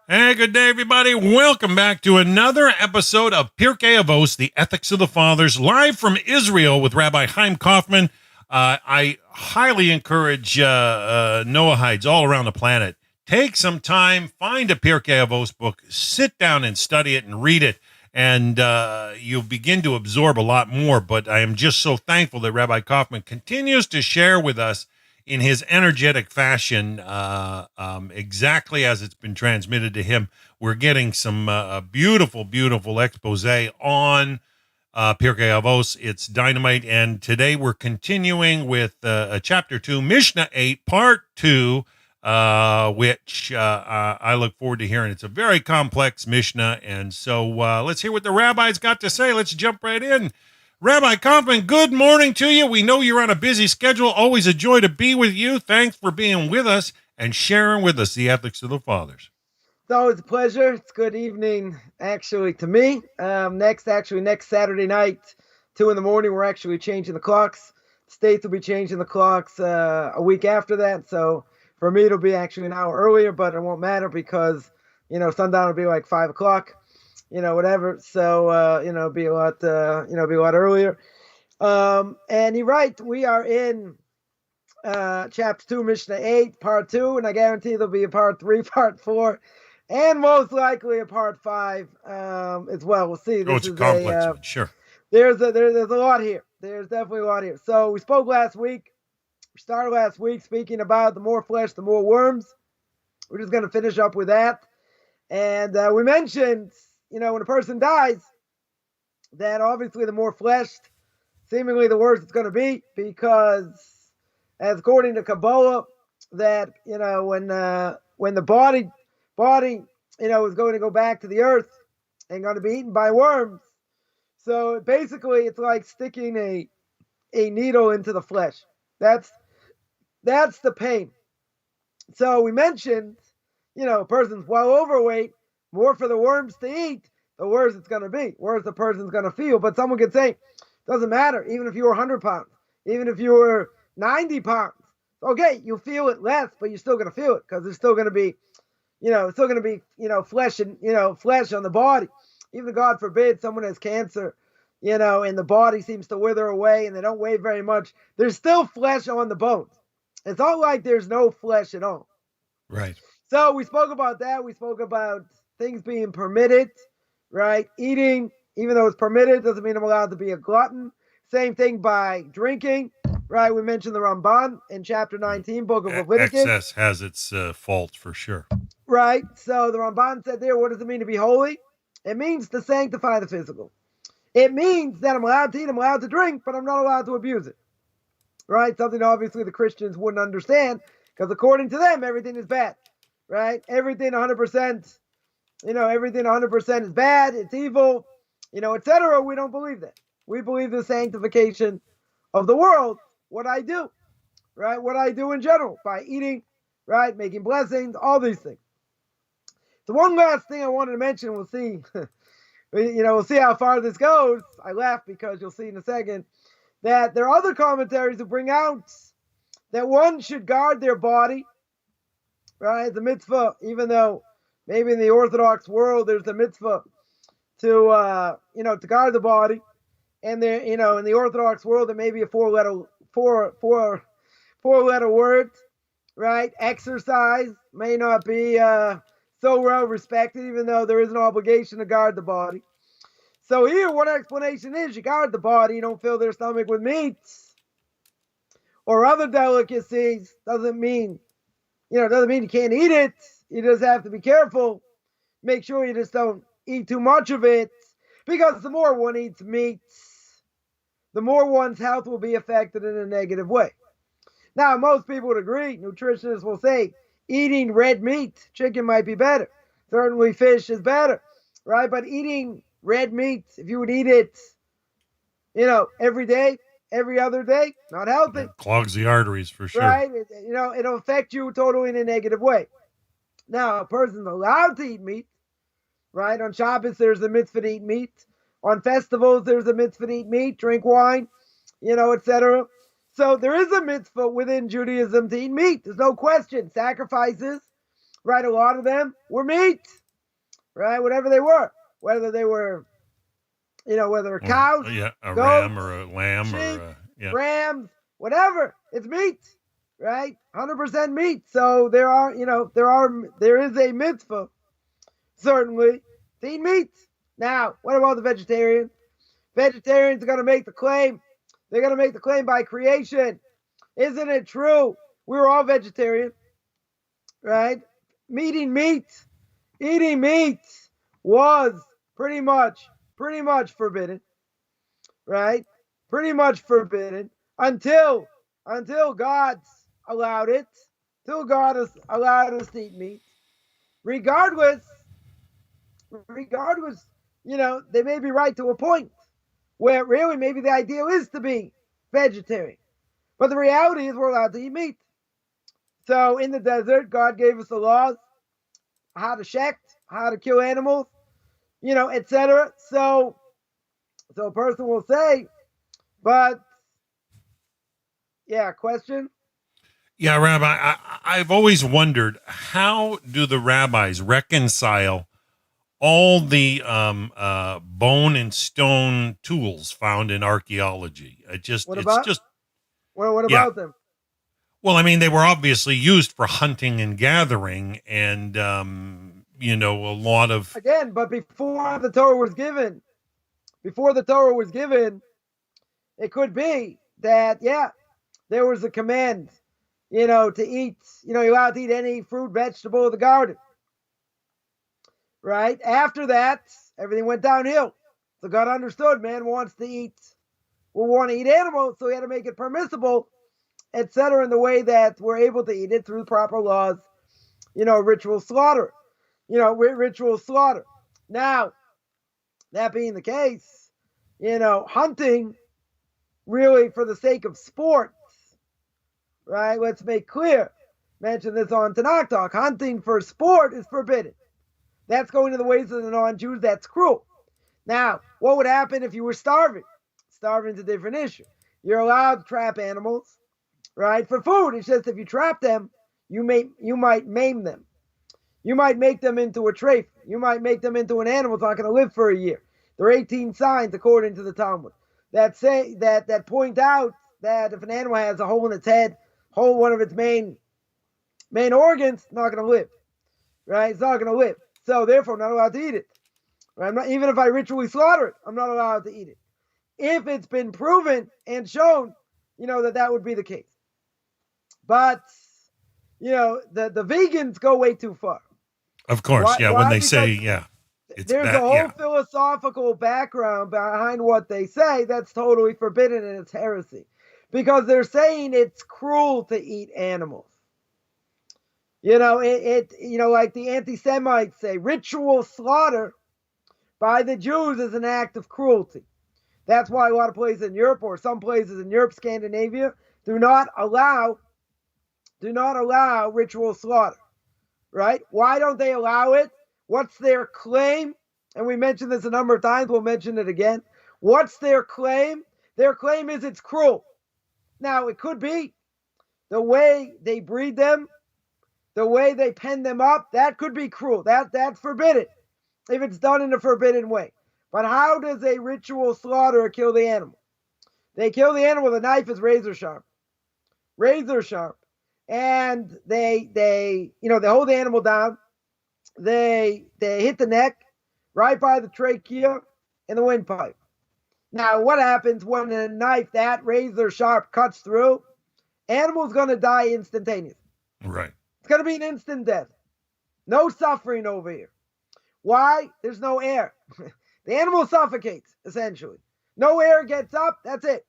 Hey, good day, everybody. Welcome back to another episode of Pirkei Avos, the Ethics of the Fathers, live from Israel with Rabbi Chaim Coffman. I highly encourage Noahides all around the planet, take some time, find a Pirkei Avos book, sit down and study it and read it, and you'll begin to absorb a lot more. But I am just so thankful that Rabbi Coffman continues to share with us in his energetic fashion, exactly as it's been transmitted to him. We're getting some beautiful, beautiful expose on Pirkei Avos. It's dynamite, and today we're continuing with Chapter 2, Mishnah 8, Part 2, which I look forward to hearing. It's a very complex Mishnah, and so let's hear what the rabbi's got to say. Let's jump right in. Rabbi Coffman, good morning to you. We know you're on a busy schedule. Always a joy to be with you. Thanks for being with us and sharing with us the ethics of the fathers. It's always a pleasure. It's good evening, actually, to me. Next Saturday night, 2 in the morning, we're actually changing the clocks. States will be changing the clocks a week after that. So for me, it'll be actually an hour earlier, but it won't matter because, sundown will be like 5 o'clock. Whatever. So, be a lot earlier. And you're right. We are in chapter 2, Mishnah 8, part 2, and I guarantee there'll be a part 3, part 4, and most likely a part 5 as well. We'll see. It's a complex one, sure. There's a lot here. There's definitely a lot here. So we spoke last week. We started last week speaking about the more flesh, the more worms. We're just going to finish up with that. And we mentioned, when a person dies, that obviously the more fleshed, seemingly the worse it's going to be, because as according to Kabbalah, that, when the body, is going to go back to the earth and going to be eaten by worms. So basically it's like sticking a needle into the flesh. That's the pain. So we mentioned, a person's well overweight, more for the worms to eat, the worse it's going to be, worse the person's going to feel. But someone could say, doesn't matter, even if you were 100 pounds, even if you were 90 pounds, okay, you'll feel it less, but you're still going to feel it because there's still going to be, flesh and, flesh on the body. Even God forbid someone has cancer, and the body seems to wither away and they don't weigh very much. There's still flesh on the bones. It's not like there's no flesh at all. Right. So we spoke about that. We spoke about things being permitted, right? Eating, even though it's permitted, doesn't mean I'm allowed to be a glutton. Same thing by drinking, right? We mentioned the Ramban in chapter 19, book of Leviticus. Excess has its faults for sure. Right. So the Ramban said there, what does it mean to be holy? It means to sanctify the physical. It means that I'm allowed to eat, I'm allowed to drink, but I'm not allowed to abuse it. Right? Something obviously the Christians wouldn't understand, because according to them, everything is bad. Right? Everything 100%, everything 100% is bad, it's evil, etc. We don't believe that. We believe the sanctification of the world, what I do, right? What I do in general, by eating, right? Making blessings, all these things. So one last thing I wanted to mention, we'll see, we'll see how far this goes. I laugh because you'll see in a second that there are other commentaries that bring out that one should guard their body, right? The mitzvah, even though maybe in the Orthodox world there's a mitzvah to guard the body, and there, in the Orthodox world there may be a four-letter word, right? Exercise may not be so well respected, even though there is an obligation to guard the body. So here, one explanation is you guard the body, you don't fill their stomach with meats or other delicacies. Doesn't mean you can't eat it. You just have to be careful. Make sure you just don't eat too much of it, because the more one eats meats, the more one's health will be affected in a negative way. Now, most people would agree, nutritionists will say, eating red meat, chicken might be better. Certainly fish is better, right? But eating red meat, if you would eat it, every day, every other day, not healthy. It clogs the arteries for sure. Right? It'll affect you totally in a negative way. Now, a person's allowed to eat meat, right? On Shabbos, there's a mitzvah to eat meat. On festivals, there's a mitzvah to eat meat, drink wine, etc. So there is a mitzvah within Judaism to eat meat. There's no question. Sacrifices, right? A lot of them were meat, right? Whatever they were, whether they were, whether they're cows, a goats, ram or a lamb sheep, or rams, whatever. It's meat, right? 100% meat. So there is a mitzvah, certainly, to eat meat. Now, what about the vegetarian? Vegetarians are going to make the claim. They're going to make the claim by creation. Isn't it true? We were all vegetarian, right? Eating meat was pretty much forbidden, right? Pretty much forbidden until God allowed it. Till God has allowed us to eat meat. Regardless, they may be right to a point where really maybe the ideal is to be vegetarian. But the reality is we're allowed to eat meat. So in the desert, God gave us the laws, how to shecht, how to kill animals, etc. So a person will say, but yeah, question? Yeah, Rabbi, I've always wondered, how do the rabbis reconcile all the bone and stone tools found in archaeology? What about them? Well, I mean, they were obviously used for hunting and gathering, and a lot of but before the Torah was given, it could be that there was a command, to eat. You're allowed to eat any fruit, vegetable of the garden. Right after that, everything went downhill. So God understood man wants to eat. We want to eat animals, so he had to make it permissible, etc., in the way that we're able to eat it through the proper laws, ritual slaughter. Ritual slaughter. Now, that being the case, hunting really for the sake of sport, right? Let's make clear. Mention this on Tanakh Talk. Hunting for sport is forbidden. That's going to the ways of the non-Jews. That's cruel. Now, what would happen if you were starving? Starving's a different issue. You're allowed to trap animals, right, for food. It's just if you trap them, you might maim them. You might make them into a treif. You might make them into an animal that's not going to live for a year. There are 18 signs, according to the Talmud, that say that point out that if an animal has a hole in its head, one of its main organs, it's not going to live. Right? It's not going to live. So therefore, I'm not allowed to eat it. Right? Even if I ritually slaughter it, I'm not allowed to eat it. If it's been proven and shown, that would be the case. But, the vegans go way too far. Of course, Why? When they Because say, there's a whole philosophical background behind what they say that's totally forbidden and it's heresy. Because they're saying it's cruel to eat animals. Like the anti-Semites say, ritual slaughter by the Jews is an act of cruelty. That's why a lot of places in Europe, or some places in Europe, Scandinavia, do not allow ritual slaughter. Right? Why don't they allow it? What's their claim? And we mentioned this a number of times. We'll mention it again. What's their claim? Their claim is it's cruel. Now, it could be the way they breed them, the way they pen them up, that could be cruel. That's forbidden if it's done in a forbidden way. But how does a ritual slaughterer kill the animal? They kill the animal. The knife is razor sharp, and they hold the animal down. They hit the neck right by the trachea and the windpipe. Now, what happens when a knife that razor sharp cuts through? Animal's going to die instantaneously. Right. It's going to be an instant death. No suffering over here. Why? There's no air. The animal suffocates, essentially. No air gets up. That's it.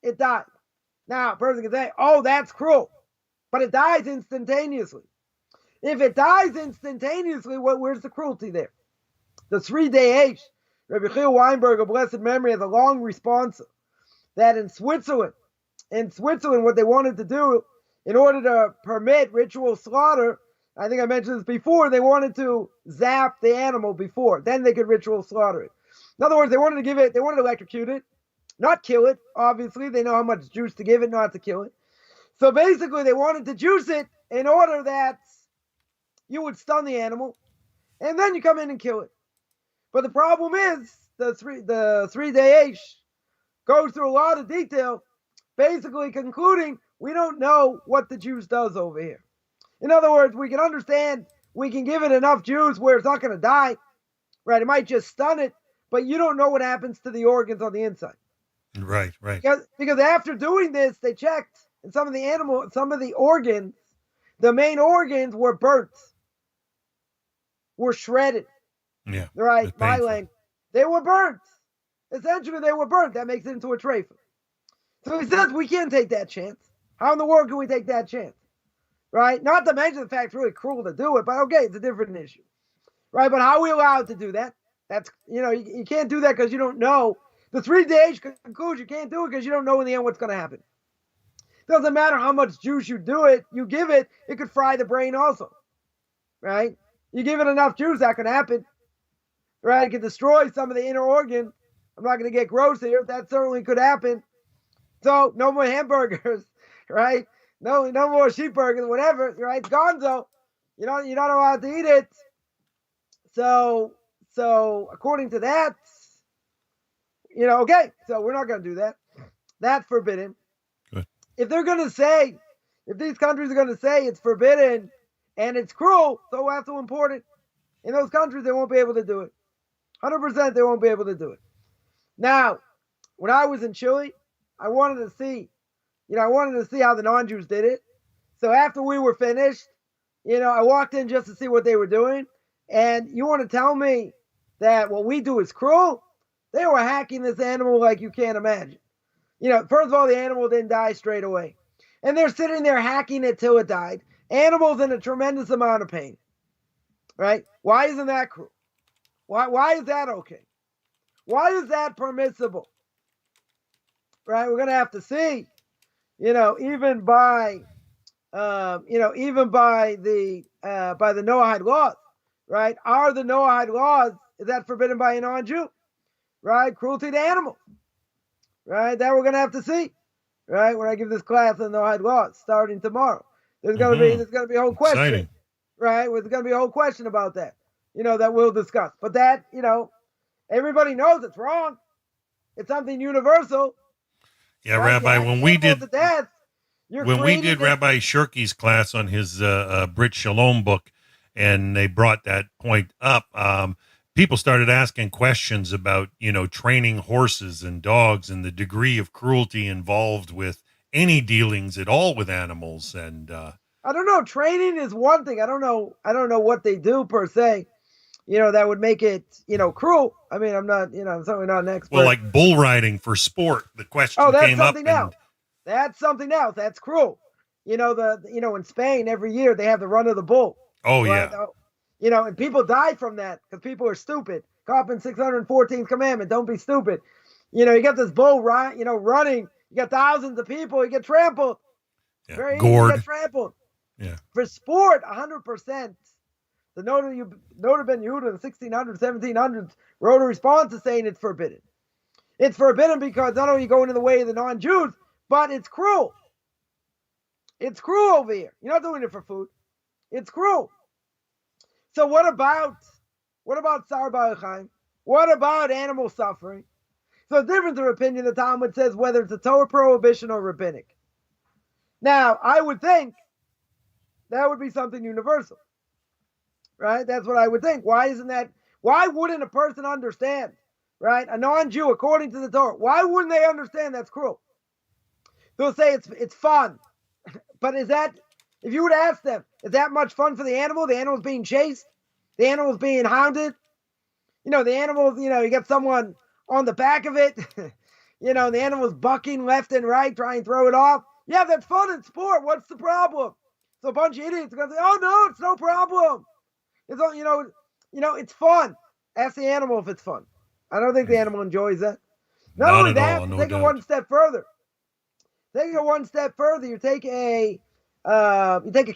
It dies. Now, a person can say, oh, that's cruel. But it dies instantaneously. If it dies instantaneously, where's the cruelty there? The 3-day age. Rabbi Chaim Weinberg, of blessed memory, has a long response that in Switzerland, what they wanted to do in order to permit ritual slaughter, I think I mentioned this before, they wanted to zap the animal before. Then they could ritual slaughter it. In other words, they wanted to electrocute it, not kill it. Obviously, they know how much juice to give it, not to kill it. So basically, they wanted to juice it in order that you would stun the animal, and then you come in and kill it. But the problem is the 3-day Aish goes through a lot of detail, basically concluding we don't know what the juice does over here. In other words, we can understand, we can give it enough juice where it's not going to die, right? It might just stun it, but you don't know what happens to the organs on the inside. Right. Because after doing this, they checked, and some of the organs, the main organs were burnt, were shredded. Yeah. Right, my length. They were burnt. Essentially, they were burnt. That makes it into a treifa. So he says we can't take that chance. How in the world can we take that chance? Right? Not to mention the fact it's really cruel to do it, but okay, it's a different issue. Right? But how are we allowed to do that? That's, you can't do that because you don't know. The 3-day Aish concludes you can't do it because you don't know in the end what's going to happen. Doesn't matter how much juice you give it, it could fry the brain also. Right? You give it enough juice, that could happen. Right? It could destroy some of the inner organ. I'm not going to get gross here. That certainly could happen. So no more hamburgers, right? No more sheep burgers, whatever, right? It's gonzo. You're not allowed to eat it. So according to that, okay, so we're not going to do that. That's forbidden. Good. If these countries are going to say it's forbidden and it's cruel, so we'll have to import it. In those countries, they won't be able to do it. 100% they won't be able to do it. Now, when I was in Chile, I wanted to see how the non-Jews did it. So after we were finished, I walked in just to see what they were doing. And you want to tell me that what we do is cruel? They were hacking this animal like you can't imagine. First of all, the animal didn't die straight away. And they're sitting there hacking it till it died. Animals in a tremendous amount of pain. Right? Why isn't that cruel? Why is that okay? Why is that permissible? Right? We're going to have to see, even by the Noahide laws, right? Are the Noahide laws, is that forbidden by a non-Jew? Right? Cruelty to animals. Right? That we're going to have to see. Right? When I give this class on Noahide laws starting tomorrow. There's going to be a whole question. Exciting. Right? There's going to be a whole question about that. That we'll discuss. But that, everybody knows it's wrong. It's something universal. Yeah, right? Rabbi, when we did Rabbi Shirky's class on his Brit Shalom book, and they brought that point up, people started asking questions about, training horses and dogs and the degree of cruelty involved with any dealings at all with animals. And I don't know. Training is one thing. I don't know what they do per se. That would make it, cruel. I mean, I'm not, I'm certainly not an expert. Well, like bull riding for sport, the question came up. That's something else. That's cruel. In Spain, every year they have the run of the bull. Oh, right? Yeah. And people die from that because people are stupid. Coffman's 614th commandment, don't be stupid. You got this bull, running. You got thousands of people. You get trampled. Yeah. Very Gored. easy to get trampled. Yeah. For sport, 100%. The Notre Ben Yehuda in the 1600s, 1700s wrote a response to saying it's forbidden. It's forbidden because not only are you going in the way of the non-Jews, but it's cruel. It's cruel over here. You're not doing it for food. It's cruel. So what about Sar Baruch Chaim? What about animal suffering? So difference of opinion, the Talmud says whether it's a Torah prohibition or rabbinic. Now, I would think that would be something universal. Right? That's what I would think. Why wouldn't a person understand? Right? A non-Jew, according to the Torah, why wouldn't they understand that's cruel? They'll say it's fun. But is that, if you would ask them, is that much fun for the animal? The animal's being chased? The animal's being hounded? The animal's, you got someone on the back of it. The animal's bucking left and right, trying to throw it off. Yeah, that's fun in sport. What's the problem? So a bunch of idiots are going to say, oh, no, it's no problem. It's all, it's fun. Ask the animal if it's fun. I don't think the animal enjoys that. Not only that, take it one step further. You take a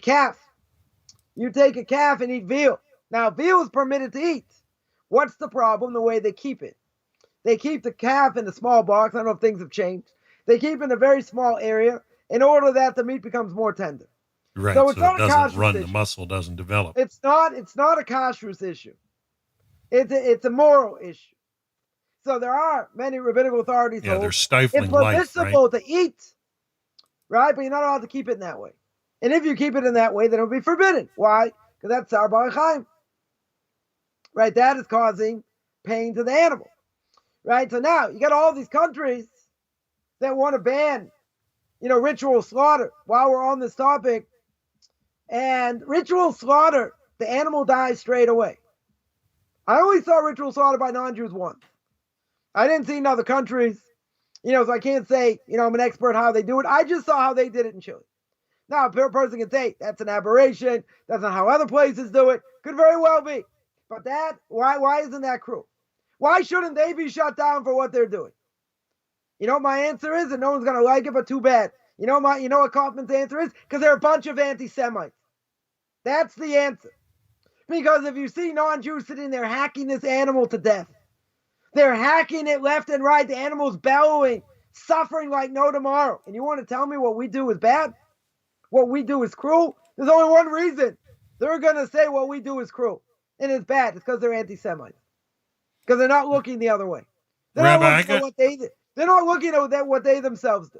calf. You take a calf and eat veal. Now, veal is permitted to eat. What's the problem? The way they keep it. They keep the calf in a small box. I don't know if things have changed. They keep it in a very small area in order that the meat becomes more tender. Right. So So it's not it a doesn't kashrus run, the issue. muscle doesn't develop. It's not a kashrus issue. It's a moral issue. So there are many rabbinical authorities Yeah, they're hold it's stifling life, right? permissible to eat, right? But you're not allowed to keep it in that way. And if you keep it in that way, then it'll be forbidden. Why? Because that's Rabbi Chaim. Right? That is causing pain to the animal. Right? So now you got all these countries that want to ban, ritual slaughter. While we're on this topic, and ritual slaughter, the animal dies straight away. I only saw ritual slaughter by non-Jews once. I didn't see in other countries, so I can't say, I'm an expert how they do it. I just saw how they did it in Chile. Now, a person can say that's an aberration. That's not how other places do it. Could very well be. But why isn't that cruel? Why shouldn't they be shut down for what they're doing? You know what my answer is, and no one's going to like it, but too bad. You know what Coffman's answer is? Because they're a bunch of anti-Semites. That's the answer. Because if you see non-Jews sitting there hacking this animal to death, they're hacking it left and right, the animal's bellowing, suffering like no tomorrow. And you want to tell me what we do is bad? What we do is cruel? There's only one reason they're going to say what we do is cruel. And it's bad. It's because they're anti-Semites. Because they're not looking the other way. They're not looking at what they themselves do.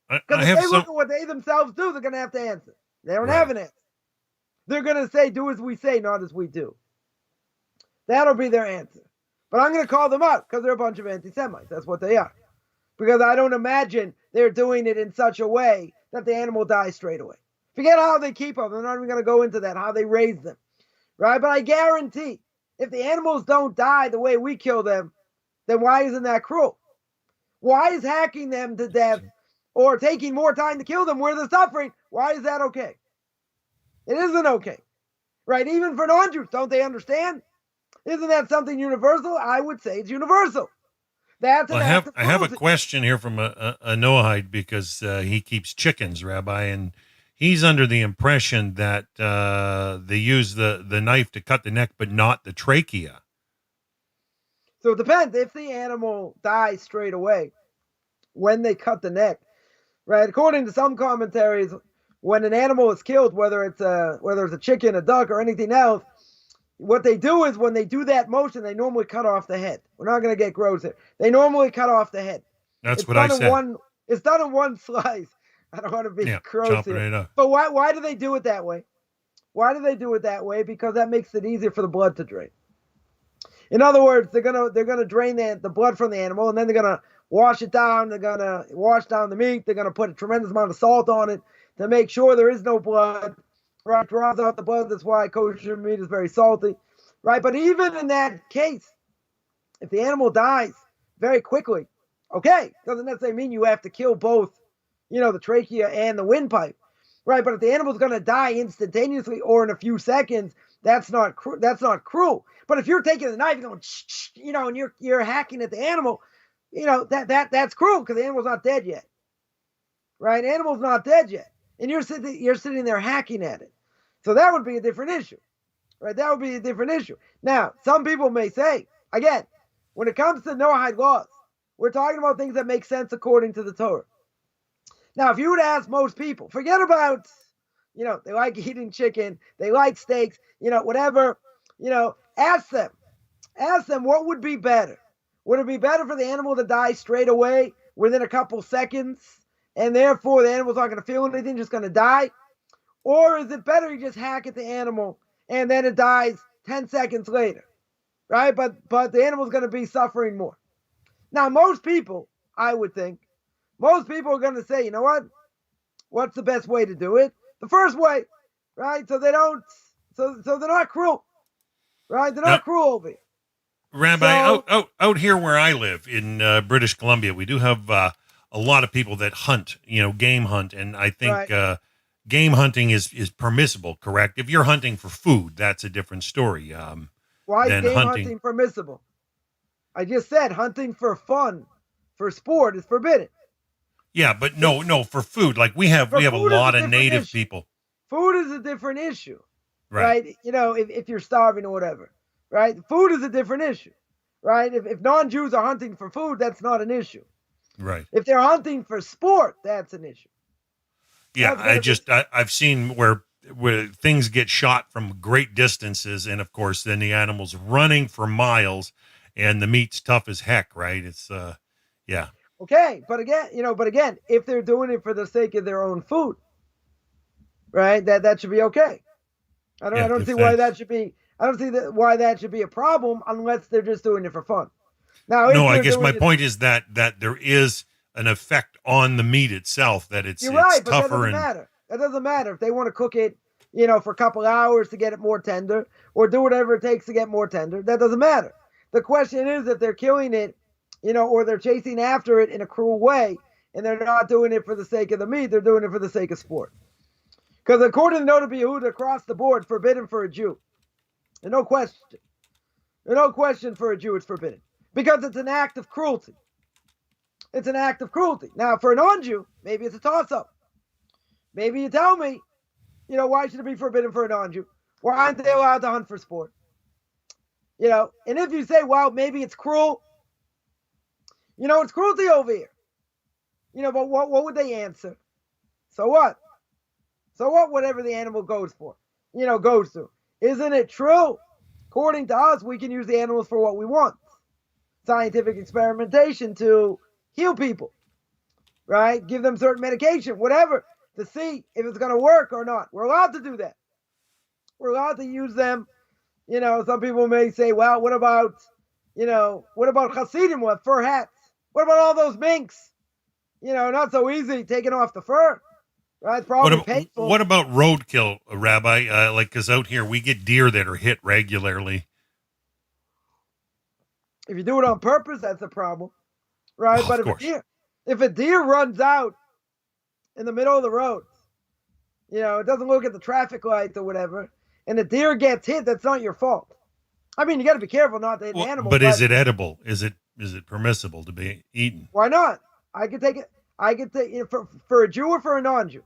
Because if they look at what they themselves do, they're going to have to answer. They don't have an answer. They're going to say, do as we say, not as we do. That'll be their answer. But I'm going to call them out because they're a bunch of anti-Semites. That's what they are. Because I don't imagine they're doing it in such a way that the animal dies straight away. Forget how they keep them. They're not even going to go into that, how they raise them. Right? But I guarantee, if the animals don't die the way we kill them, then why isn't that cruel? Why is hacking them to death or taking more time to kill them where they're suffering, why is that okay? It isn't okay. Right? Even for non-Jews, don't they understand? Isn't that something universal? I would say it's universal. That's an act of cruelty. I have a question here from a Noahide because he keeps chickens, Rabbi, and he's under the impression that they use the knife to cut the neck, but not the trachea. So it depends. If the animal dies straight away, when they cut the neck, right? According to some commentaries, when an animal is killed, whether it's a chicken, a duck, or anything else, what they do is when they do that motion, they normally cut off the head. We're not going to get gross here. They normally cut off the head. That's what I said. It's done in one slice. I don't want to be gross here. Right up. But why do they do it that way? Why do they do it that way? Because that makes it easier for the blood to drain. In other words, they're gonna drain the blood from the animal, and then they're gonna wash it down. They're gonna wash down the meat. They're gonna put a tremendous amount of salt on it to make sure there is no blood. Right, draws out the blood. That's why kosher meat is very salty. Right, but even in that case, if the animal dies very quickly, okay, doesn't necessarily mean you have to kill both, the trachea and the windpipe. Right, but if the animal's going to die instantaneously or in a few seconds, that's not cruel. But if you're taking the knife and going, and you're hacking at the animal, that's cruel because the animal's not dead yet. Right, animal's not dead yet, and you're sitting there hacking at it. So that would be a different issue. Right, that would be a different issue. Now, some people may say, again, when it comes to Noahide laws, we're talking about things that make sense according to the Torah. Now, if you would ask most people, forget about, they like eating chicken, they like steaks, whatever, ask them what would be better. Would it be better for the animal to die straight away within a couple seconds, and therefore the animal's not going to feel anything, just going to die? Or is it better you just hack at the animal and then it dies 10 seconds later, right? But the animal's going to be suffering more. Now, most people, I would think, most people are going to say, you know what? What's the best way to do it? The first way, right? So they're not cruel, right? They're not cruel over here. Rabbi, out here where I live in British Columbia, we do have a lot of people that hunt, game hunt, and I think game hunting is permissible, correct? If you're hunting for food, that's a different story. Why is game hunting permissible? I just said hunting for fun, for sport is forbidden. Yeah, but no, for food. Like we have a lot of native people. Food is a different issue, right? If you're starving or whatever, right? Food is a different issue, right? If non-Jews are hunting for food, that's not an issue. Right. If they're hunting for sport, that's an issue. Yeah, I've seen where things get shot from great distances, and of course, then the animal's running for miles, and the meat's tough as heck, right? It's yeah. Okay, but again, if they're doing it for the sake of their own food, right? That should be okay. I don't see why that should be. I don't see why that should be a problem unless they're just doing it for fun. Now, no, I guess my point is that there is an effect on the meat itself, that it's right, tougher. But that doesn't matter. That doesn't matter if they want to cook it, for a couple hours to get it more tender, or do whatever it takes to get more tender. That doesn't matter. The question is if they're killing it, or they're chasing after it in a cruel way, and they're not doing it for the sake of the meat, they're doing it for the sake of sport. Because according to Noda Yehuda, across the board, forbidden for a Jew. And no question. No question for a Jew it's forbidden. Because it's an act of cruelty. It's an act of cruelty. Now, for a non-Jew, maybe it's a toss-up. Maybe you tell me, why should it be forbidden for a non-Jew? Why aren't they allowed to hunt for sport? And if you say, well, maybe it's cruel, it's cruelty over here. But what would they answer? So what? So what, whatever the animal goes for, goes through. Isn't it true? According to us, we can use the animals for what we want. Scientific experimentation to heal people, right? Give them certain medication, whatever, to see if it's going to work or not. We're allowed to do that. We're allowed to use them. Some people may say, well, what about Hasidim with fur hats? What about all those minks? Not so easy taking off the fur. Right, it's probably painful. What about roadkill, Rabbi? Because out here we get deer that are hit regularly. If you do it on purpose, that's a problem, right? But if a deer runs out in the middle of the road, it doesn't look at the traffic lights or whatever, and the deer gets hit, that's not your fault. I mean, you got to be careful not to hit an animal. But is it edible? Is it permissible to be eaten? Why not? I could take it. I could take it for a Jew or for a non-Jew.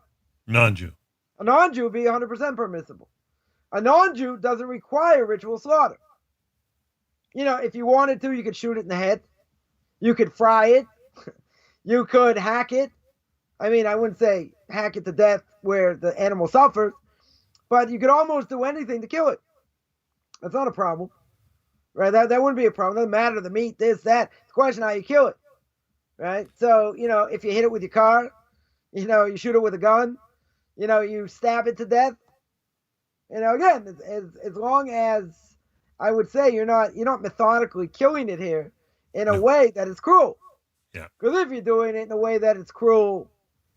Non-Jew. A non-Jew would be 100% permissible. A non-Jew doesn't require ritual slaughter. If you wanted to, you could shoot it in the head. You could fry it. You could hack it. I mean, I wouldn't say hack it to death where the animal suffers, but you could almost do anything to kill it. That's not a problem, right? That wouldn't be a problem. It doesn't matter the meat, this, that. It's a question how you kill it, right? So, if you hit it with your car, you shoot it with a gun, you stab it to death. Again, as long as I would say you're not methodically killing it here in a way that is cruel. Yeah. Because if you're doing it in a way that it's cruel,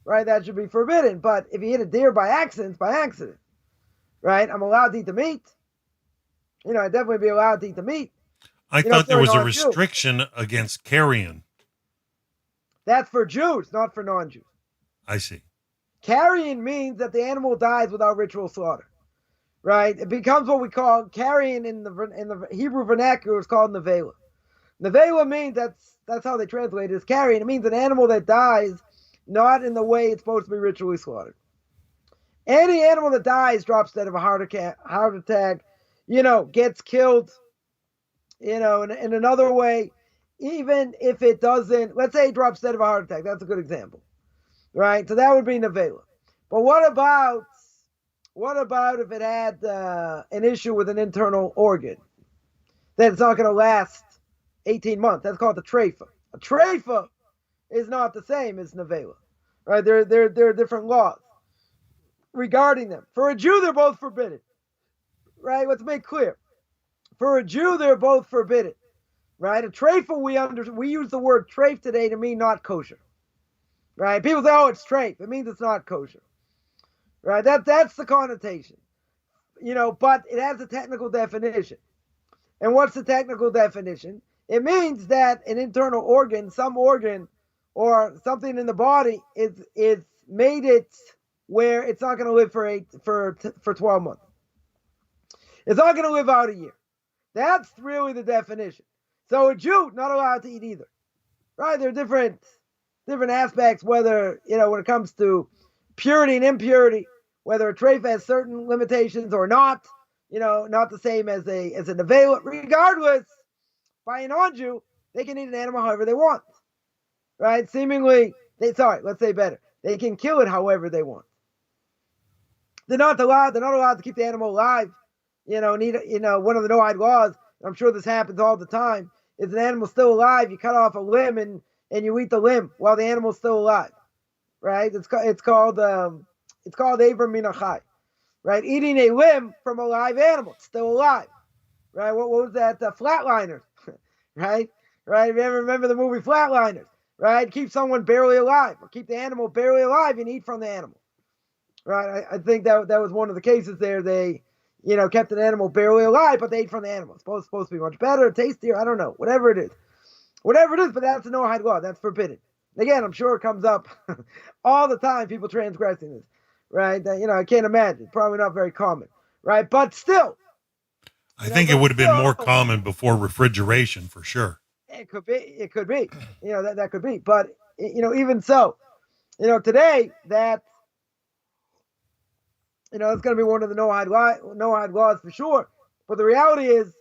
right, that should be forbidden. But if you hit a deer by accident, right? I'm allowed to eat the meat. I'd definitely be allowed to eat the meat. I thought there was a restriction against carrion. That's for Jews, not for non-Jews. I see. Carrion means that the animal dies without ritual slaughter, right? It becomes what we call carrion in the Hebrew vernacular is called nevela. Nevela means that's how they translate it as carrion. It means an animal that dies not in the way it's supposed to be ritually slaughtered. Any animal that dies drops dead of a heart attack, gets killed, in another way, even if it doesn't, let's say it drops dead of a heart attack. That's a good example. Right, so that would be nevela. But what about if it had an issue with an internal organ? Then it's not going to last 18 months. That's called the treifa. A treifa is not the same as nevela. Right, there are different laws regarding them. For a Jew, they're both forbidden. Right, let's make clear. For a Jew, they're both forbidden. Right, a treifa we use the word treif today to mean not kosher. Right? People say, oh, it's treif. It means it's not kosher. Right? That's the connotation. But it has a technical definition. And what's the technical definition? It means that an internal organ, some organ, or something in the body is made it where it's not going to live for 12 months. It's not going to live out a year. That's really the definition. So a Jew, not allowed to eat either. Right? There are different aspects, whether, when it comes to purity and impurity, whether a treif has certain limitations or not, not the same as a nevela. Regardless, by a non-Jew, they can eat an animal however they want. Right? Seemingly, let's say better. They can kill it however they want. They're not allowed to keep the animal alive. One of the no-hide laws, I'm sure this happens all the time, is an animal still alive, you cut off a limb and you eat the limb while the animal's still alive. Right? It's called Aver Min Achai. Right? Eating a limb from a live animal. It's still alive. Right? What was that? Flatliners. Right? Right? If you ever remember the movie Flatliners, right? Keep someone barely alive, or keep the animal barely alive and eat from the animal. Right? I think that was one of the cases there. They, kept an animal barely alive, but they ate from the animal. It's supposed to be much better, tastier, I don't know. Whatever it is, but that's a no-hide law. That's forbidden. Again, I'm sure it comes up all the time, people transgressing this. Right? I can't imagine. Probably not very common. Right? But still, I think it would have been more common before refrigeration, for sure. It could be. That could be. But, even so, today that's going to be one of the no-hide laws for sure. But the reality is,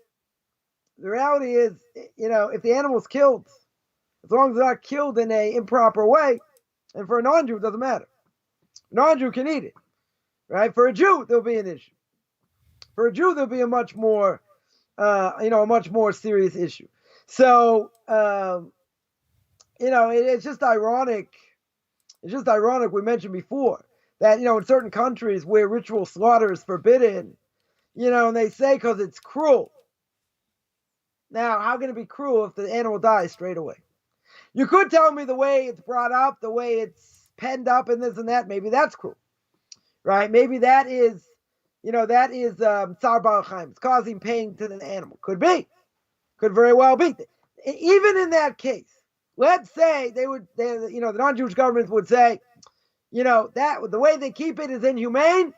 if the animal's killed, as long as it's not killed in an improper way, and for a non-Jew, it doesn't matter. A non-Jew can eat it. Right? For a Jew, there'll be an issue. For a Jew, there'll be a much more serious issue. So, it's just ironic. It's just ironic. We mentioned before that, in certain countries where ritual slaughter is forbidden, and they say because it's cruel. Now, how can it be cruel if the animal dies straight away? You could tell me the way it's brought up, the way it's penned up and this and that, maybe that's cruel. Right? Maybe that is Tsar Baal Chaim. It's causing pain to the animal. Could be. Could very well be. Even in that case, let's say the non-Jewish governments would say, that the way they keep it is inhumane.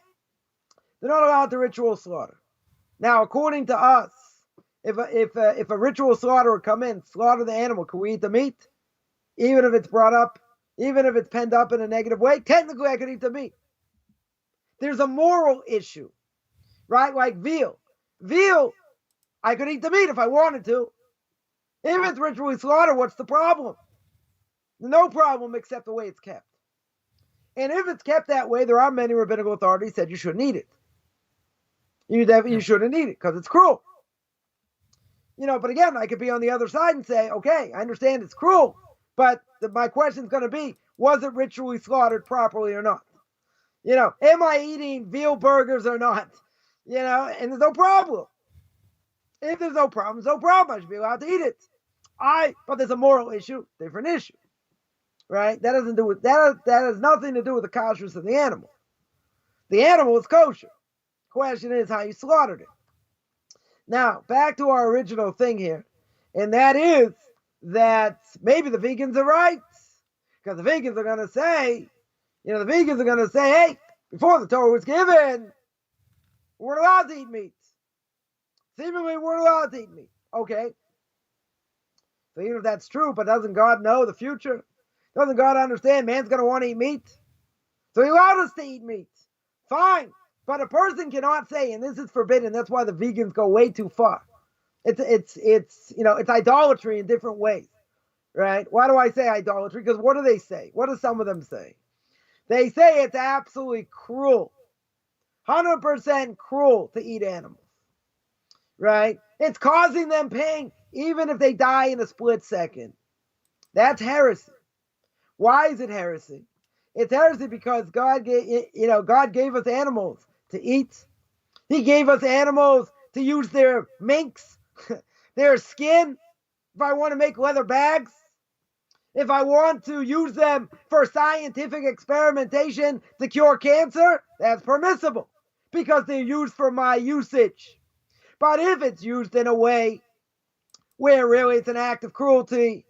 They're not allowed to ritual slaughter. Now, according to us, if a ritual slaughter would come in, slaughter the animal, can we eat the meat? Even if it's brought up, even if it's penned up in a negative way, technically I could eat the meat. There's a moral issue, right? Like veal. Veal, I could eat the meat if I wanted to. If it's ritually slaughtered, what's the problem? No problem except the way it's kept. And if it's kept that way, there are many rabbinical authorities said you shouldn't eat it. You shouldn't eat it because it's cruel. But again, I could be on the other side and say, okay, I understand it's cruel, but my question's going to be, was it ritually slaughtered properly or not? Am I eating veal burgers or not? And there's no problem. If there's no problem, I should be allowed to eat it. But there's a moral issue, different issue. Right? That has nothing to do with the kosherous of the animal. The animal is kosher. Question is how you slaughtered it. Now, back to our original thing here, and that is that maybe the vegans are right, because the vegans are going to say, hey, before the Torah was given, we weren't allowed to eat meat. Seemingly, we weren't allowed to eat meat. Okay. So even if that's true, but doesn't God know the future? Doesn't God understand man's going to want to eat meat? So he allowed us to eat meat. Fine. But a person cannot say, and this is forbidden, that's why the vegans go way too far. It's idolatry in different ways. Right? Why do I say idolatry? Because what do they say? What do some of them say? They say it's absolutely cruel. 100% cruel to eat animals. Right? It's causing them pain, even if they die in a split second. That's heresy. Why is it heresy? It's heresy because God gave us animals to eat. He gave us animals to use their minks, their skin. If I want to make leather bags, if I want to use them for scientific experimentation to cure cancer, that's permissible because they're used for my usage. But if it's used in a way where really it's an act of cruelty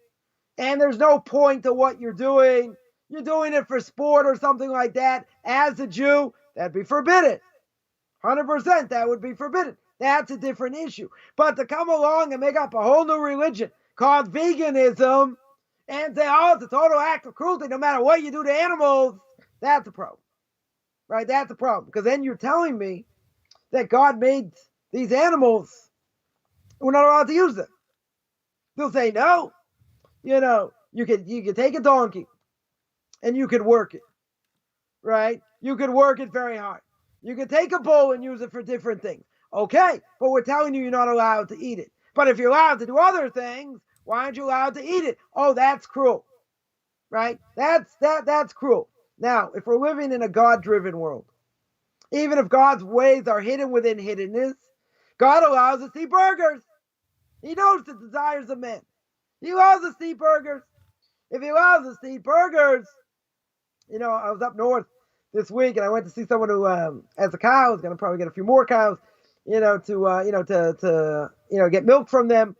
and there's no point to what you're doing it for sport or something like that, as a Jew, that'd be forbidden. 100%, that would be forbidden. That's a different issue. But to come along and make up a whole new religion called veganism and say, oh, it's a total act of cruelty no matter what you do to animals, that's a problem. Right? That's a problem. Because then you're telling me that God made these animals, we're not allowed to use them. They'll say, no, you could take a donkey and you could work it. Right? You could work it very hard. You can take a bull and use it for different things. Okay, but we're telling you you're not allowed to eat it. But if you're allowed to do other things, why aren't you allowed to eat it? Oh, that's cruel, right? That's cruel. Now, if we're living in a God-driven world, even if God's ways are hidden within hiddenness, God allows us to eat burgers. He knows the desires of men. He allows us to eat burgers. If he allows us to eat burgers, I was up north this week and I went to see someone who has a cow. Is going to probably get a few more cows, to get milk from them.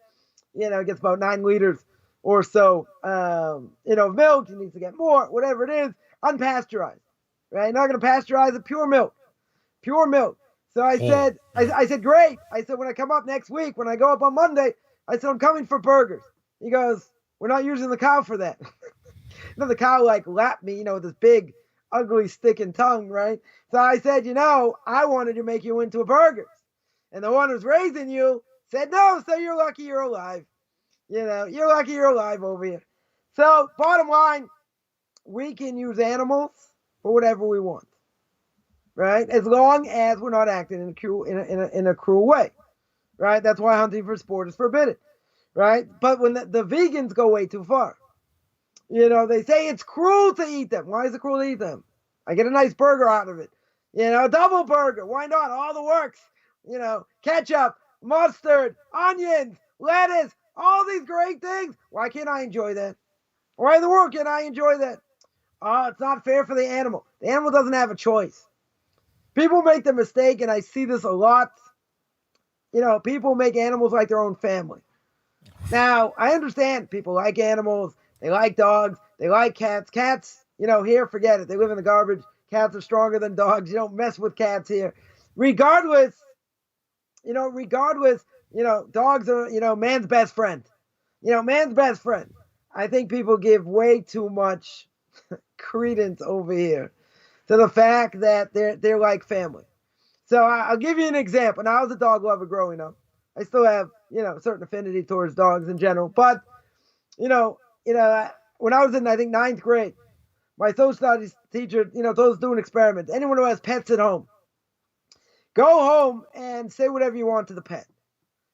It gets about 9 liters or so, of milk. He needs to get more, whatever it is, unpasteurized, right? Not going to pasteurize it, pure milk. So I said, I said, great. I said, when I come up next week, when I go up on Monday, I said, I'm coming for burgers. He goes, we're not using the cow for that. The cow lapped me, with this big, ugly sticking tongue, right? So I said, I wanted to make you into a burgers. And the one who's raising you said, no, so you're lucky you're alive. You're lucky you're alive over here. So bottom line, we can use animals for whatever we want, right? As long as we're not acting in a cruel way, right? That's why hunting for sport is forbidden, right? But when the vegans go way too far, they say it's cruel to eat them. Why is it cruel to eat them? I get a nice burger out of it. A double burger. Why not? All the works. Ketchup, mustard, onions, lettuce, all these great things. Why can't I enjoy that? Why in the world can't I enjoy that? Oh, it's not fair for the animal. The animal doesn't have a choice. People make the mistake, and I see this a lot. People make animals like their own family. Now, I understand people like animals. They like dogs. They like cats. Cats, here, forget it. They live in the garbage. Cats are stronger than dogs. You don't mess with cats here. Regardless, dogs are, man's best friend. Man's best friend. I think people give way too much credence over here to the fact that they're like family. So I'll give you an example. Now, I was a dog lover growing up. I still have, a certain affinity towards dogs in general. But, when I was in, I think, 9th grade, my social studies teacher, told us to do an experiment. Anyone who has pets at home, go home and say whatever you want to the pet.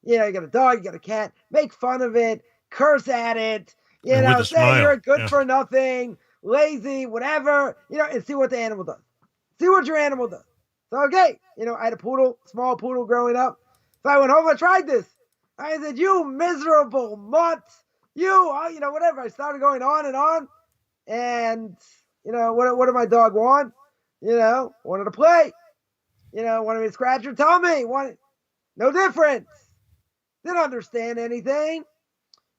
You got a dog, you got a cat, make fun of it, curse at it, say smile. you're good for nothing, lazy, whatever, and see what the animal does. See what your animal does. So, okay, I had a poodle, small poodle growing up. So I went home and tried this. I said, you miserable mutt, whatever. I started going on and on. And, what did my dog want? Wanted to play. Wanted me to scratch her tummy. No difference. Didn't understand anything.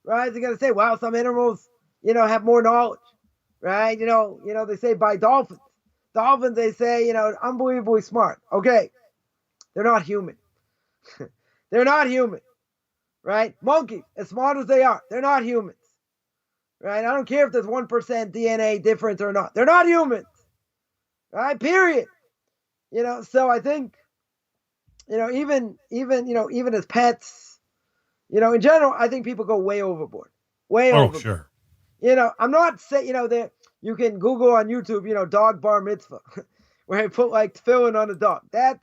Right? They're going to say, well, some animals, have more knowledge. Right? They say by dolphins. Dolphins, they say, unbelievably smart. Okay. They're not human. They're not human. Right? Monkeys, as smart as they are, they're not humans. Right? I don't care if there's 1% DNA difference or not. They're not humans. Right? Period. So I think, even as pets, in general, I think people go way overboard. Way overboard. Sure. I'm not saying, that you can Google on YouTube, dog bar mitzvah, where I put tefillin on a dog. That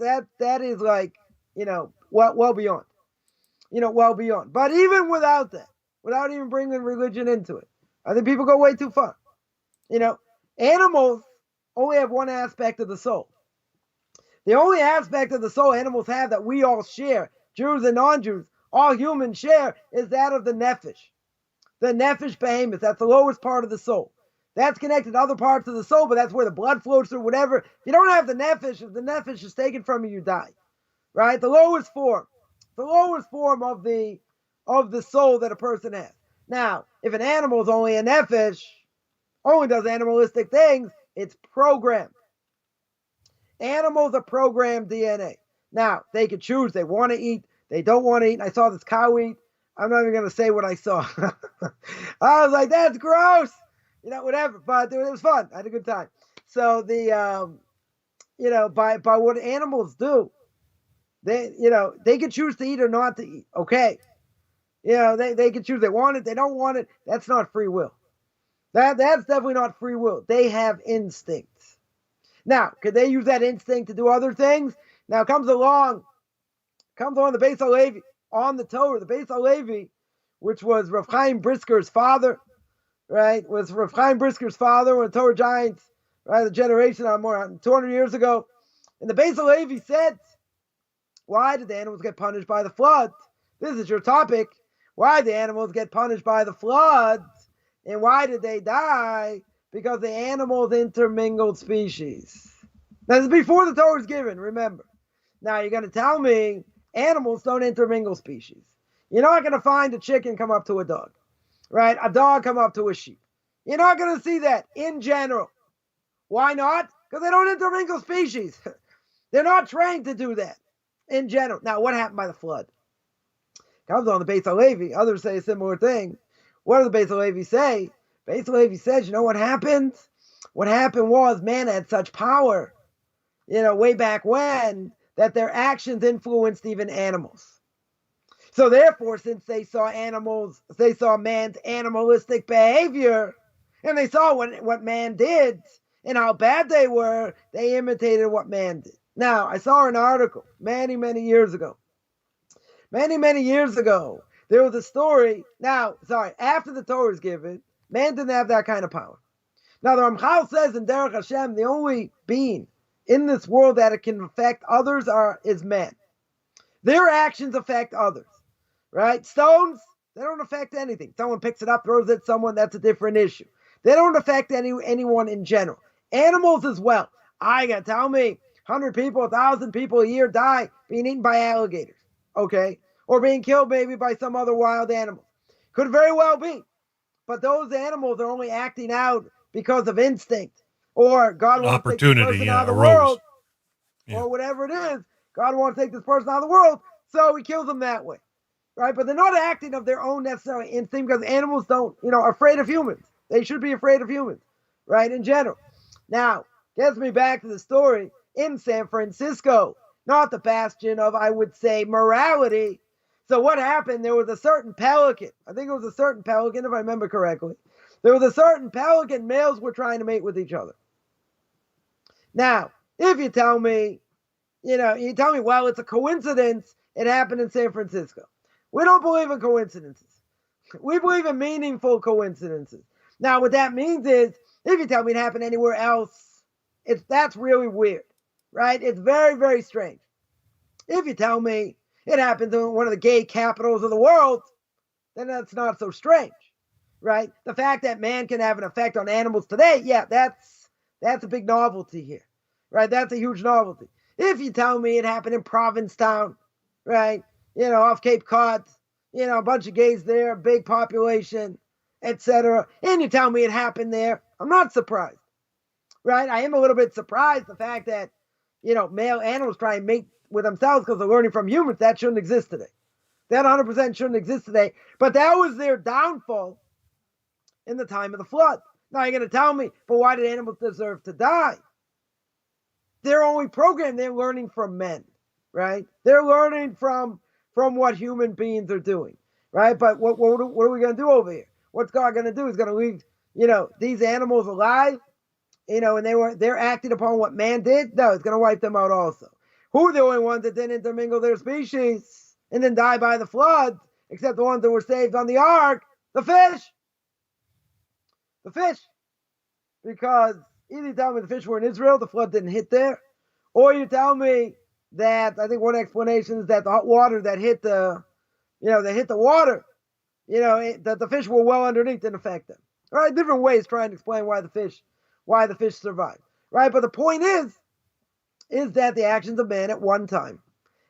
is well beyond. Well beyond. But even without that, without even bringing religion into it, I think people go way too far. Animals only have one aspect of the soul. The only aspect of the soul animals have that we all share, Jews and non-Jews, all humans share, is that of the nefesh. The nefesh behemoth, that's the lowest part of the soul. That's connected to other parts of the soul, but that's where the blood flows through, whatever. If you don't have the nefesh, if the nefesh is taken from you, you die. Right? The lowest form of the soul that a person has. Now, if an animal is only a nefesh, only does animalistic things, it's programmed. Animals are programmed DNA. Now, they can choose. They want to eat. They don't want to eat. And I saw this cow eat. I'm not even going to say what I saw. I was like, that's gross. Whatever. But it was fun. I had a good time. So by what animals do, they can choose to eat or not to eat. Okay. They can choose. They want it. They don't want it. That's not free will. That's definitely not free will. They have instincts. Now, could they use that instinct to do other things? Now comes along the Beis HaLevi, on the Torah, the Beis HaLevi, which was Rav Chaim Brisker's father, right? Was Rav Chaim Brisker's father, one of the Torah giants, right? The generation more than 200 years ago. And the Beis HaLevi said, why did the animals get punished by the flood? This is your topic. Why did the animals get punished by the flood? And why did they die? Because the animals intermingled species. Now, this is before the Torah is given, remember. Now, you're going to tell me animals don't intermingle species. You're not going to find a chicken come up to a dog, right? A dog come up to a sheep. You're not going to see that in general. Why not? Because they don't intermingle species. They're not trained to do that in general. Now, what happened by the flood? Comes on the Beis HaLevi. Others say a similar thing. What does the Beis HaLevi say? Beis HaLevi says, you know what happened? What happened was man had such power, way back when, that their actions influenced even animals. So therefore, since they saw man's animalistic behavior, and they saw what man did and how bad they were, they imitated what man did. Now, I saw an article many, many years ago. Many years ago, there was a story. After the Torah is given, man didn't have that kind of power. Now, the Ramchal says in Derech Hashem, the only being in this world that it can affect others is man. Their actions affect others, right? Stones, they don't affect anything. Someone picks it up, throws it at someone, that's a different issue. They don't affect anyone in general. Animals as well. I got to tell me, 100 people, 1,000 people a year die being eaten by alligators, okay? Or being killed maybe by some other wild animal. Could very well be. But those animals are only acting out because of instinct. Or God wants to take this person out of the world. Yeah. Or whatever it is. God wants to take this person out of the world, so he kills them that way. Right? But they're not acting of their own necessary instinct because animals are afraid of humans. They should be afraid of humans. Right? In general. Now, gets me back to the story in San Francisco. Not the bastion of, I would say, morality. So what happened? There was a certain pelican. I think it was a certain pelican, if I remember correctly. There was a certain pelican. Males were trying to mate with each other. Now, if you tell me, well, it's a coincidence. It happened in San Francisco. We don't believe in coincidences. We believe in meaningful coincidences. Now, what that means is, if you tell me it happened anywhere else, that's really weird, right? It's very, very strange. If you tell me it happened in one of the gay capitals of the world, then that's not so strange, right? The fact that man can have an effect on animals today, yeah, that's a big novelty here, right? That's a huge novelty. If you tell me it happened in Provincetown, right, off Cape Cod, a bunch of gays there, big population, etc., and you tell me it happened there, I'm not surprised, right? I am a little bit surprised the fact that, male animals try and mate with themselves because they're learning from humans. That shouldn't exist today. That 100% shouldn't exist today. But that was their downfall in the time of the flood. Now you're going to tell me, but why did animals deserve to die? They're only programmed. They're learning from men, right? They're learning from what human beings are doing, right? But what are we going to do over here? What's God going to do? He's going to leave, these animals alive, and they're acting upon what man did. No, it's going to wipe them out also. Who are the only ones that didn't intermingle their species and then die by the flood, except the ones that were saved on the ark? The fish. The fish. Because either you tell me the fish were in Israel, the flood didn't hit there, or you tell me that, I think one explanation is that the hot water that hit the water, that the fish were well underneath didn't affect them. All right, different ways trying to explain why the fish survived. Right, but the point is that the actions of man at one time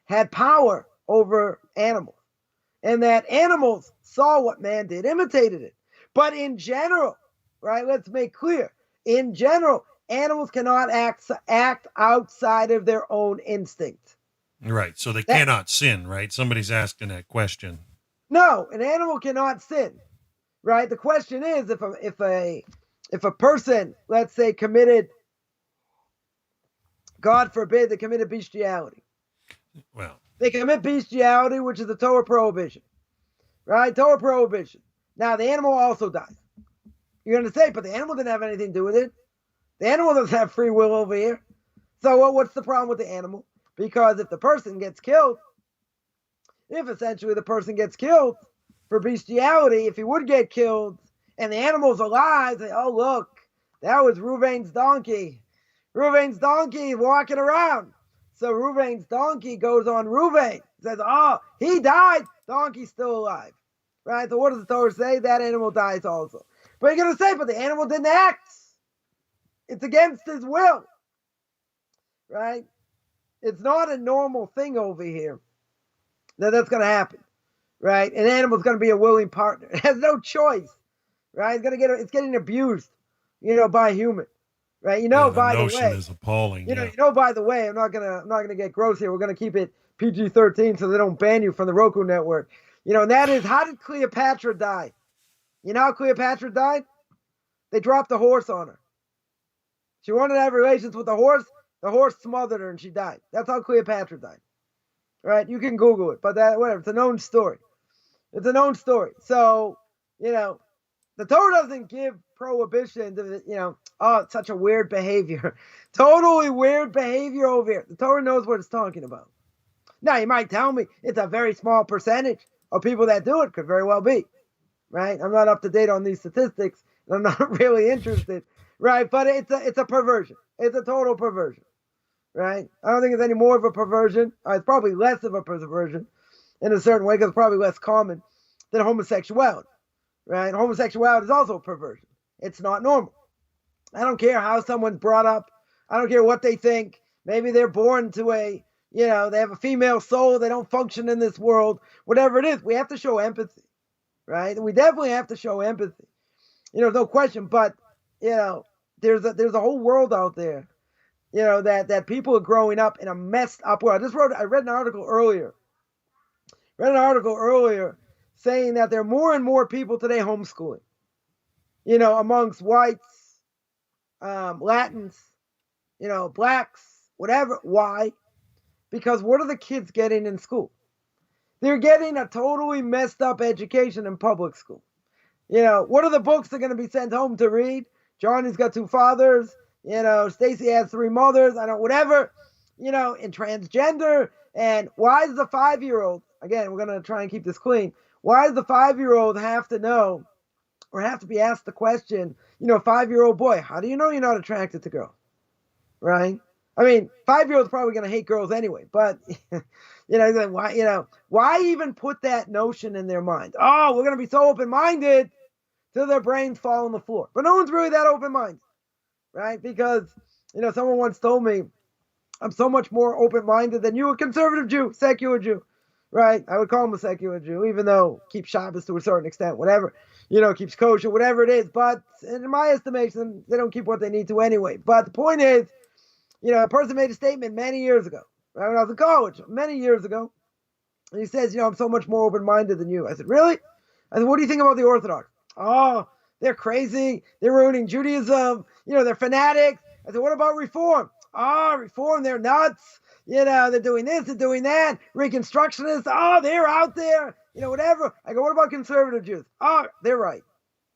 had power over animals, and that animals saw what man did, imitated it. But in general, right, let's make clear, in general, animals cannot act outside of their own instinct. Right, so they cannot sin, right? Somebody's asking that question. No, an animal cannot sin, right? The question is if a person, let's say, committed, God forbid, they committed bestiality. Well, they commit bestiality, which is a Torah prohibition, right? Torah prohibition. Now, the animal also dies. You're going to say, but the animal didn't have anything to do with it. The animal doesn't have free will over here. So what's the problem with the animal? Because if the person gets killed, if essentially the person gets killed for bestiality, if he would get killed and the animal's alive, say, oh, look, that was Reuven's donkey. Reuven's donkey walking around. So Reuven's donkey goes on Reuven. Says, oh, he died. Donkey's still alive. Right? So what does the Torah say? That animal dies also. But you're going to say, but the animal didn't act. It's against his will. Right? It's not a normal thing over here that's going to happen. Right? An animal's going to be a willing partner. It has no choice. Right? It's getting abused, by a human. Right? By the way, is appalling. By the way, I'm not gonna get gross here. We're gonna keep it PG-13 so they don't ban you from the Roku network. And that is, how did Cleopatra die? You know how Cleopatra died? They dropped a horse on her. She wanted to have relations with the horse. The horse smothered her and she died. That's how Cleopatra died. Right? You can Google it, but whatever. It's a known story. It's a known story. So, the Torah doesn't give prohibition to, oh, it's such a weird behavior. Totally weird behavior over here. The Torah knows what it's talking about. Now, you might tell me it's a very small percentage of people that do it. Could very well be. Right? I'm not up to date on these statistics, and I'm not really interested. Right? But it's a perversion. It's a total perversion. Right? I don't think it's any more of a perversion. It's probably less of a perversion in a certain way, because it's probably less common than homosexuality. Right? Homosexuality is also a perversion. It's not normal. I don't care how someone's brought up. I don't care what they think. Maybe they're born to they have a female soul. They don't function in this world. Whatever it is, we have to show empathy. Right? And we definitely have to show empathy. No question. But, there's a whole world out there, that people are growing up in a messed up world. I read an article earlier. Saying that there are more and more people today homeschooling, amongst whites, Latins, blacks, whatever. Why? Because what are the kids getting in school? They're getting a totally messed up education in public school. What are the books they're going to be sent home to read? Johnny's got 2 fathers, Stacy has 3 mothers, whatever, and transgender. And why is the 5-year-old, again, we're going to try and keep this clean, why does the 5-year-old have to know or have to be asked the question, 5-year-old boy, how do you know you're not attracted to girls? Right? I mean, 5-year-old's probably going to hate girls anyway, but, why even put that notion in their mind? Oh, we're going to be so open-minded till their brains fall on the floor. But no one's really that open-minded, right? Because, someone once told me, I'm so much more open-minded than you, a conservative Jew, secular Jew. Right? I would call him a secular Jew, even though keeps Shabbos to a certain extent, whatever, keeps kosher, whatever it is. But in my estimation, they don't keep what they need to anyway. But the point is, a person made a statement many years ago, right, when I was in college, many years ago. And he says, I'm so much more open-minded than you. I said, really? I said, what do you think about the Orthodox? Oh, they're crazy. They're ruining Judaism. They're fanatics. I said, what about Reform? Oh, Reform, they're nuts. They're doing this, they're doing that. Reconstructionists, oh, they're out there. Whatever. I go, what about conservative Jews? Oh, they're right.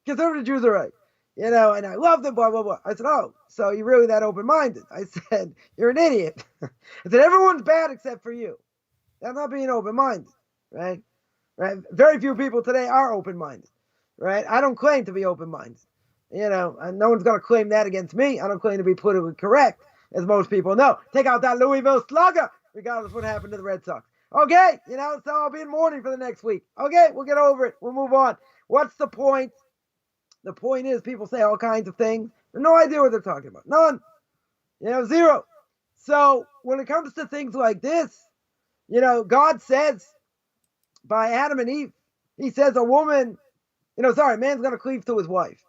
Conservative Jews are right. And I love them, blah, blah, blah. I said, oh, so you're really that open-minded? I said, you're an idiot. I said, everyone's bad except for you. That's not being open-minded, right? Right? Very few people today are open-minded, right? I don't claim to be open-minded. And no one's going to claim that against me. I don't claim to be politically correct, as most people know. Take out that Louisville Slugger, regardless of what happened to the Red Sox. Okay, so I'll be in mourning for the next week. Okay, we'll get over it. We'll move on. What's the point? The point is, people say all kinds of things. No idea what they're talking about. None. Zero. So when it comes to things like this, God says by Adam and Eve, he says a woman, a man's going to cleave to his wife.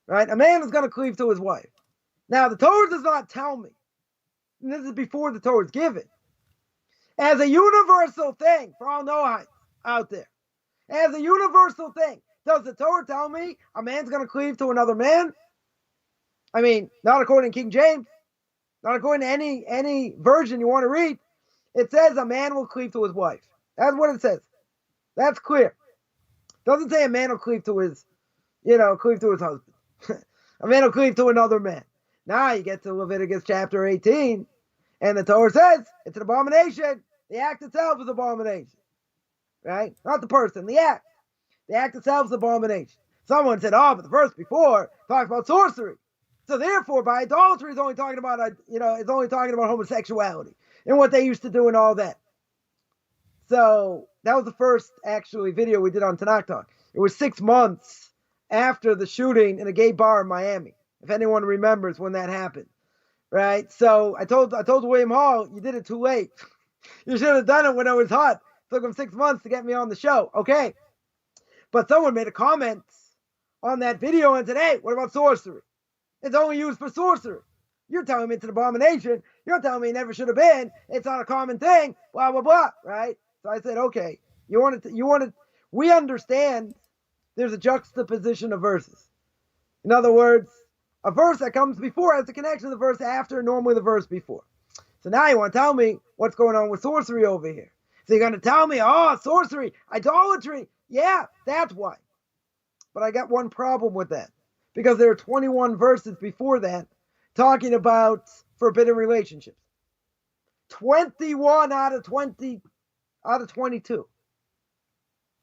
Right? A man is going to cleave to his wife. Now, the Torah does not tell me, and this is before the Torah is given, as a universal thing for all Noahites out there, as a universal thing, does the Torah tell me a man's going to cleave to another man? I mean, not according to King James, not according to any version you want to read. It says a man will cleave to his wife. That's what it says. That's clear. It doesn't say a man will cleave to his husband. A man will cleave to another man. Now you get to Leviticus chapter 18, and the Torah says it's an abomination. The act itself is abomination, right? Not the person, the act. The act itself is abomination. Someone said, oh, but the verse before talks about sorcery. So therefore, by idolatry, it's only talking about, it's only talking about homosexuality and what they used to do and all that. So that was the first, actually, video we did on Tanakh Talk. It was 6 months after the shooting in a gay bar in Miami, if anyone remembers when that happened, right? So I told William Hall, you did it too late. You should have done it when it was hot. It took him 6 months to get me on the show. Okay. But someone made a comment on that video and said, hey, what about sorcery? It's only used for sorcery. You're telling me it's an abomination. You're telling me it never should have been. It's not a common thing, blah, blah, blah, right? So I said, okay, we understand there's a juxtaposition of verses. In other words, a verse that comes before has a connection to the verse after, normally the verse before. So now you want to tell me what's going on with sorcery over here. So you're going to tell me, oh, sorcery, idolatry. Yeah, that's why. But I got one problem with that. Because there are 21 verses before that talking about forbidden relationships. 21 out of 22.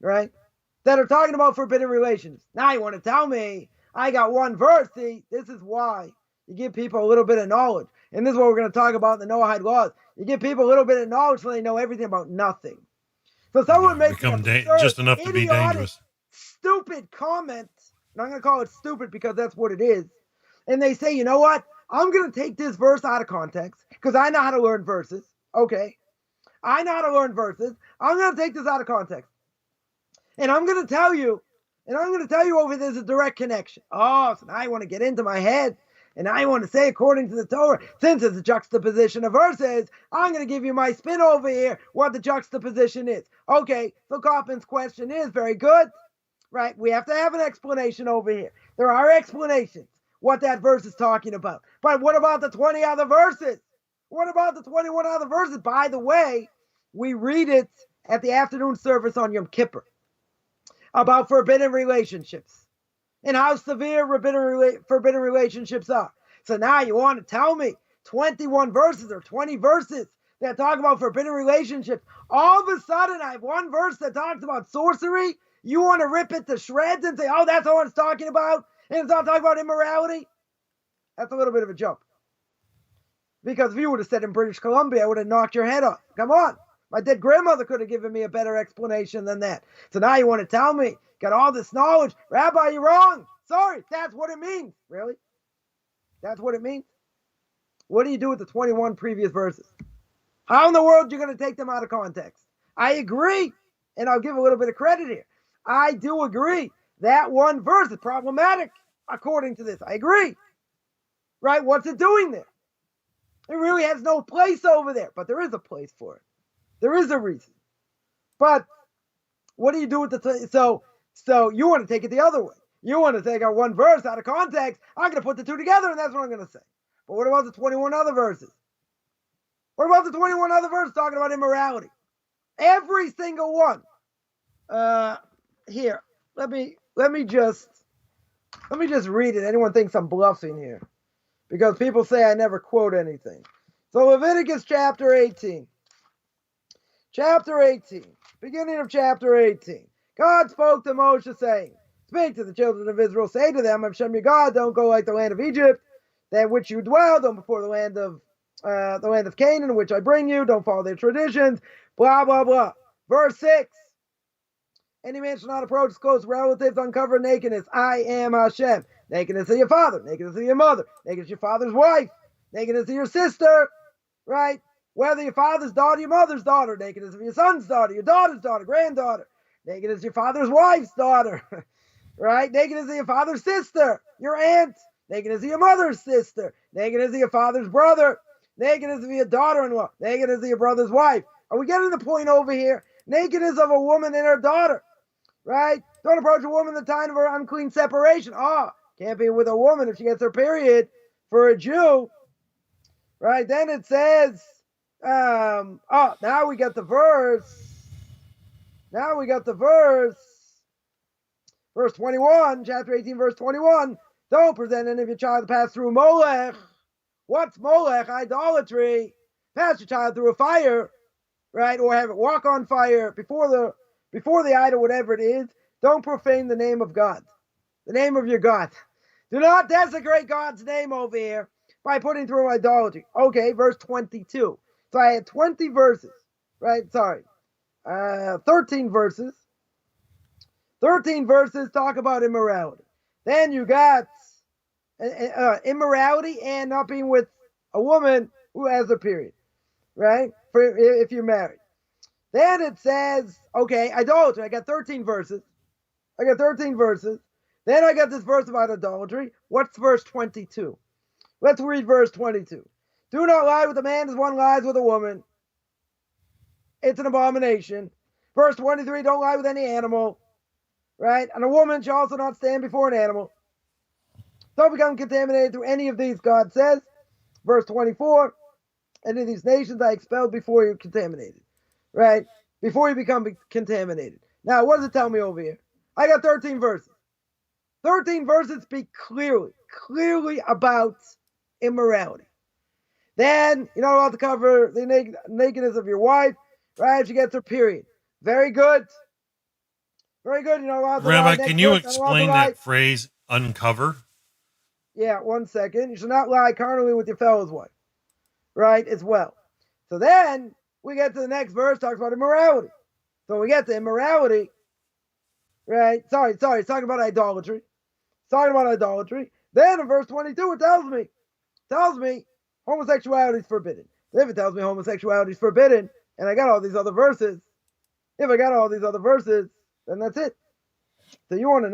Right? That are talking about forbidden relations. Now you want to tell me I got one verse. See, this is why you give people a little bit of knowledge. And this is what we're going to talk about in the Noahide laws. You give people a little bit of knowledge so they know everything about nothing. So someone makes just enough to be dangerous. Stupid comment. And I'm going to call it stupid because that's what it is. And they say, you know what? I'm going to take this verse out of context because I know how to learn verses. Okay. I know how to learn verses. I'm going to take this out of context. And I'm going to tell you over there's a direct connection. Oh, so now I want to get into my head. And I want to say, according to the Torah, since it's a juxtaposition of verses, I'm going to give you my spin over here, what the juxtaposition is. Okay, so Coffman's question is very good, right? We have to have an explanation over here. There are explanations, what that verse is talking about. But what about the 20 other verses? What about the 21 other verses? By the way, we read it at the afternoon service on Yom Kippur about forbidden relationships. And how severe forbidden relationships are. So now you want to tell me 21 verses or 20 verses that talk about forbidden relationships. All of a sudden, I have one verse that talks about sorcery. You want to rip it to shreds and say, oh, that's all it's talking about? And it's not talking about immorality? That's a little bit of a jump. Because if you would have said in British Columbia, I would have knocked your head off. Come on. My dead grandmother could have given me a better explanation than that. So now you want to tell me, got all this knowledge. Rabbi, you're wrong. Sorry, that's what it means. Really? That's what it means? What do you do with the 21 previous verses? How in the world are you going to take them out of context? I agree, and I'll give a little bit of credit here. I do agree. That one verse is problematic, according to this. I agree. Right? What's it doing there? It really has no place over there, but there is a place for it. There is a reason. But what do you do with the... So you want to take it the other way. You want to take out one verse out of context. I'm going to put the two together, and that's what I'm going to say. But what about the 21 other verses? What about the 21 other verses talking about immorality? Every single one. Here, let me just read it. Anyone thinks I'm bluffing here? Because people say I never quote anything. So Leviticus chapter 18. Chapter 18. Beginning of chapter 18. God spoke to Moshe, saying, speak to the children of Israel, say to them, I'm Hashem your God, don't go like the land of Egypt, that which you dwell, don't before the land of Canaan, in which I bring you, don't follow their traditions, blah, blah, blah. Verse 6, any man shall not approach his close relatives, uncover nakedness. I am Hashem. Nakedness of your father, nakedness of your mother, nakedness of your father's wife, nakedness of your sister, right? Whether your father's daughter, your mother's daughter, nakedness of your son's daughter, your daughter's daughter, granddaughter, nakedness of your father's wife's daughter, right? Nakedness of your father's sister, your aunt, nakedness of your mother's sister, nakedness of your father's brother, nakedness of your daughter-in-law, nakedness of your brother's wife. Are we getting the point over here? Nakedness of a woman and her daughter, right? Don't approach a woman in the time of her unclean separation. Can't be with a woman if she gets her period for a Jew, right? Then it says, now we got the verse. Now we got the verse. Verse 21, chapter 18, verse 21. Don't present any of your child to pass through Molech. What's Molech? Idolatry. Pass your child through a fire, right? Or have it walk on fire before the idol, whatever it is. Don't profane the name of God, the name of your God. Do not desecrate God's name over here by putting through idolatry. Okay, verse 22. So I had 20 verses, right? Sorry. 13 verses. 13 verses talk about immorality. Then you got immorality and not being with a woman who has a period, right? If you're married. Then it says, okay, idolatry. I got 13 verses. Then I got this verse about idolatry. What's verse 22? Let's read verse 22. Do not lie with a man as one lies with a woman. It's an abomination. Verse 23, don't lie with any animal. Right? And a woman shall also not stand before an animal. Don't become contaminated through any of these, God says. Verse 24, any of these nations I expelled before you're contaminated. Right? Before you become contaminated. Now, what does it tell me over here? I got 13 verses. 13 verses speak clearly about immorality. Then, you're not allowed to cover the nakedness of your wife, right? She gets her period. Very good. Very good. You're not allowed to Rabbi, lie. can you explain that phrase, uncover? Yeah, 1 second. You should not lie carnally with your fellow's wife, right, as well. So then, we get to the next verse, talks about immorality. So we get to immorality, right? Sorry, it's talking about idolatry. Then in verse 22, it tells me homosexuality is forbidden. If it tells me homosexuality is forbidden, and I got all these other verses, then that's it. So you want to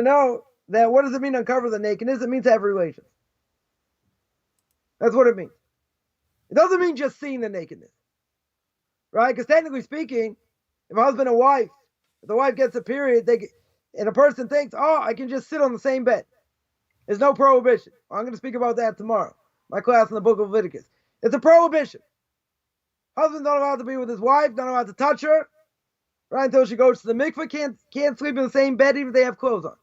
know that what does it mean to uncover the nakedness? It means to have relations. That's what it means. It doesn't mean just seeing the nakedness, right? Because technically speaking, if a husband and wife, if the wife gets a period, and a person thinks, oh, I can just sit on the same bed. There's no prohibition. I'm going to speak about that tomorrow. My class in the book of Leviticus. It's a prohibition. Husband's not allowed to be with his wife, not allowed to touch her, right, until she goes to the mikveh, can't sleep in the same bed even if they have clothes on.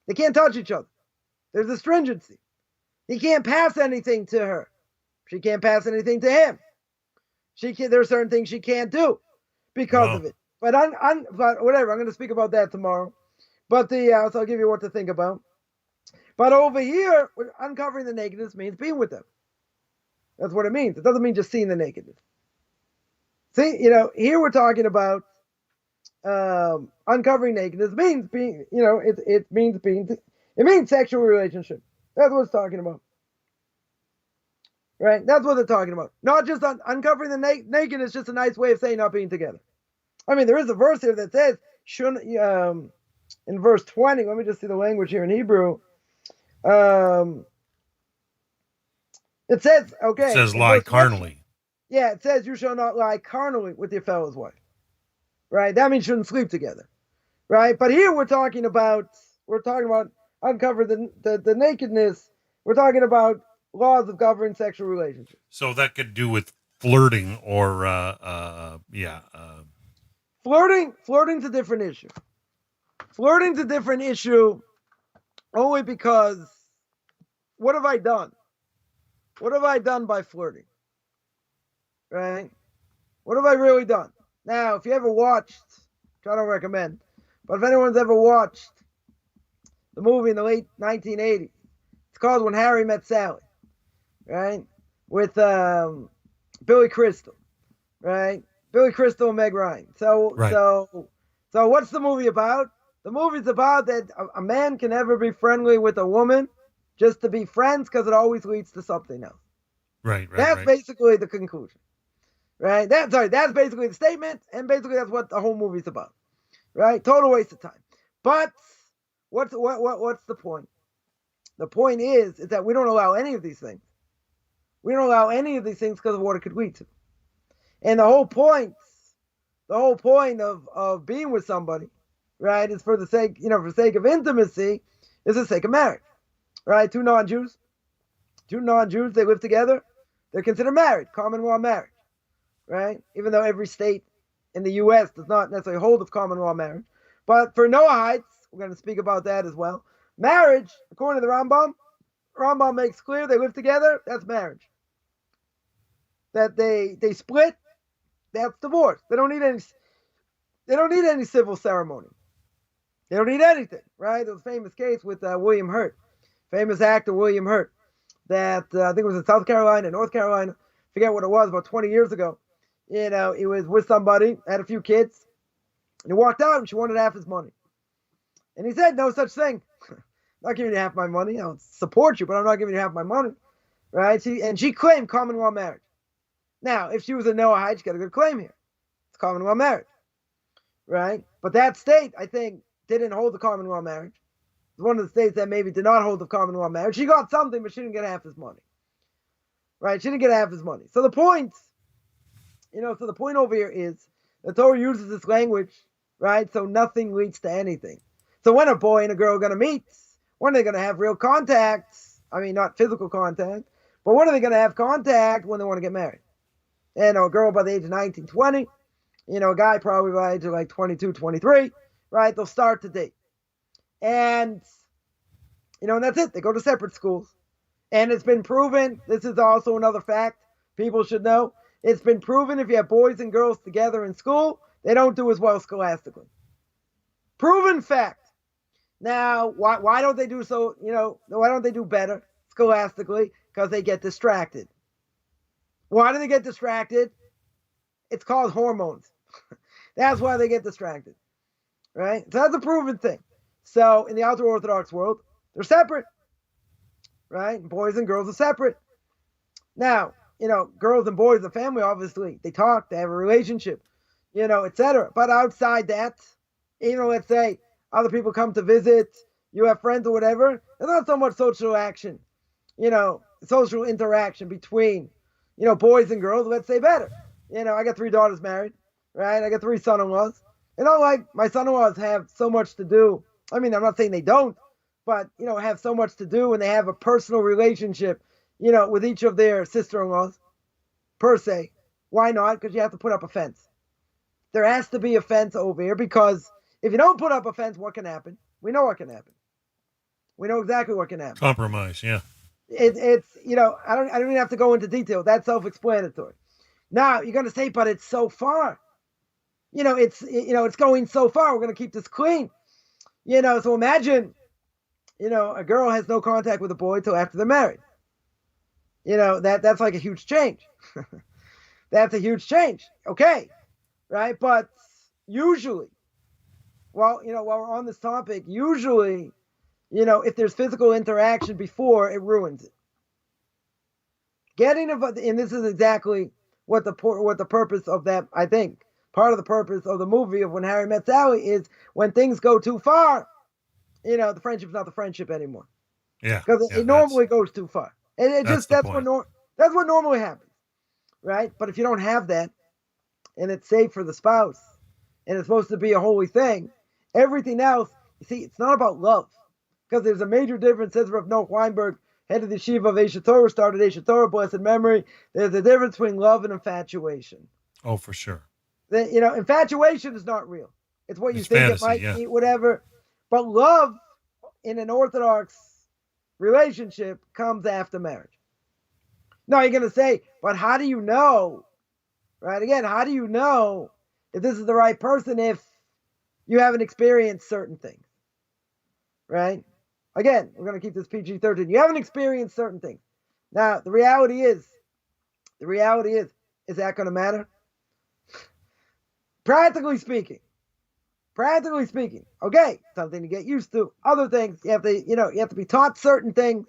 They can't touch each other. There's a stringency. He can't pass anything to her. She can't pass anything to him. There are certain things she can't do because of it. But whatever, I'm going to speak about that tomorrow. But so I'll give you what to think about. But over here, uncovering the nakedness means being with them. That's what it means. It doesn't mean just seeing the nakedness. See, here we're talking about uncovering nakedness means being, it means sexual relationship. That's what it's talking about. Right? That's what they're talking about. Not just uncovering the nakedness, just a nice way of saying not being together. I mean, there is a verse here that says, in verse 20, let me just see the language here in Hebrew. It says, okay. It says lie carnally. Yeah, it says you shall not lie carnally with your fellow's wife. Right? That means you shouldn't sleep together. Right? But here we're talking about uncover the nakedness. We're talking about laws of governing sexual relationships. So that could do with flirting or, Flirting's a different issue. Flirting's a different issue only because what have I done? What have I done by flirting? Right? What have I really done? Now, if you ever watched, which I don't recommend, but if anyone's ever watched the movie in the late 1980s, it's called When Harry Met Sally, right? With Billy Crystal, right? Billy Crystal and Meg Ryan. So what's the movie about? The movie's about that a man can never be friendly with a woman just to be friends because it always leads to something else. Right. That's basically the conclusion. Right? That's basically the statement, and basically that's what the whole movie's about. Right? Total waste of time. But what's the point? The point is that we don't allow any of these things. We don't allow any of these things because of what it could lead to. And the whole point of being with somebody, right, is for the sake of intimacy, is the sake of marriage. Right? Two non-Jews, they live together, they're considered married, common law marriage. Right? Even though every state in the U.S. does not necessarily hold of common law marriage. But for Noahites, we're going to speak about that as well. Marriage, according to the Rambam, Rambam makes clear they live together, that's marriage. That they split, that's divorce. They don't need any civil ceremony. They don't need anything, right? There was a famous case with William Hurt, famous actor William Hurt, that I think it was in South Carolina, North Carolina, forget what it was, about 20 years ago. He was with somebody, had a few kids, and he walked out and she wanted half his money. And he said, no such thing. I'm not giving you half my money. I'll support you, but I'm not giving you half my money, right? She claimed common law marriage. Now, if she was a Noahide, she got a good claim here. It's common law marriage, right? But that state, I think, didn't hold the common law marriage. It's one of the states that maybe did not hold the common law marriage. She got something, but she didn't get half his money, right? She didn't get half his money. So the point over here is the Torah uses this language, right? So nothing leads to anything. So when a boy and a girl are going to meet, when are they going to have real contact? I mean, not physical contact, but when are they going to have contact? When they want to get married. And a girl by the age of 19, 20, a guy probably by the age of like 22, 23, right? They'll start to date. And, and that's it. They go to separate schools. And it's been proven, this is also another fact people should know, it's been proven if you have boys and girls together in school, they don't do as well scholastically. Proven fact. Now, why don't they do so, why don't they do better scholastically? Because they get distracted. Why do they get distracted? It's called hormones. That's why they get distracted, right? So that's a proven thing. So in the ultra-Orthodox world, they're separate, right? Boys and girls are separate. Now, girls and boys, the family, obviously, they talk, they have a relationship, etc. But outside that, let's say other people come to visit, you have friends or whatever, there's not so much social action, social interaction between, boys and girls, let's say better. I got 3 daughters married, right? I got 3 son-in-laws. Like my son-in-laws have so much to do. I mean, I'm not saying they don't, but, have so much to do and they have a personal relationship, with each of their sister-in-laws, per se. Why not? Because you have to put up a fence. There has to be a fence over here because if you don't put up a fence, what can happen? We know what can happen. We know exactly what can happen. Compromise, yeah. It's I don't even have to go into detail. That's self-explanatory. Now you're going to say, but it's so far. It's going so far. We're going to keep this clean. So imagine, a girl has no contact with a boy till after they're married. That's like a huge change. That's a huge change. Okay. Right. But usually, while we're on this topic, usually, if there's physical interaction before, it ruins it. And this is exactly what the purpose of that, I think, part of the purpose of the movie of When Harry Met Sally is when things go too far, the friendship's not the friendship anymore. Yeah. Because it normally goes too far. And that's what normally happens. Right? But if you don't have that, and it's safe for the spouse, and it's supposed to be a holy thing, everything else, it's not about love. Because there's a major difference, says Rav Noach Weinberg, head of the Yeshiva of Eshet Torah, started Eshet Torah, blessed memory. There's a difference between love and infatuation. Oh, for sure. Infatuation is not real. It's what you think fantasy, it might be, whatever. But love in an Orthodox relationship comes after marriage. Now you're going to say, but how do you know, right? Again, how do you know if this is the right person if you haven't experienced certain things, right? Again, we're going to keep this PG-13. You haven't experienced certain things. Now, the reality is that going to matter? Practically speaking, okay, something to get used to. Other things, you have to be taught certain things,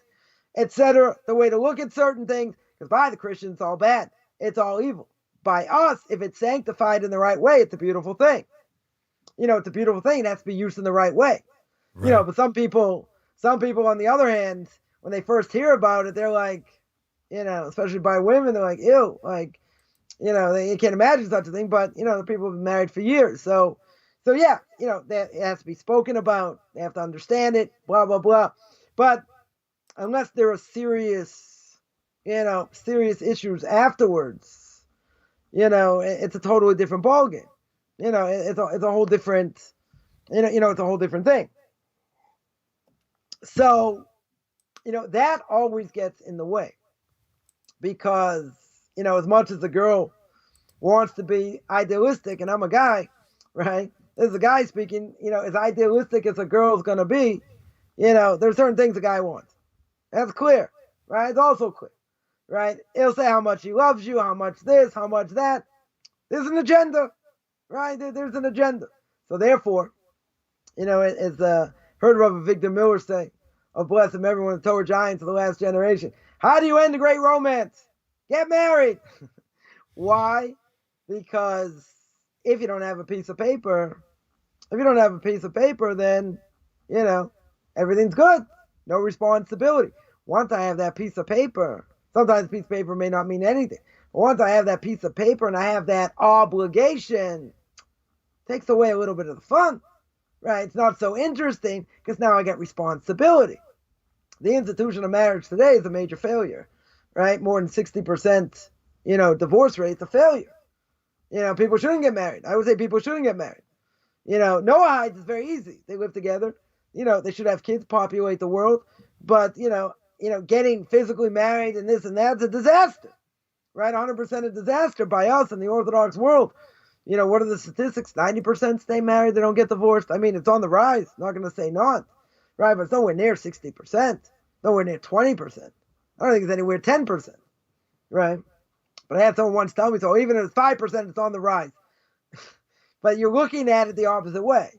etc. The way to look at certain things, because by the Christians, it's all bad. It's all evil. By us, if it's sanctified in the right way, it's a beautiful thing. It's a beautiful thing. It has to be used in the right way. Right. But some people, on the other hand, when they first hear about it, they're like, especially by women, they're like, ew, like, they can't imagine such a thing, but, the people have been married for years. So yeah, that it has to be spoken about. They have to understand it, blah, blah, blah. But unless there are serious issues afterwards, it's a totally different ballgame. It's a whole different, it's a whole different thing. So that always gets in the way because, as much as the girl wants to be idealistic, and I'm a guy, right? This is a guy speaking, as idealistic as a girl's going to be, there's certain things a guy wants. That's clear, right? It's also clear, right? He'll say how much he loves you, how much this, how much that. There's an agenda, right? There's an agenda. So therefore, as heard Rabbi Victor Miller say, of bless him everyone, the Torah giants of the last generation. How do you end a great romance? Get married. Why? Because if you don't have a piece of paper, then, everything's good. No responsibility. Once I have that piece of paper, sometimes a piece of paper may not mean anything. But once I have that piece of paper and I have that obligation, it takes away a little bit of the fun, right? It's not so interesting because now I get responsibility. The institution of marriage today is a major failure, right? More than 60%, divorce rate's a failure. People shouldn't get married. I would say people shouldn't get married. Noahides is very easy. They live together. They should have kids, populate the world. But, getting physically married and this and that's a disaster, right? 100% a disaster by us in the Orthodox world. What are the statistics? 90% stay married. They don't get divorced. I mean, it's on the rise. Not going to say not, right? But it's nowhere near 60%. Nowhere near 20%. I don't think it's anywhere 10%, right? But I had someone once tell me, so even if it's 5%, it's on the rise. But you're looking at it the opposite way.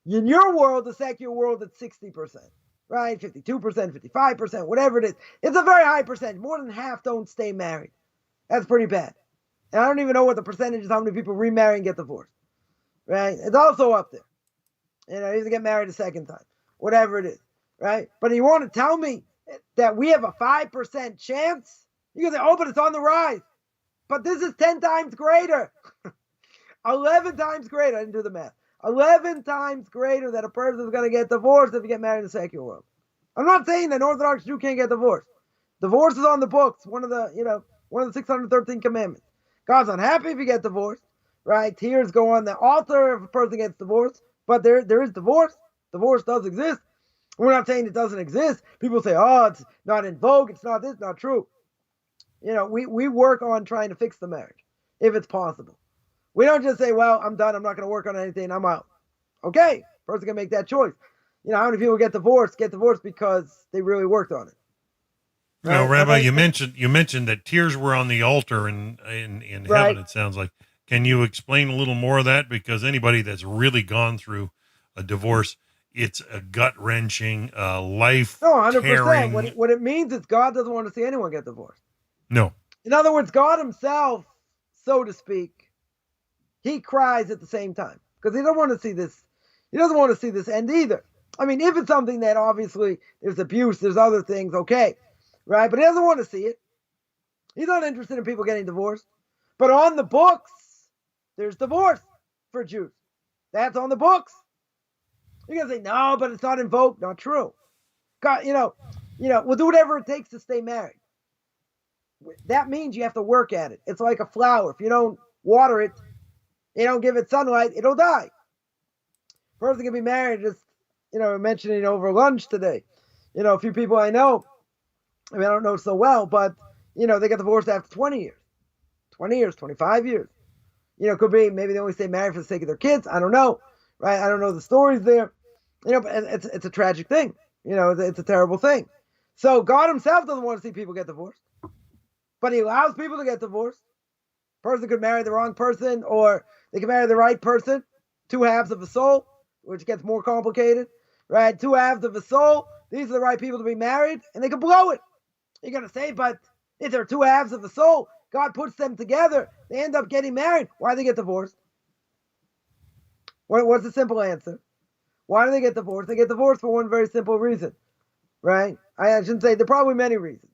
In your world, the secular world, it's 60%, right? 52%, 55%, whatever it is. It's a very high percentage. More than half don't stay married. That's pretty bad. And I don't even know what the percentage is, how many people remarry and get divorced, right? It's also up there. Either get married a second time, whatever it is, right? But you want to tell me that we have a 5% chance? You can say, oh, but it's on the rise. But this is 10 times greater. 11 times greater. I didn't do the math. 11 times greater that a person is going to get divorced if you get married in the secular world. I'm not saying that an Orthodox Jew can't get divorced. Divorce is on the books. One of the 613 commandments. God's unhappy if you get divorced, right? Tears go on the altar if a person gets divorced. But there is divorce. Divorce does exist. We're not saying it doesn't exist. People say, oh, it's not in vogue. It's not this, not true. We work on trying to fix the marriage if it's possible. We don't just say, well, I'm done. I'm not going to work on anything. I'm out. Okay. Person can make that choice. How many people get divorced because they really worked on it. Right? Rabbi, you mentioned that tears were on the altar in heaven, it sounds like. Can you explain a little more of that? Because anybody that's really gone through a divorce, it's a gut-wrenching, life-tearing. 100%. What it means is God doesn't want to see anyone get divorced. No. In other words, God himself, so to speak, he cries at the same time because he doesn't want to see this. He doesn't want to see this end either. I mean, if it's something that obviously there's abuse, there's other things, okay, right? But he doesn't want to see it. He's not interested in people getting divorced. But on the books, there's divorce for Jews. That's on the books. You're going to say, no, but it's not invoked. Not true. God, we'll do whatever it takes to stay married. That means you have to work at it. It's like a flower. If you don't water it, you don't give it sunlight, it'll die. Person can be married, just, mentioning over lunch today. A few people I know, I don't know so well, but, they get divorced after 20 years. 20 years, 25 years. Could be maybe they only stay married for the sake of their kids. I don't know, right? I don't know the stories there. But it's a tragic thing. It's a terrible thing. So God himself doesn't want to see people get divorced. But he allows people to get divorced. Person could marry the wrong person, or they can marry the right person. Two halves of a soul, which gets more complicated, right? Two halves of a soul. These are the right people to be married, and they can blow it. You're going to say, but if there are two halves of a soul, God puts them together, they end up getting married. Why do they get divorced? What's the simple answer? Why do they get divorced? They get divorced for one very simple reason, right? I shouldn't say, there are probably many reasons,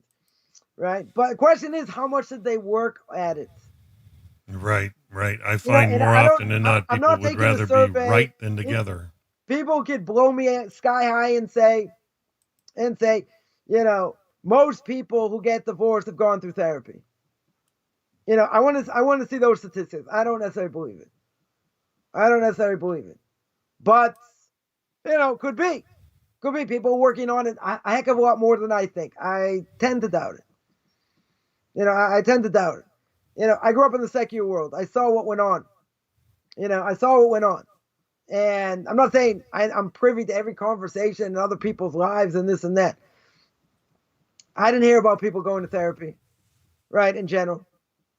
right? But the question is, how much did they work at it? Right. I find more often than not, people would rather be right than together. People could blow me sky high and say, most people who get divorced have gone through therapy. I want to see those statistics. I don't necessarily believe it. But, could be. Could be people working on it a heck of a lot more than I think. I tend to doubt it. I tend to doubt it. I grew up in the secular world. I saw what went on. I saw what went on. And I'm not saying I'm privy to every conversation in other people's lives and this and that. I didn't hear about people going to therapy, right, in general.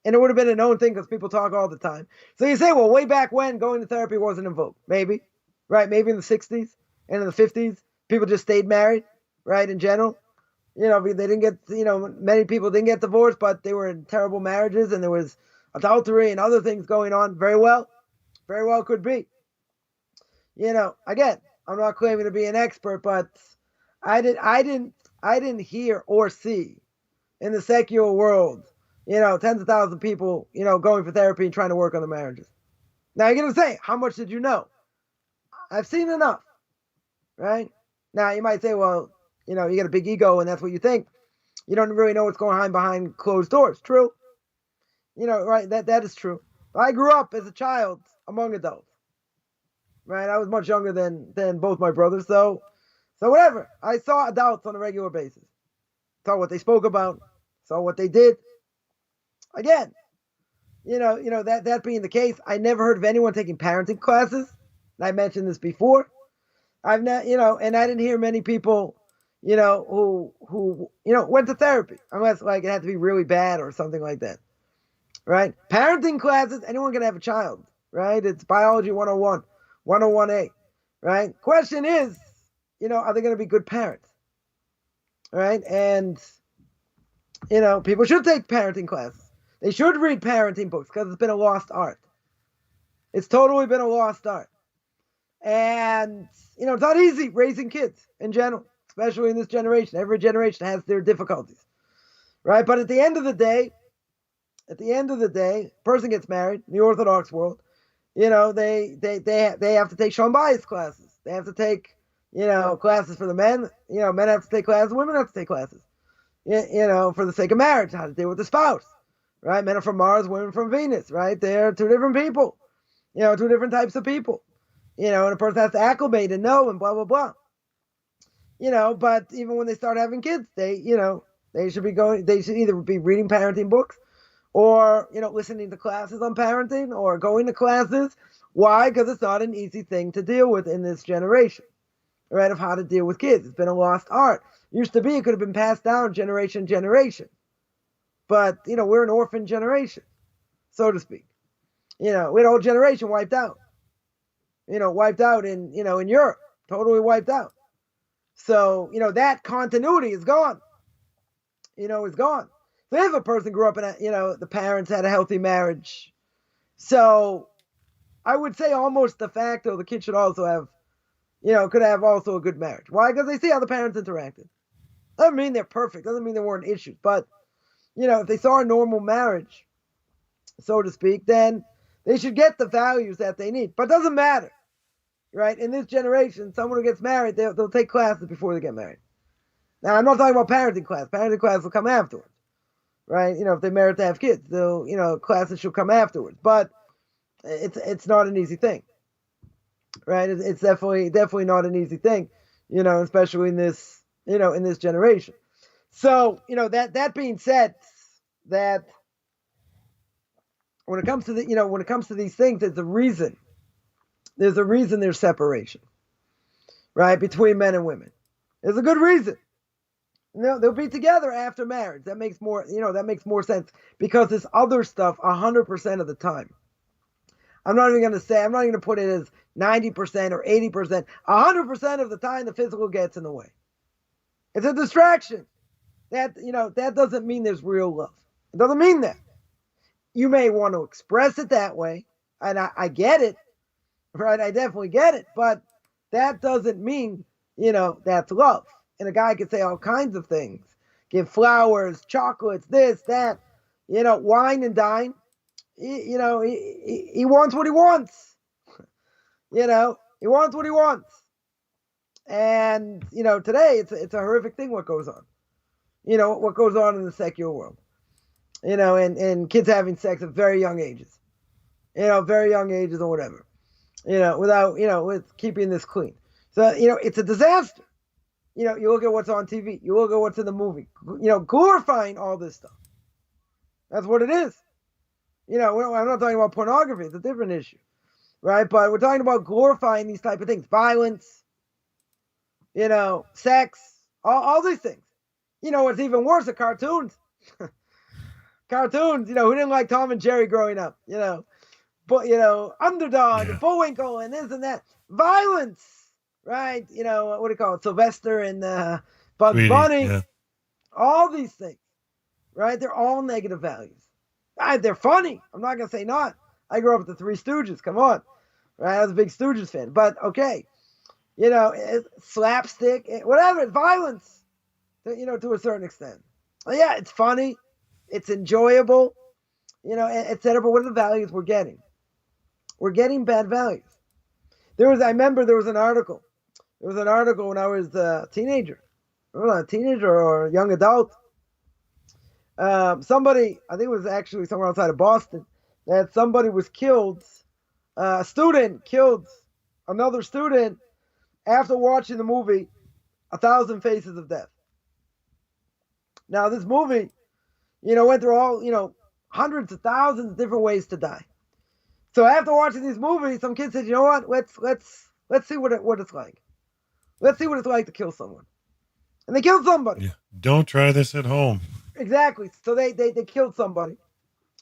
And it would have been a known thing because people talk all the time. So you say, well, way back when going to therapy wasn't in vogue. Maybe, right? Maybe in the 60s and in the 50s, people just stayed married, right, in general. They didn't get, many people didn't get divorced, but they were in terrible marriages and there was adultery and other things going on. Very well could be. Again, I'm not claiming to be an expert, but I didn't hear or see in the secular world, tens of thousands of people, going for therapy and trying to work on their marriages. Now you're going to say, how much did you know? I've seen enough, right? Now you might say, well, you got a big ego and that's what you think. You don't really know what's going on behind closed doors. True. Right. That is true. But I grew up as a child among adults, right? I was much younger than both my brothers. So whatever. I saw adults on a regular basis. Saw what they spoke about. Saw what they did. Again, that being the case, I never heard of anyone taking parenting classes. I mentioned this before. I've not, and I didn't hear many people, who went to therapy, unless like it had to be really bad or something like that, right? Parenting classes, anyone can have a child, right? It's biology 101, 101A, right? Question is, are they going to be good parents, right? And, people should take parenting classes. They should read parenting books because it's been a lost art. It's totally been a lost art. And, it's not easy raising kids in general, especially in this generation. Every generation has their difficulties, right? But at the end of the day, person gets married in the Orthodox world, they have to take Shalom Bayis classes. They have to take, classes for the men. Men have to take classes, women have to take classes, for the sake of marriage, how to deal with the spouse, right? Men are from Mars, women from Venus, right? They're two different people, two different types of people. And a person has to acclimate and know and blah, blah, blah. But even when they start having kids, they should either be reading parenting books or, listening to classes on parenting or going to classes. Why? Because it's not an easy thing to deal with in this generation, right? Of how to deal with kids. It's been a lost art. Used to be, it could have been passed down generation to generation. But, we're an orphan generation, so to speak. We had a whole generation wiped out. Wiped out in Europe, totally wiped out. So, that continuity is gone. Is gone. So if a person grew up in the parents had a healthy marriage. So I would say almost de facto, the kid should also have, could have also a good marriage. Why? Because they see how the parents interacted. Doesn't mean they're perfect. Doesn't mean there weren't issues. But, if they saw a normal marriage, so to speak, then they should get the values that they need. But it doesn't matter. Right? In this generation, someone who gets married, they'll take classes before they get married. Now, I'm not talking about parenting class. Parenting class will come afterwards. Right? If they're married to have kids, classes should come afterwards. But it's not an easy thing. Right? It's definitely not an easy thing, especially in this, in this generation. So, that being said, that when it comes to these things, there's a reason there's separation, right, between men and women. There's a good reason. They'll be together after marriage. That makes more sense because this other stuff 100% of the time. I'm not even going to put it as 90% or 80%. 100% of the time the physical gets in the way. It's a distraction. That doesn't mean there's real love. It doesn't mean that. You may want to express it that way, and I get it. Right, I definitely get it, but that doesn't mean, that's love. And a guy can say all kinds of things, give flowers, chocolates, this, that, wine and dine. He wants what he wants. He wants what he wants. And, today it's a horrific thing what goes on. What goes on in the secular world. And kids having sex at very young ages. Very young ages or whatever. Without, with keeping this clean. So, it's a disaster. You look at what's on TV. You look at what's in the movie. Glorifying all this stuff. That's what it is. I'm not talking about pornography. It's a different issue, right? But we're talking about glorifying these type of things. Violence, sex, all these things. What's even worse are cartoons. Cartoons, who didn't like Tom and Jerry growing up, but, Underdog and Bullwinkle and this and that. Violence, right? What do you call it? Sylvester and Bugs Bunny. Yeah. All these things, right? They're all negative values. They're funny. I'm not going to say not. I grew up with the Three Stooges. Come on. Right? I was a big Stooges fan. But, okay. Slapstick, whatever. Violence, to a certain extent. Yeah, it's funny. It's enjoyable, etc. But what are the values we're getting? We're getting bad values. I remember there was an article. There was an article when I was a teenager. A teenager or a young adult. Somebody, I think it was actually somewhere outside of Boston, that somebody was killed. A student killed another student after watching the movie 1,000 Faces of Death. Now, this movie, went through all, hundreds of thousands of different ways to die. So after watching these movies, some kid said, you know what? Let's see what it's like. Let's see what it's like to kill someone. And they killed somebody. Yeah. Don't try this at home. Exactly. So they killed somebody,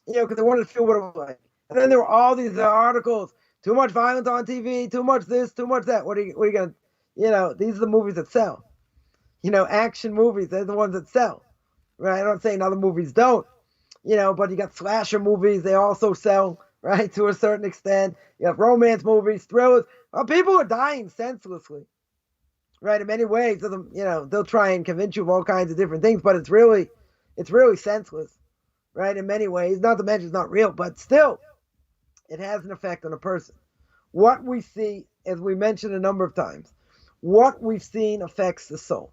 because they wanted to feel what it was like. And then there were all these articles. Too much violence on TV. Too much this. Too much that. What are you going to, these are the movies that sell. Action movies. They're the ones that sell. Right? I'm not saying other movies don't. But you got slasher movies. They also sell, right, to a certain extent. You have romance movies, thrillers. People are dying senselessly, right, in many ways. They'll try and convince you of all kinds of different things, but it's really senseless, right, in many ways. Not to mention it's not real, but still, it has an effect on a person. What we see, as we mentioned a number of times, what we've seen affects the soul.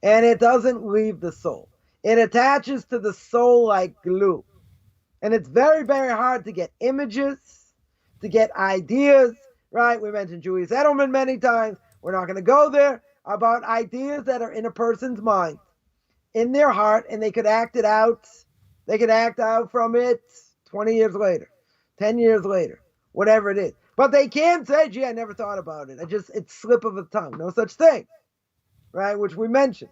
And it doesn't leave the soul. It attaches to the soul like glue. And it's very, very hard to get images, to get ideas, right? We mentioned Julius Edelman many times. We're not going to go there, about ideas that are in a person's mind, in their heart, and they could act it out. They could act out from it 20 years later, 10 years later, whatever it is. But they can't say, gee, I never thought about it. It's slip of the tongue. No such thing, right? Which we mentioned.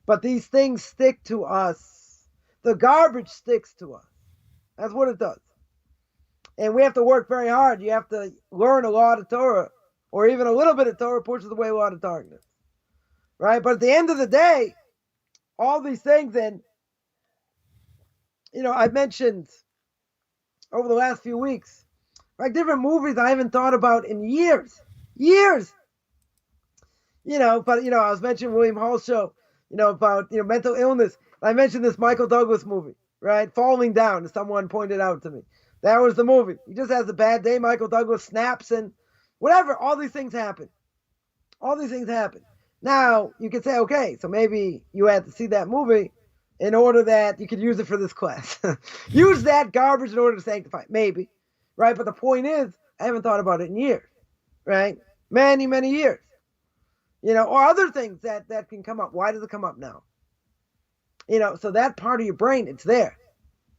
But these things stick to us. The garbage sticks to us. That's what it does. And we have to work very hard. You have to learn a lot of Torah, or even a little bit of Torah pushes away a lot of darkness, right? But at the end of the day, all these things, and, I've mentioned over the last few weeks, like different movies I haven't thought about in years. But, I was mentioning William Hall's show, about, mental illness. I mentioned this Michael Douglas movie, right? Falling Down, as someone pointed out to me. That was the movie. He just has a bad day. Michael Douglas snaps and whatever. All these things happen. Now, you could say, okay, so maybe you had to see that movie in order that you could use it for this class. Use that garbage in order to sanctify it. Maybe, right? But the point is, I haven't thought about it in years, right? Many, many years. Or other things that can come up. Why does it come up now? So that part of your brain, it's there.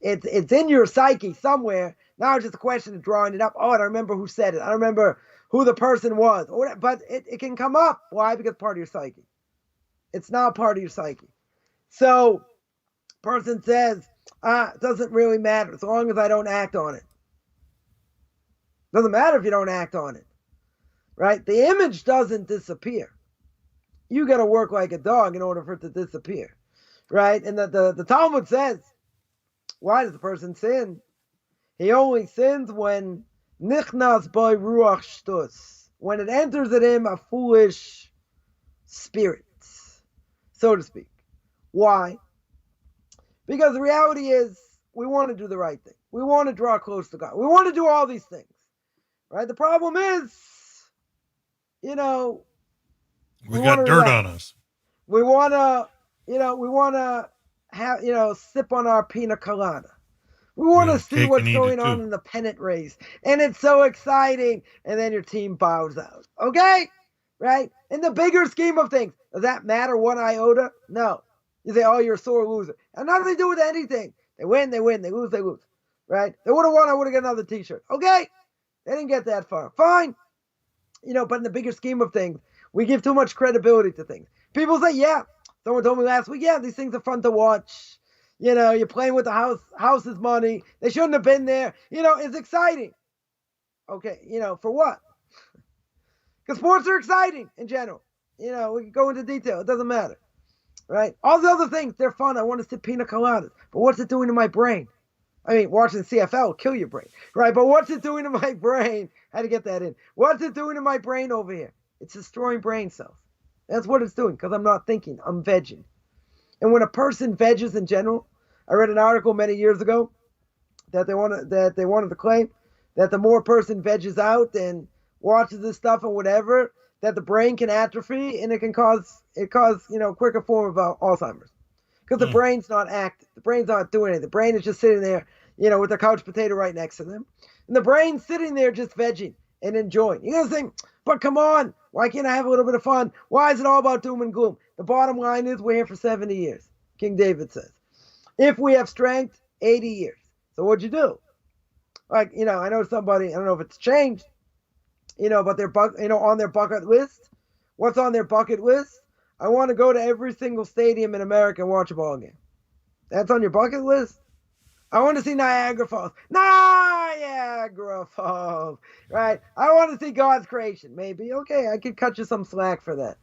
It's in your psyche somewhere. Now it's just a question of drawing it up. Oh, I don't remember who said it. I don't remember who the person was. But it can come up. Why? Because it's part of your psyche. It's not part of your psyche. So, person says, it doesn't really matter as long as I don't act on it. Doesn't matter if you don't act on it. Right? The image doesn't disappear. You got to work like a dog in order for it to disappear. Right? And the Talmud says, why does the person sin? He only sins when nichnas by ruach shtus, when it enters in him a foolish spirit, so to speak. Why? Because the reality is, we want to do the right thing. We want to draw close to God. We want to do all these things. Right? The problem is, we got dirt on us. We want to have, sip on our pina colada. We want to see what's going on in the pennant race. And it's so exciting. And then your team bows out. Okay? right? In the bigger scheme of things, does that matter one iota? No. You say, oh, you're a sore loser. And nothing to do with anything. They win, they win. They lose, they lose, right? They would have won, I would have got another t-shirt. Okay, they didn't get that far. Fine. But in the bigger scheme of things, we give too much credibility to things. People say, yeah, someone told me last week, yeah, these things are fun to watch. You're playing with the house's money. They shouldn't have been there. It's exciting. Okay, for what? Because sports are exciting in general. We can go into detail. It doesn't matter, right? All the other things, they're fun. I want to sip pina coladas. But what's it doing to my brain? I mean, watching CFL will kill your brain, right? But what's it doing to my brain? How to get that in? What's it doing to my brain over here? It's destroying brain cells. That's what it's doing because I'm not thinking. I'm vegging. And when a person veggies in general, I read an article many years ago that they wanted to claim that the more a person veggies out and watches this stuff and whatever, that the brain can atrophy and it cause quicker form of Alzheimer's. Because the brain's not active. The brain's not doing anything. The brain is just sitting there, with the couch potato right next to them. And the brain's sitting there just vegging and enjoying. You're going to think, but come on, why can't I have a little bit of fun? Why is it all about doom and gloom? The bottom line is we're here for 70 years, King David says. If we have strength, 80 years. So what'd you do? Like, I know somebody, I don't know if it's changed, but they're, on their bucket list. What's on their bucket list? I want to go to every single stadium in America and watch a ball game. That's on your bucket list? I want to see Niagara Falls. Niagara Falls, right? I want to see God's creation. Maybe, okay, I could cut you some slack for that.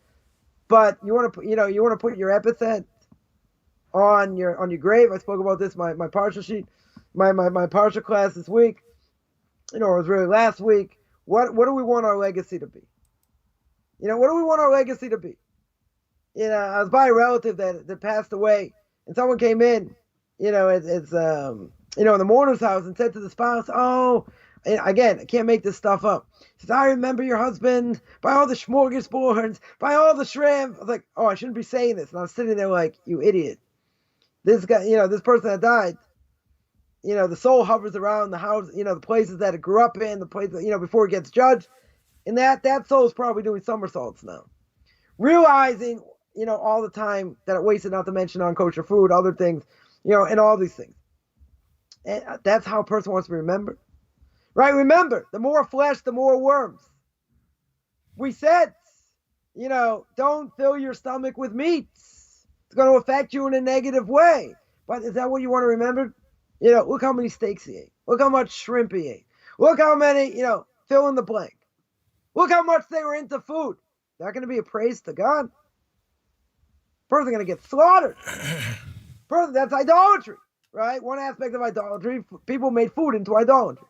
But you want to put your epithet on your grave. I spoke about this my parsha sheet, my parsha class this week. It was really last week. What do we want our legacy to be? What do we want our legacy to be? I was by a relative that passed away, and someone came in, in the mourner's house and said to the spouse, oh, and again, I can't make this stuff up. He says, I remember your husband by all the smorgasbords, by all the shrimp. I was like, oh, I shouldn't be saying this. And I was sitting there like, you idiot. This guy, this person that died, the soul hovers around the house, the places that it grew up in, the places, before it gets judged. And that soul is probably doing somersaults now. Realizing, all the time that it wasted, not to mention on kosher food, other things, and all these things. And that's how a person wants to be remembered. Right? Remember, the more flesh, the more worms. We said, don't fill your stomach with meats. It's going to affect you in a negative way. But is that what you want to remember? Look how many steaks he ate. Look how much shrimp he ate. Look how many, fill in the blank. Look how much they were into food. Not going to be a praise to God. Person going to get slaughtered. That's idolatry, right? One aspect of idolatry, people made food into idolatry.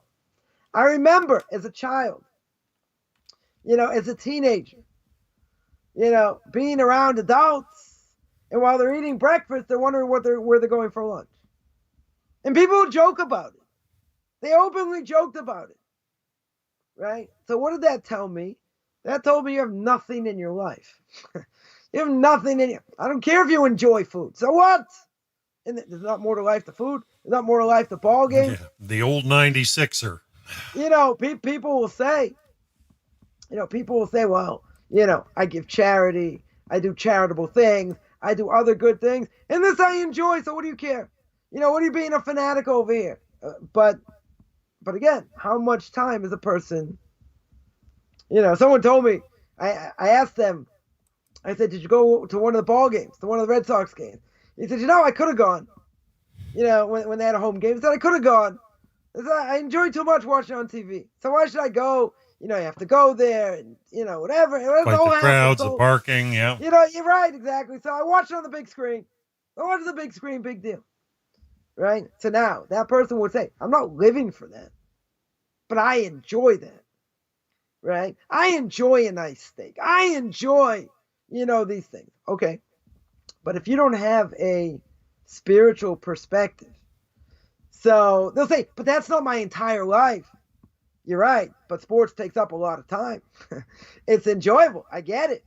I remember as a child, as a teenager, being around adults, and while they're eating breakfast, they're wondering where they're going for lunch. And people joke about it. They openly joked about it, right? So what did that tell me? That told me you have nothing in your life. You have nothing in you. I don't care if you enjoy food. So what? And there's not more to life to food. There's not more to life to ball games. Yeah, the old 96er. People will say, well, I give charity. I do charitable things. I do other good things. And this I enjoy. So what do you care? What are you being a fanatic over here? But again, how much time is a person? Someone told me, I asked them, I said, did you go to one of the ball games, to one of the Red Sox games? He said, I could have gone, when they had a home game. He said, I could have gone. I said, I enjoy too much watching on TV. So why should I go? You have to go there and, whatever. Like the crowds, the parking, yeah. You're right, exactly. So I watch it on the big screen. I watch the big screen, big deal. Right? So now, that person would say, I'm not living for that, but I enjoy that. Right? I enjoy a nice steak. I enjoy, these things. Okay. But if you don't have a spiritual perspective, so they'll say, but that's not my entire life. You're right. But sports takes up a lot of time. It's enjoyable. I get it.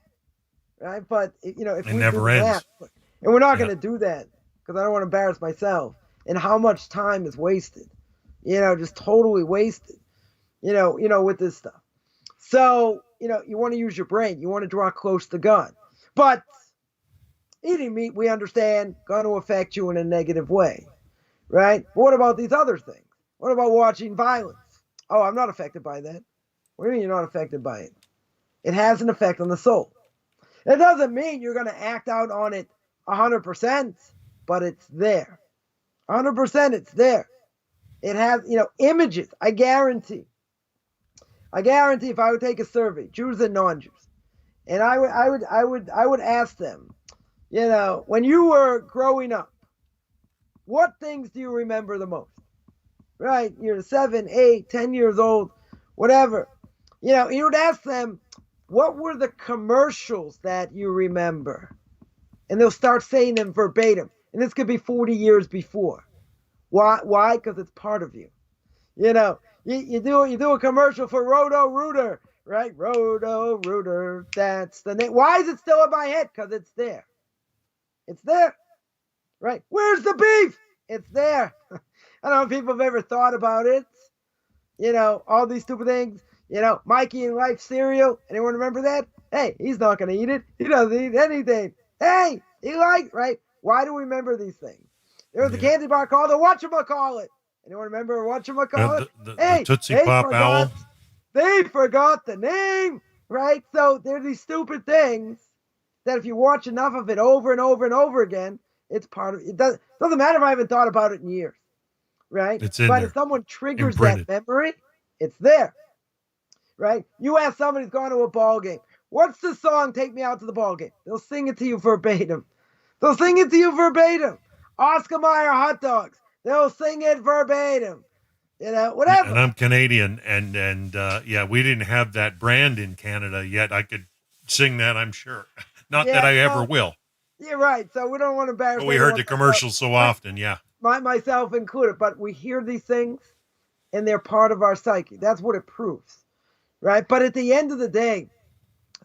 Right? But, if it we never do ends. That, and we're not going to do that because I don't want to embarrass myself and how much time is wasted, just totally wasted, with this stuff. So you want to use your brain. You want to draw close to God. But eating meat, we understand, going to affect you in a negative way, right? But what about these other things? What about watching violence? Oh, I'm not affected by that. What do you mean you're not affected by it? It has an effect on the soul. It doesn't mean you're going to act out on it 100%, but it's there. 100% it's there. It has, images. I guarantee if I would take a survey, Jews and non-Jews, and I would ask them, when you were growing up, what things do you remember the most? Right? You're 7, 8, 10 years old, whatever. You would ask them, what were the commercials that you remember? And they'll start saying them verbatim. And this could be 40 years before. Why? Because it's part of you. You do a commercial for Roto-Rooter, right? Roto-Rooter, that's the name. Why is it still in my head? Because it's there. It's there, right? Where's the beef? It's there. I don't know if people have ever thought about it. All these stupid things. Mikey and Life cereal. Anyone remember that? Hey, he's not going to eat it. He doesn't eat anything. Hey, he likes, right? Why do we remember these things? There was a candy bar called the whatchamacallit. Anyone remember whatchamacallit? The Tootsie Pop Owl. They forgot the name, right? So there's these stupid things that if you watch enough of it over and over and over again, it's part of it. Doesn't matter if I haven't thought about it in years, right? It's in but there. If someone triggers Imprinted. that memory, it's there, right? You ask somebody who's gone to a ball game, what's the song Take Me Out to the Ball Game? They'll sing it to you verbatim. Oscar Mayer hot dogs. They'll sing it verbatim. Whatever. And I'm Canadian, and we didn't have that brand in Canada yet. I could sing that, I'm sure. Not that I ever will. Yeah, right. So we don't want to embarrass. But we heard the commercials so often, yeah. Myself included. But we hear these things, and they're part of our psyche. That's what it proves, right? But at the end of the day,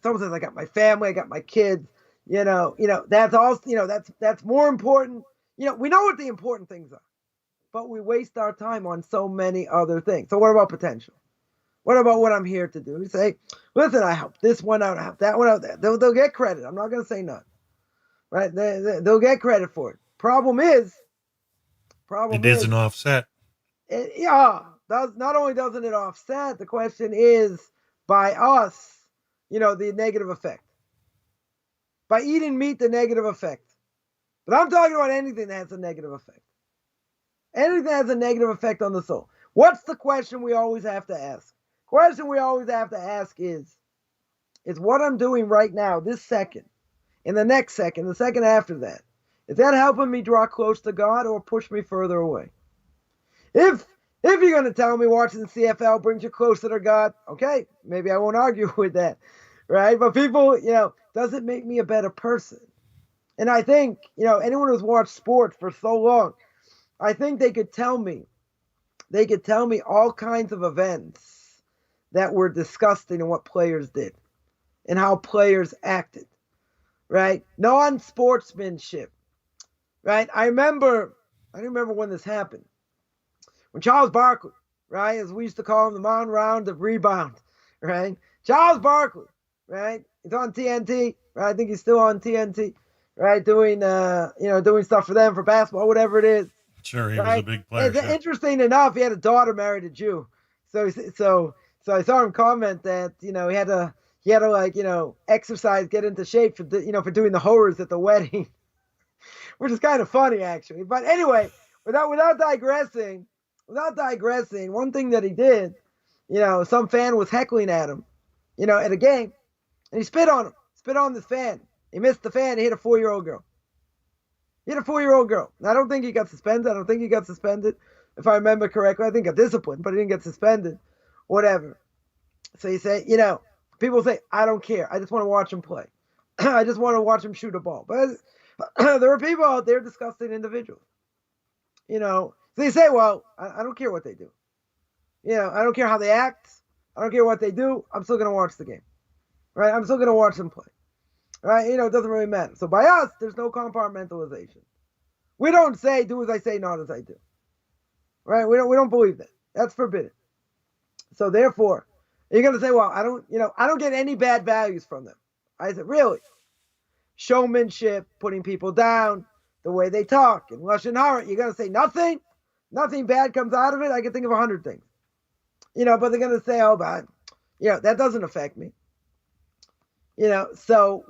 someone says, I got my family, I got my kids. That's all. That's more important. We know what the important things are, but we waste our time on so many other things. So what about potential? What about what I'm here to do? You say, listen, I helped this one out, I helped that one out. They'll get credit. I'm not going to say none. Right? They'll get credit for it. Problem is, it isn't offset. Not only doesn't it offset, the question is by us, the negative effect. By eating meat, the negative effect. But I'm talking about anything that has a negative effect. Anything that has a negative effect on the soul. What's the question we always have to ask? Question we always have to ask is what I'm doing right now, this second, in the next second, the second after that, is that helping me draw close to God or push me further away? If you're going to tell me watching the CFL brings you closer to God, okay, maybe I won't argue with that, right? But people, does it make me a better person? And I think, anyone who's watched sports for so long, I think they could tell me all kinds of events that were disgusting in what players did and how players acted, right? Non-sportsmanship, right? I remember when this happened. When Charles Barkley, right, as we used to call him, the Mound Round of Rebound, right? Charles Barkley, right? He's on TNT, right? I think he's still on TNT, right? Doing stuff for them, for basketball, whatever it is. Sure, he was a big player. It's interesting enough, he had a daughter married a Jew. So I saw him comment that, he had to exercise, get into shape for doing the horrors at the wedding, which is kind of funny actually. But anyway, without digressing, one thing that he did, some fan was heckling at him, at a game, and he spit on this fan. He missed the fan. He hit a 4-year-old girl. And I don't think he got suspended. If I remember correctly, I think he got disciplined, but he didn't get suspended. Whatever. So you say, people say, I don't care. I just want to watch him play. I just want to watch him shoot a ball. But there are people out there disgusting individuals. So you say, well, I don't care what they do. I don't care how they act. I don't care what they do. I'm still going to watch the game. Right? I'm still going to watch them play. Right? It doesn't really matter. So by us, there's no compartmentalization. We don't say, do as I say, not as I do. Right? We don't believe that. That's forbidden. So therefore, You're going to say, well, I don't get any bad values from them. I said, really? Showmanship, putting people down, the way they talk, and lashon hara. You're going to say nothing? Nothing bad comes out of it? I can think of 100 things. But they're going to say, oh, but, that doesn't affect me. So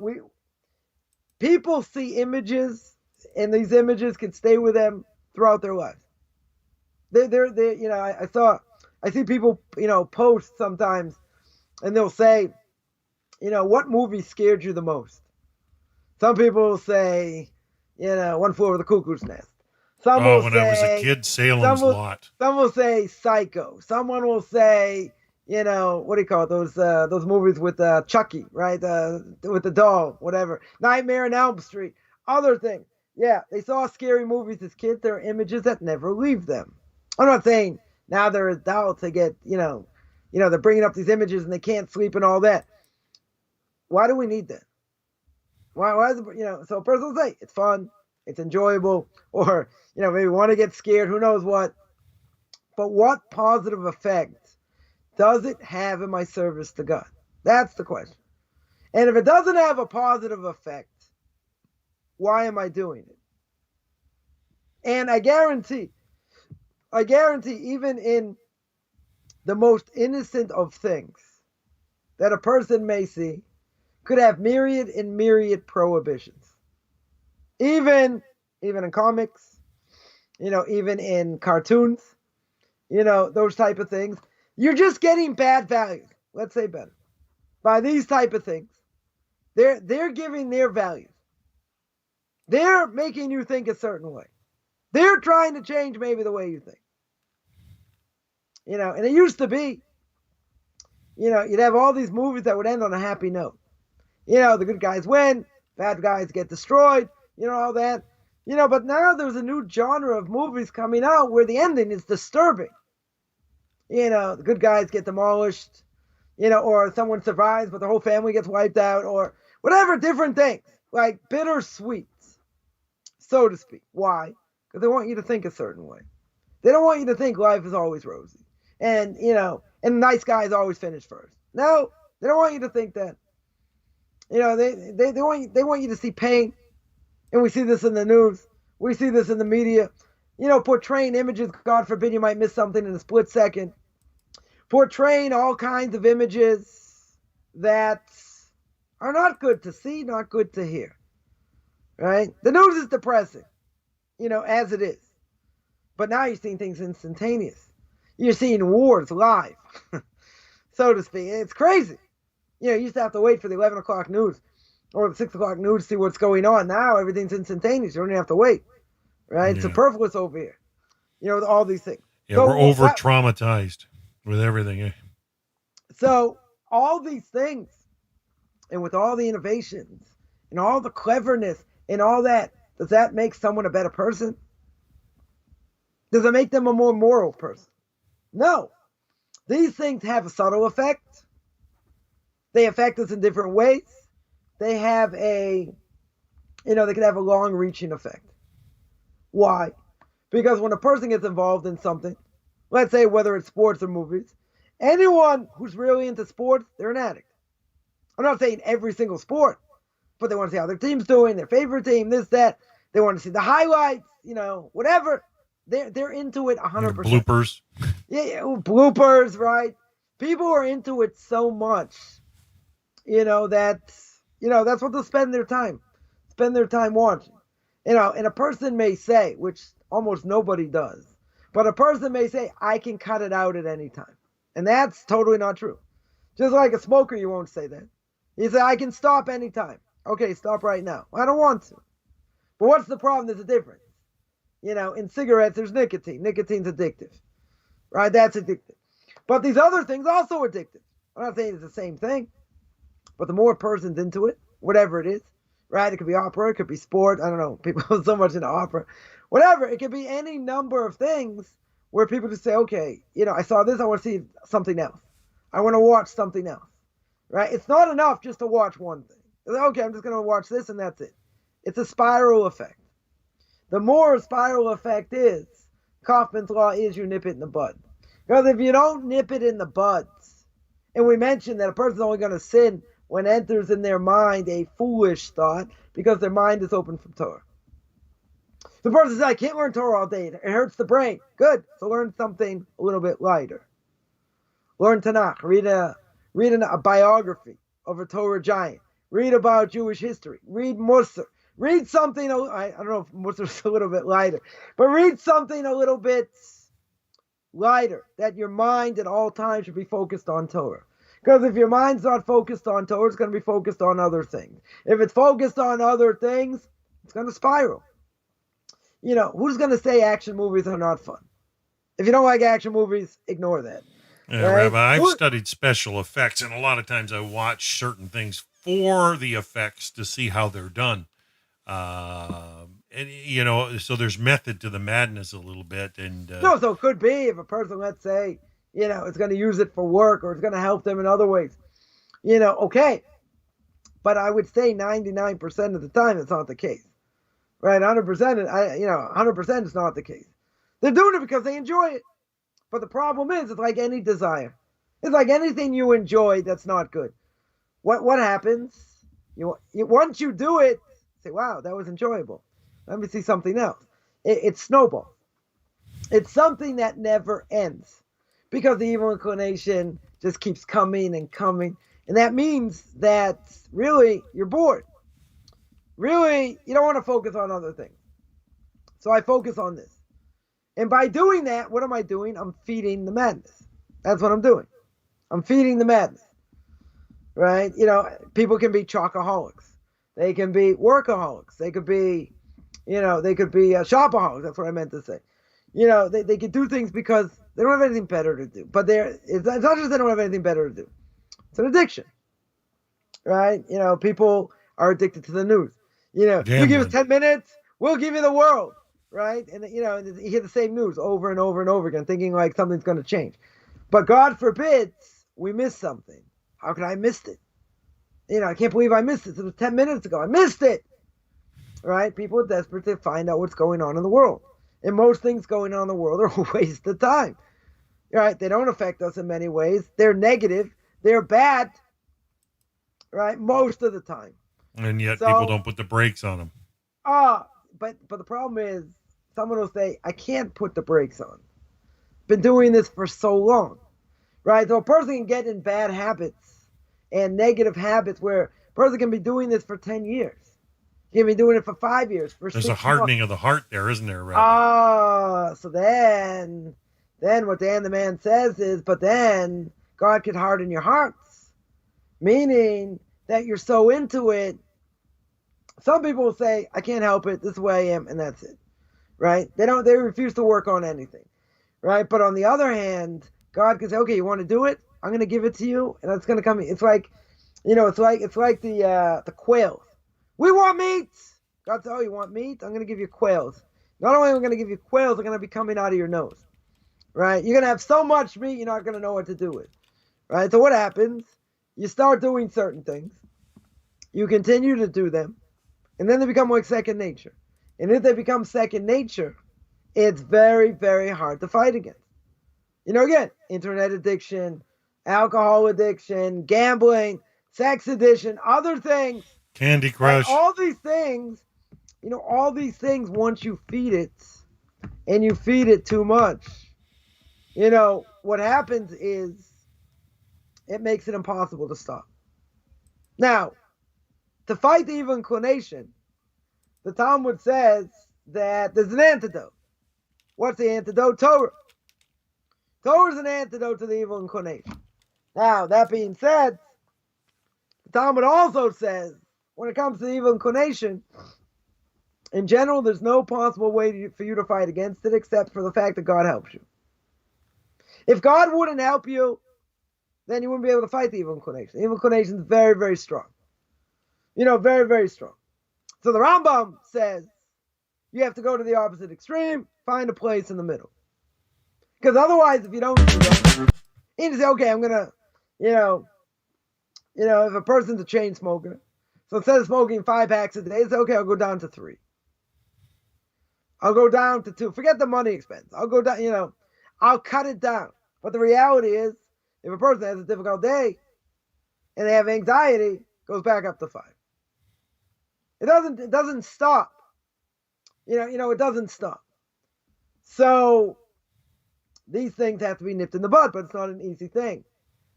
people see images, and these images can stay with them throughout their lives. I see people, post sometimes, and they'll say, what movie scared you the most? Some people will say, One Flew Over the Cuckoo's Nest. Some will when say, I was a kid, Salem's Lot. Some will say Psycho. Someone will say, what do you call it? Those movies with Chucky, right? With the doll, whatever. Nightmare on Elm Street. Other things. Yeah, they saw scary movies as kids. There are images that never leave them. I'm not saying now they're adults, they get, they're bringing up these images and they can't sleep and all that. Why do we need that? Why is it, so a person will say, it's fun, it's enjoyable, or, maybe want to get scared, who knows what. But what positive effect does it have in my service to God? That's the question. And if it doesn't have a positive effect, why am I doing it? And I guarantee, even in the most innocent of things that a person may see, could have myriad and myriad prohibitions. Even in comics, even in cartoons, those type of things. You're just getting bad values. Let's say better. By these type of things. They're giving their values. They're making you think a certain way. They're trying to change maybe the way you think. And it used to be, you'd have all these movies that would end on a happy note. The good guys win, bad guys get destroyed, all that. But now there's a new genre of movies coming out where the ending is disturbing. The good guys get demolished, or someone survives, but the whole family gets wiped out, or whatever, different things. Like bittersweet, so to speak. Why? Because they want you to think a certain way. They don't want you to think life is always rosy. And, and nice guys always finish first. No, they don't want you to think that. They want you to see pain. And we see this in the news. We see this in the media. Portraying images, God forbid you might miss something in a split second. Portraying all kinds of images that are not good to see, not good to hear. Right? The news is depressing, as it is. But now you're seeing things instantaneous. You're seeing wars live, so to speak. It's crazy. You used to have to wait for the 11 o'clock news or the 6 o'clock news to see what's going on. Now everything's instantaneous. You don't even have to wait. Right? Yeah. It's superfluous over here. With all these things. Yeah, so, we're over-traumatized with everything. Eh? So all these things, and with all the innovations, and all the cleverness, and all that, does that make someone a better person? Does it make them a more moral person? No. These things have a subtle effect. They affect us in different ways. They have they can have a long-reaching effect. Why? Because when a person gets involved in something, let's say whether it's sports or movies, anyone who's really into sports, they're an addict. I'm not saying every single sport, but they want to see how their team's doing, their favorite team, this, that. They want to see the highlights, whatever. They're into it 100%. Bloopers. Yeah, bloopers, right? People are into it so much, that's what they'll spend their time watching. And a person may say, which almost nobody does, but a person may say, I can cut it out at any time. And that's totally not true. Just like a smoker, you won't say that. You say, I can stop anytime. Okay, stop right now. I don't want to. But what's the problem? There's a difference. In cigarettes, there's nicotine. Nicotine's addictive. Right? That's addictive. But these other things also addictive. I'm not saying it's the same thing. But the more a person's into it, whatever it is, right? It could be opera, it could be sport. I don't know. People are so much into opera. Whatever. It could be any number of things where people just say, okay, I saw this, I want to see something else. I want to watch something else. Right? It's not enough just to watch one thing. It's like, okay, I'm just going to watch this and that's it. It's a spiral effect. The more a spiral effect is, Coffman's law is you nip it in the bud. Because if you don't nip it in the buds, And we mentioned that a person's only going to sin when enters in their mind a foolish thought because their mind is open from Torah. The person says, I can't learn Torah all day. It hurts the brain. Good. So learn something a little bit lighter. Learn Tanakh. Read a biography of a Torah giant. Read about Jewish history. Read Musar. Read something, I don't know if Musar's a little bit lighter, but read something a little bit lighter, that your mind at all times should be focused on Torah. Because if your mind's not focused on Torah, it's going to be focused on other things. If it's focused on other things, it's going to spiral. Who's going to say action movies are not fun? If you don't like action movies, ignore that. Yeah, right? Rabbi, I've studied special effects, and a lot of times I watch certain things for the effects to see how they're done. So there's method to the madness a little bit. And no, so it could be if a person, let's say, is going to use it for work or it's going to help them in other ways, okay. But I would say 99% of the time it's not the case, right? 100% is not the case. They're doing it because they enjoy it. But the problem is, it's like any desire. It's like anything you enjoy that's not good. What happens? Once you do it, say, wow, that was enjoyable. Let me see something else. It snowballs. It's something that never ends because the evil inclination just keeps coming and coming. And that means that really you're bored. Really, you don't want to focus on other things. So I focus on this. And by doing that, what am I doing? I'm feeding the madness. That's what I'm doing. I'm feeding the madness. Right? People can be chocoholics. They can be workaholics. They could be, shopaholics. That's what I meant to say. They could do things because they don't have anything better to do. But it's not just they don't have anything better to do. It's an addiction. Right? People are addicted to the news. You give us 10 minutes, we'll give you the world. Right? And, and you hear the same news over and over and over again, thinking like something's going to change. But God forbids we miss something. How could I have missed it? I can't believe I missed it. It was 10 minutes ago. I missed it. Right? People are desperate to find out what's going on in the world. And most things going on in the world are a waste of time. Right? They don't affect us in many ways. They're negative. They're bad. Right? Most of the time. And yet people don't put the brakes on them. But the problem is, someone will say, I can't put the brakes on. Been doing this for so long. Right? So a person can get in bad habits and negative habits where a person can be doing this for 10 years. He can be doing it for 5 years. There's a hardening of the heart there, isn't there, Rabbi? So then what Dan the man says is, but then God could harden your hearts. Meaning that you're so into it. Some people will say, I can't help it. This is the way I am, and that's it. Right? They refuse to work on anything. Right? But on the other hand, God can say, okay, you want to do it? I'm going to give it to you, and it's going to come. It's like, it's like the quails. We want meat. God said, oh, you want meat? I'm going to give you quails. Not only am I going to give you quails, they're going to be coming out of your nose. Right? You're going to have so much meat, you're not going to know what to do with. Right? So what happens? You start doing certain things. You continue to do them, and then they become like second nature. And if they become second nature, it's very, very hard to fight against. Again, internet addiction, alcohol addiction, gambling, sex addiction, other things. Candy Crush. All these things, once you feed it, and you feed it too much, what happens is it makes it impossible to stop. Now, to fight the evil inclination, the Talmud says that there's an antidote. What's the antidote? Torah. Torah is an antidote to the evil inclination. Now, that being said, the Talmud also says, when it comes to the evil inclination, in general, there's no possible way for you to fight against it except for the fact that God helps you. If God wouldn't help you, then you wouldn't be able to fight the evil inclination. The evil inclination is very, very strong. Very, very strong. So the Rambam says you have to go to the opposite extreme, find a place in the middle. Because otherwise, if you don't do that, you can say, okay, I'm going to, if a person's a chain smoker, so instead of smoking 5 packs a day, it's okay, I'll go down to 3. I'll go down to 2. Forget the money expense. I'll go down, I'll cut it down. But the reality is, If a person has a difficult day and they have anxiety, it goes back up to 5. It doesn't stop. It doesn't stop. So these things have to be nipped in the bud, but it's not an easy thing.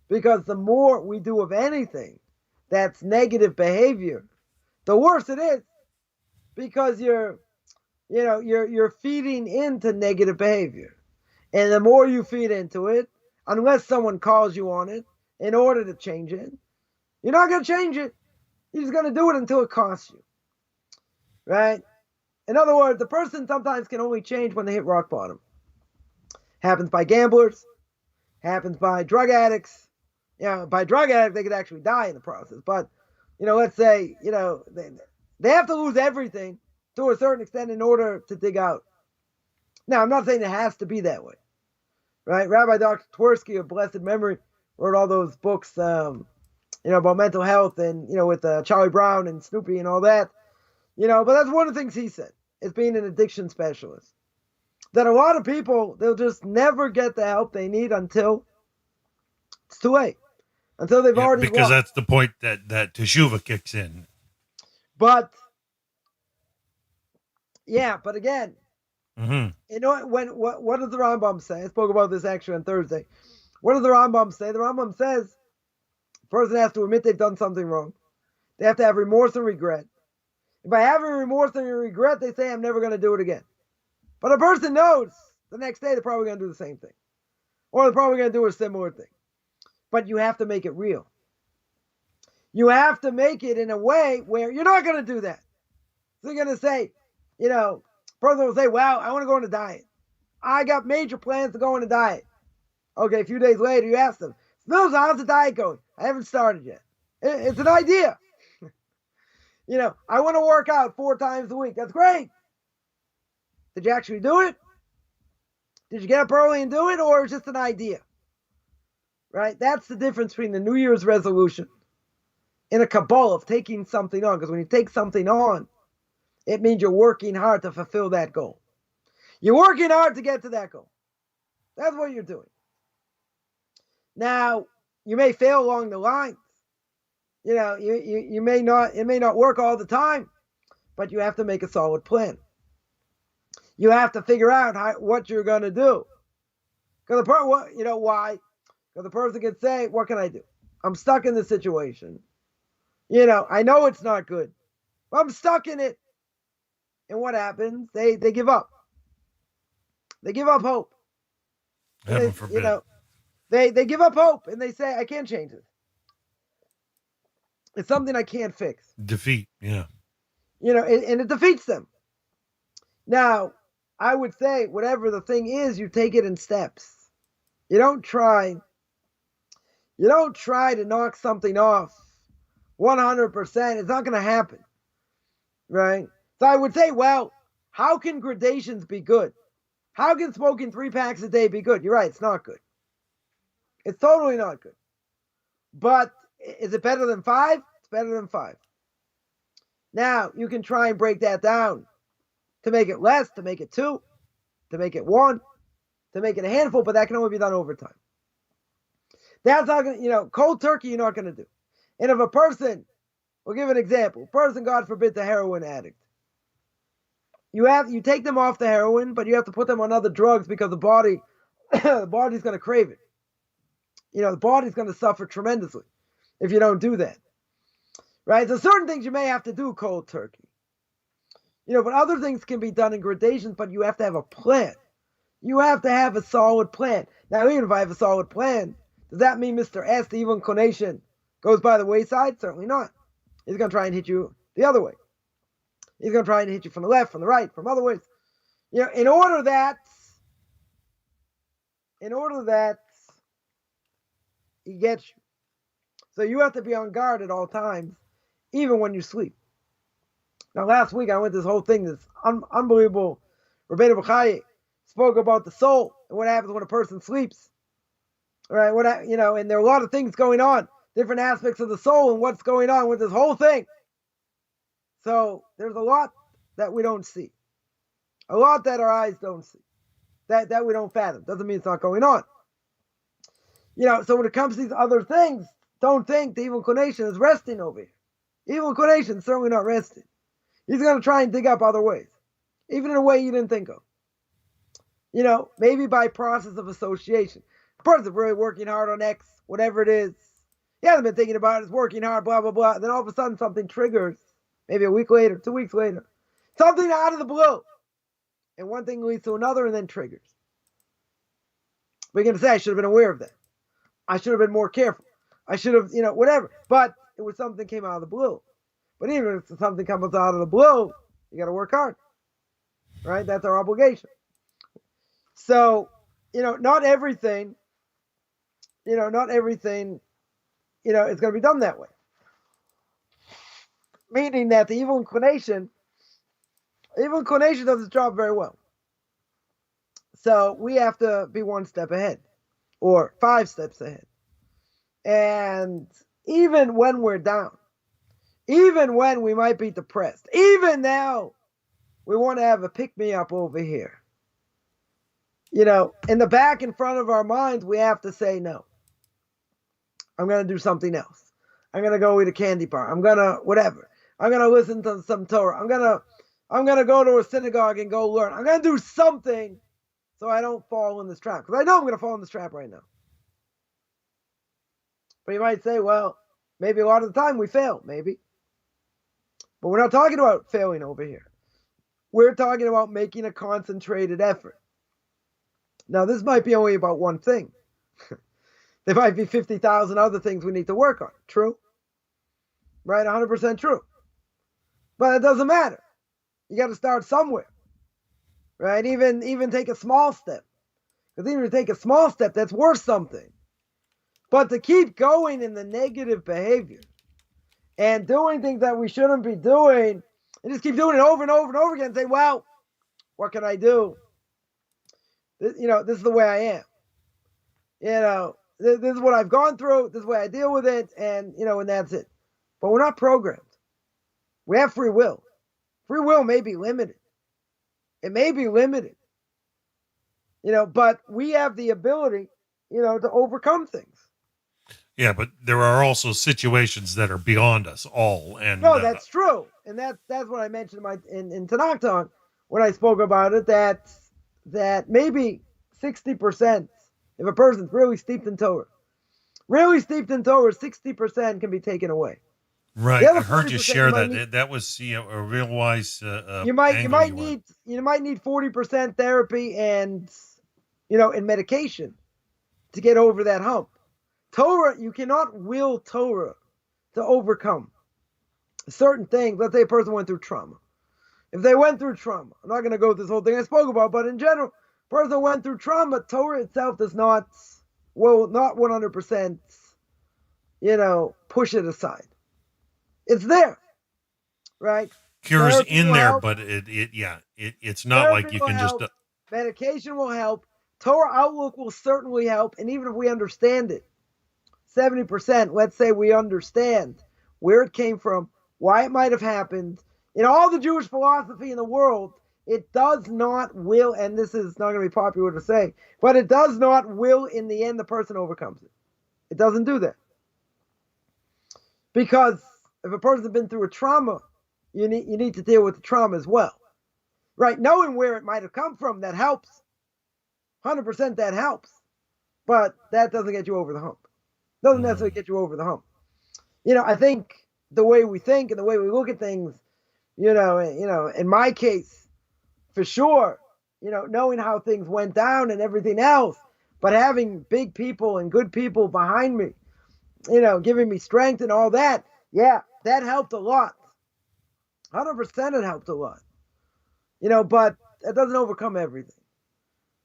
Because the more we do of anything that's negative behavior, the worse it is. Because you're feeding into negative behavior. And the more you feed into it, unless someone calls you on it in order to change it, you're not going to change it. You're just going to do it until it costs you. Right? In other words, the person sometimes can only change when they hit rock bottom. Happens by gamblers. Happens by drug addicts. By drug addicts, they could actually die in the process. But, let's say, they have to lose everything to a certain extent in order to dig out. Now, I'm not saying it has to be that way. Right? Rabbi Dr. Twersky of blessed memory wrote all those books, about mental health and, with Charlie Brown and Snoopy and all that. But that's one of the things he said, is being an addiction specialist. That a lot of people, they'll just never get the help they need until it's too late. Until they've already because lost. That's the point that teshuva kicks in. But again, what does the Rambam say? I spoke about this actually on Thursday. What does the Rambam say? The Rambam says a person has to admit they've done something wrong. They have to have remorse and regret. And by having remorse and regret, they say, I'm never going to do it again. But a person knows the next day they're probably going to do the same thing. Or they're probably going to do a similar thing. But you have to make it real. You have to make it in a way where you're not going to do that. So you're going to say, person will say, well, I want to go on a diet. I got major plans to go on a diet. Okay, a few days later, you ask them, so how's the diet going? I haven't started yet. It's an idea. I want to work out 4 times a week. That's great. Did you actually do it? Did you get up early and do it, or it's just an idea? Right? That's the difference between the New Year's resolution and a Kabbalah of taking something on. Because when you take something on, it means you're working hard to fulfill that goal. You're working hard to get to that goal. That's what you're doing. Now, you may fail along the lines. You may not, it may not work all the time, but you have to make a solid plan. You have to figure out what you're going to do. Because why? Because the person can say, what can I do? I'm stuck in this situation. I know it's not good. But I'm stuck in it. And what happens? They give up. They give up hope. Heaven forbid. They give up hope and they say, I can't change it. It's something I can't fix. Defeat, yeah. And it defeats them. Now, I would say whatever the thing is, you take it in steps. You don't try to knock something off 100%. It's not going to happen. Right? So I would say, well, how can gradations be good? How can smoking 3 packs a day be good? You're right, it's not good. It's totally not good. But is it better than 5? It's better than 5. Now, you can try and break that down to make it less, to make it 2, to make it 1, to make it a handful, but that can only be done over time. That's not going to, cold turkey, you're not going to do. And if a person, we'll give an example, a person, God forbid, the heroin addict. You take them off the heroin, but you have to put them on other drugs because the body's going to crave it. The body's going to suffer tremendously if you don't do that. Right? So certain things you may have to do cold turkey. But other things can be done in gradations, but you have to have a plan. You have to have a solid plan. Now, even if I have a solid plan, does that mean Mr. S, the evil inclination, goes by the wayside? Certainly not. He's going to try and hit you the other way. He's going to try and hit you from the left, from the right, from other ways. In order that he gets you. So you have to be on guard at all times, even when you sleep. Now, last week I went this whole thing, this unbelievable. Rabbi Chaim spoke about the soul and what happens when a person sleeps. All right, and there are a lot of things going on, different aspects of the soul and what's going on with this whole thing. So there's a lot that we don't see, a lot that our eyes don't see, that we don't fathom. Doesn't mean it's not going on. So when it comes to these other things, don't think the evil inclination is resting over here. Evil inclination is certainly not resting. He's going to try and dig up other ways, even in a way you didn't think of. Maybe by process of association. The person's really working hard on X, whatever it is. He hasn't been thinking about it, is working hard, blah, blah, blah. And then all of a sudden something triggers, maybe a week later, 2 weeks later. Something out of the blue. And one thing leads to another and then triggers. We're going to say, I should have been aware of that. I should have been more careful. I should have, whatever. But it was something that came out of the blue. But even if something comes out of the blue, you got to work hard. Right? That's our obligation. So, not everything, is going to be done that way. Meaning that the evil inclination does its job very well. So we have to be one step ahead or 5 steps ahead. And even when we're down, even when we might be depressed, even now we want to have a pick-me-up over here. In the back in front of our minds, we have to say, no, I'm going to do something else. I'm going to go eat a candy bar. I'm going to whatever. I'm going to listen to some Torah. I'm going to go to a synagogue and go learn. I'm going to do something so I don't fall in this trap. Because I know I'm going to fall in this trap right now. But you might say, well, maybe a lot of the time we fail. Maybe. But we're not talking about failing over here. We're talking about making a concentrated effort. Now, this might be only about one thing. There might be 50,000 other things we need to work on. True? Right? 100% true. But it doesn't matter. You got to start somewhere. Right? Even take a small step. Because even if you take a small step, that's worth something. But to keep going in the negative behavior and doing things that we shouldn't be doing, and just keep doing it over and over and over again and say, well, what can I do? This is the way I am. This is what I've gone through. This is the way I deal with it. And that's it. But we're not programmed. We have free will. Free will may be limited. It may be limited. But we have the ability, to overcome things. Yeah, but there are also situations that are beyond us all. And no, that's true. And that's what I mentioned in Tanakh Talk when I spoke about it, that maybe 60%, if a person's really steeped in Torah, 60% can be taken away. Right, I heard you share that. That was a real wise. You might need 40% therapy and and medication to get over that hump. Torah, you cannot will Torah to overcome certain things. Let's say a person went through trauma. If they went through trauma, I'm not going to go with this whole thing I spoke about, but in general, a person went through trauma, Torah itself does not 100%, push it aside. It's there, right? Cure's therapy in there, help. But it's not therapy like you can help. Medication will help. Torah outlook will certainly help, and even if we understand it, 70%, let's say we understand where it came from, why it might have happened. In all the Jewish philosophy in the world, it does not will, and this is not going to be popular to say, but it does not will in the end the person overcomes it. It doesn't do that. Because if a person's been through a trauma, you need to deal with the trauma as well. Right? Knowing where it might have come from, that helps. 100% that helps. But that doesn't get you over the hump. Doesn't necessarily get you over the hump. I think the way we think and the way we look at things, in my case, for sure, knowing how things went down and everything else, but having big people and good people behind me, giving me strength and all that, yeah, that helped a lot. 100% it helped a lot. But it doesn't overcome everything.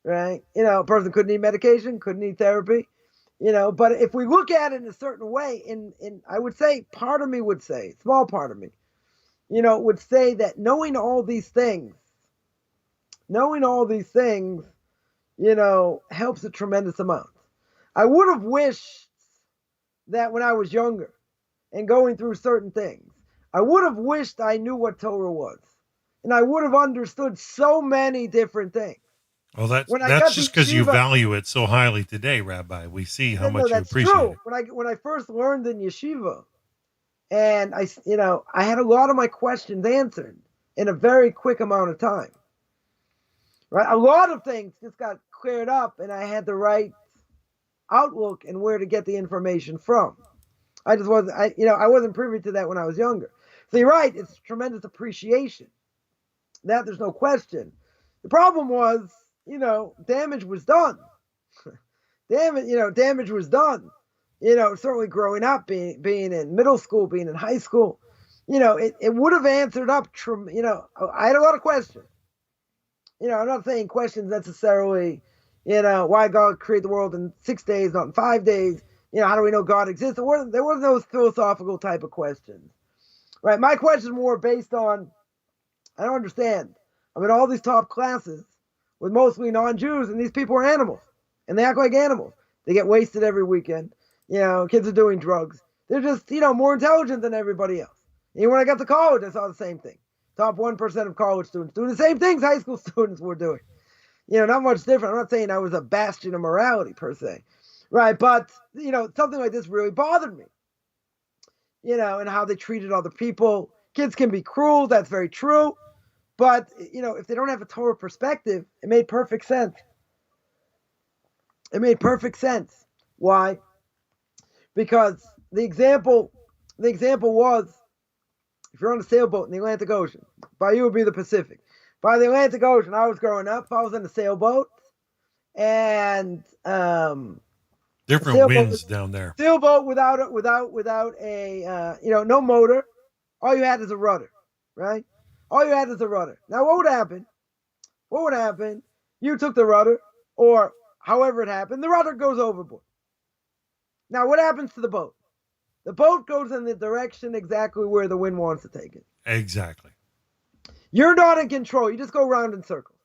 Right? A person could need medication, could need therapy. But if we look at it in a certain way, in I would say, part of me would say, small part of me, would say that knowing all these things, helps a tremendous amount. I would have wished that when I was younger and going through certain things, I would have wished I knew what Torah was. And I would have understood so many different things. Well, When I that's got to just because you yeshiva, value it so highly today, Rabbi. We see how no, much you that's appreciate true. it. When I first learned in yeshiva, and I had a lot of my questions answered in a very quick amount of time. Right, a lot of things just got cleared up, and I had the right outlook and where to get the information from. I just wasn't, I wasn't privy to that when I was younger. So you're right, it's tremendous appreciation. That there's no question. The problem was, damage was done. Damage was done. Certainly growing up, being in middle school, being in high school, it would have answered up. I had a lot of questions. I'm not saying questions necessarily, why God created the world in 6 days, not in 5 days. How do we know God exists? There wasn't those philosophical type of questions, right? My questions were based on, I don't understand. I'm in all these top classes with mostly non-Jews, and these people are animals, and they act like animals. They get wasted every weekend. Kids are doing drugs. They're just, more intelligent than everybody else. And when I got to college, I saw the same thing. Top 1% of college students doing the same things high school students were doing. Not much different. I'm not saying I was a bastion of morality per se, right? But, something like this really bothered me, and how they treated other people. Kids can be cruel. That's very true. But, if they don't have a Torah perspective, it made perfect sense. It made perfect sense. Why? Because the example was, if you're on a sailboat in the Atlantic Ocean, by you would be the Pacific. By the Atlantic Ocean, I was growing up, I was in a sailboat, and different winds down there. Sailboat without a no motor. All you had is a rudder, right? All you had is a rudder. Now, what would happen? You took the rudder, or however it happened, the rudder goes overboard. Now, what happens to the boat? The boat goes in the direction exactly where the wind wants to take it. Exactly. You're not in control. You just go around in circles,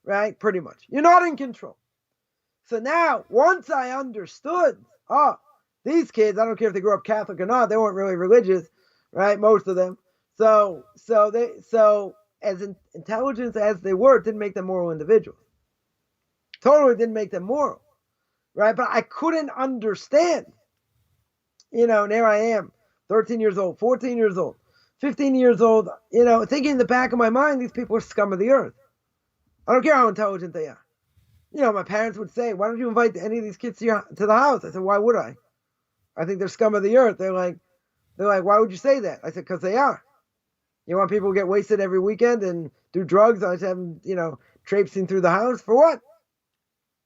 right? Pretty much. You're not in control. So now, once I understood, these kids, I don't care if they grew up Catholic or not, they weren't really religious, right? Most of them. So as intelligent as they were, it didn't make them moral individuals. Totally didn't make them moral, right? But I couldn't understand. And here I am, 13 years old, 14 years old, 15 years old, thinking in the back of my mind, these people are scum of the earth. I don't care how intelligent they are. My parents would say, why don't you invite any of these kids to the house? I said, why would I? I think they're scum of the earth. They're like, why would you say that? I said, because they are. You want people to get wasted every weekend and do drugs? I just have them, traipsing through the house for what?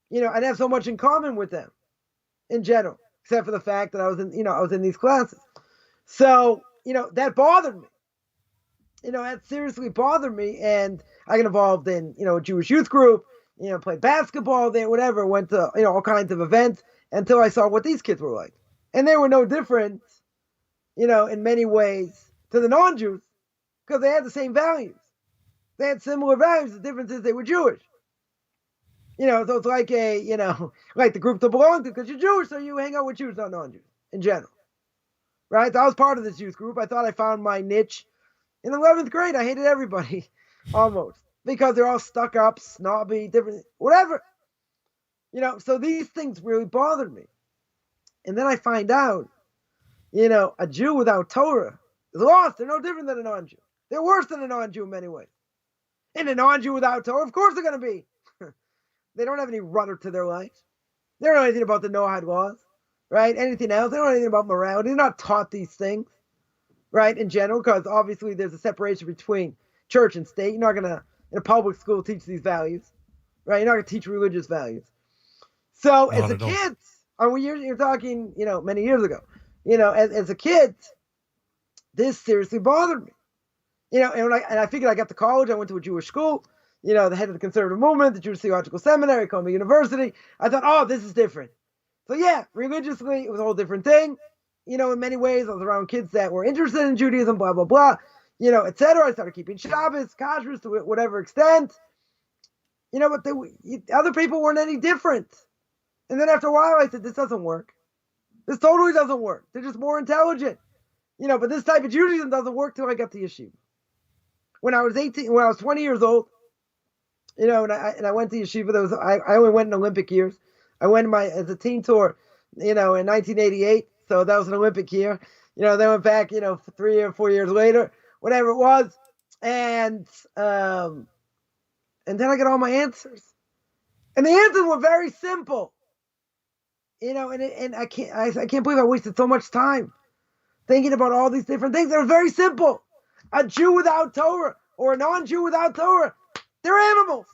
I'd have so much in common with them in general, except for the fact that I was in these classes. So, that bothered me. That seriously bothered me. And I got involved in, a Jewish youth group, played basketball there, whatever, went to, all kinds of events until I saw what these kids were like. And they were no different, in many ways to the non-Jews because they had the same values. They had similar values. The difference is they were Jewish. So it's like like the group to belong to because you're Jewish, so you hang out with Jews, not non-Jews in general. Right? So I was part of this youth group. I thought I found my niche. In 11th grade, I hated everybody almost because they're all stuck up, snobby, different, whatever. So these things really bothered me. And then I find out, a Jew without Torah is lost. They're no different than a non-Jew. They're worse than a non-Jew in many ways. And a non-Jew without Torah, of course they're going to be. They don't have any rudder to their life. They don't know anything about the Noahide laws, right? Anything else. They don't know anything about morality. They're not taught these things, right, in general, because obviously there's a separation between church and state. You're not going to, in a public school, teach these values, right? You're not going to teach religious values. So as a kid, you're talking, many years ago, as a kid, this seriously bothered me. And I figured I got to college. I went to a Jewish school. The head of the conservative movement, the Jewish Theological Seminary, Columbia University. I thought, this is different. So yeah, religiously, it was a whole different thing. In many ways, I was around kids that were interested in Judaism, blah, blah, blah, etc. I started keeping Shabbos, kashrus to whatever extent. But other people weren't any different. And then after a while, I said, this doesn't work. This totally doesn't work. They're just more intelligent. But this type of Judaism doesn't work till I got to yeshiva. When I was 20 years old, And I went to yeshiva. I only went in Olympic years. I went as a teen tour, in 1988. So that was an Olympic year. They went back, 3 or 4 years later, whatever it was. And then I got all my answers. And the answers were very simple. And I can't believe I wasted so much time thinking about all these different things. They're very simple. A Jew without Torah or a non-Jew without Torah, they're animals.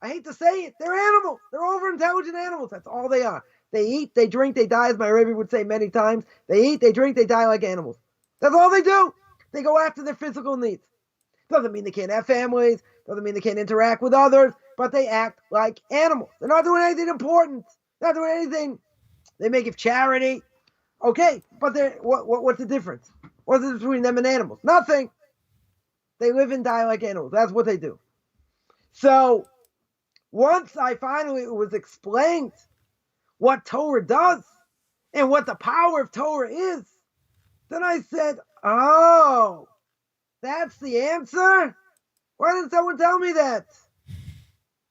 I hate to say it. They're animals. They're over-intelligent animals. That's all they are. They eat, they drink, they die, as my Rebbe would say many times. They eat, they drink, they die like animals. That's all they do. They go after their physical needs. Doesn't mean they can't have families. Doesn't mean they can't interact with others. But they act like animals. They're not doing anything important. They're not doing anything. They may give charity. Okay, but what's the difference? What's the difference between them and animals? Nothing. They live and die like animals. That's what they do. So once it was explained what Torah does and what the power of Torah is, then I said, oh, that's the answer? Why didn't someone tell me that?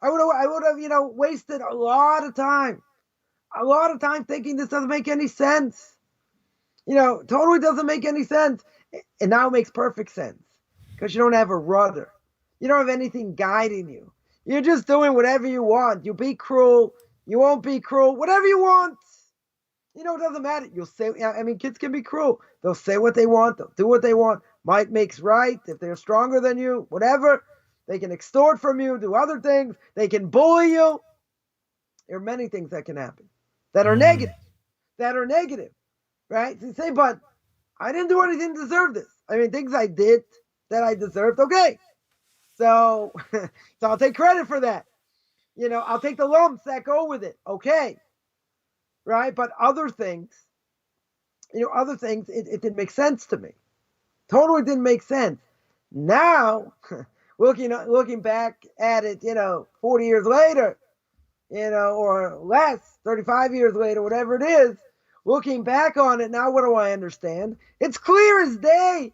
I would have, wasted a lot of time thinking this doesn't make any sense. Totally doesn't make any sense. And now it makes perfect sense because you don't have a rudder. You don't have anything guiding you. You're just doing whatever you want. You be cruel. You won't be cruel. Whatever you want. It doesn't matter. You'll say, kids can be cruel. They'll say what they want. They'll do what they want. Might makes right. If they're stronger than you, whatever. They can extort from you, do other things. They can bully you. There are many things that can happen that are negative. Right? So you say, but I didn't do anything to deserve this. Things I did that I deserved. Okay. So I'll take credit for that. I'll take the lumps that go with it. Okay. Right? But other things, it didn't make sense to me. Totally didn't make sense. Now, looking back at it, 40 years later, or less, 35 years later, whatever it is, looking back on it now, what do I understand? It's clear as day.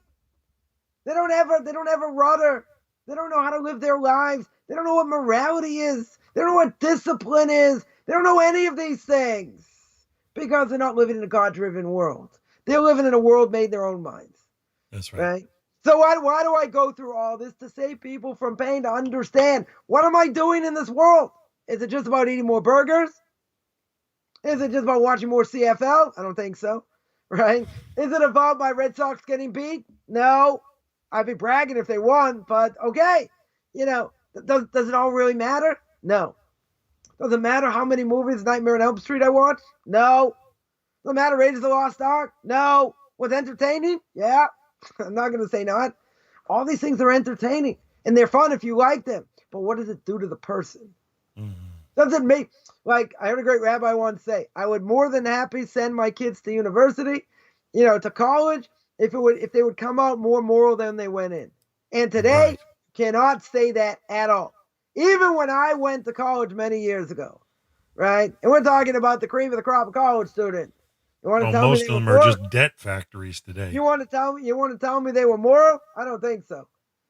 They don't have a rudder. They don't know how to live their lives. They don't know what morality is. They don't know what discipline is. They don't know any of these things because they're not living in a God-driven world. They're living in a world made in their own minds. That's right. So why do I go through all this? To save people from pain, to understand what am I doing in this world? Is it just about eating more burgers? Is it just about watching more CFL? I don't think so. Right? Is it about my Red Sox getting beat? No. I'd be bragging if they won, but okay. Does it all really matter? No. Does it matter how many movies Nightmare on Elm Street I watched? No. Does it matter Raiders of the Lost Ark? No. Was entertaining? Yeah. I'm not going to say not. All these things are entertaining, and they're fun if you like them. But what does it do to the person? Mm-hmm. Does it make, I heard a great rabbi once say, I would more than happy send my kids to university, to college, if they would come out more moral than they went in. And today, cannot say that at all. Even when I went to college many years ago, right? And we're talking about the cream of the crop of college student. Most of them are just debt factories today. You want to tell me they were moral? I don't think so.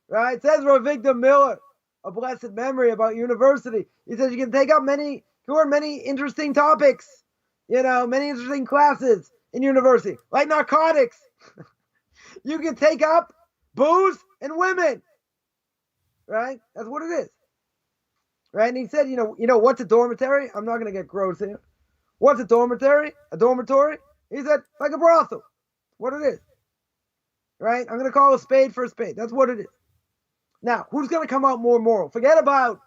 Right? It says Ravigdor Miller, a blessed memory about university. He says you can take up many interesting topics, many interesting classes in university, like narcotics. You can take up booze and women. Right? That's what it is. Right? And he said, what's a dormitory? I'm not going to get gross here. What's a dormitory? A dormitory? He said, like a brothel. What it is. Right? I'm going to call a spade for a spade. That's what it is. Now, who's going to come out more moral? Forget about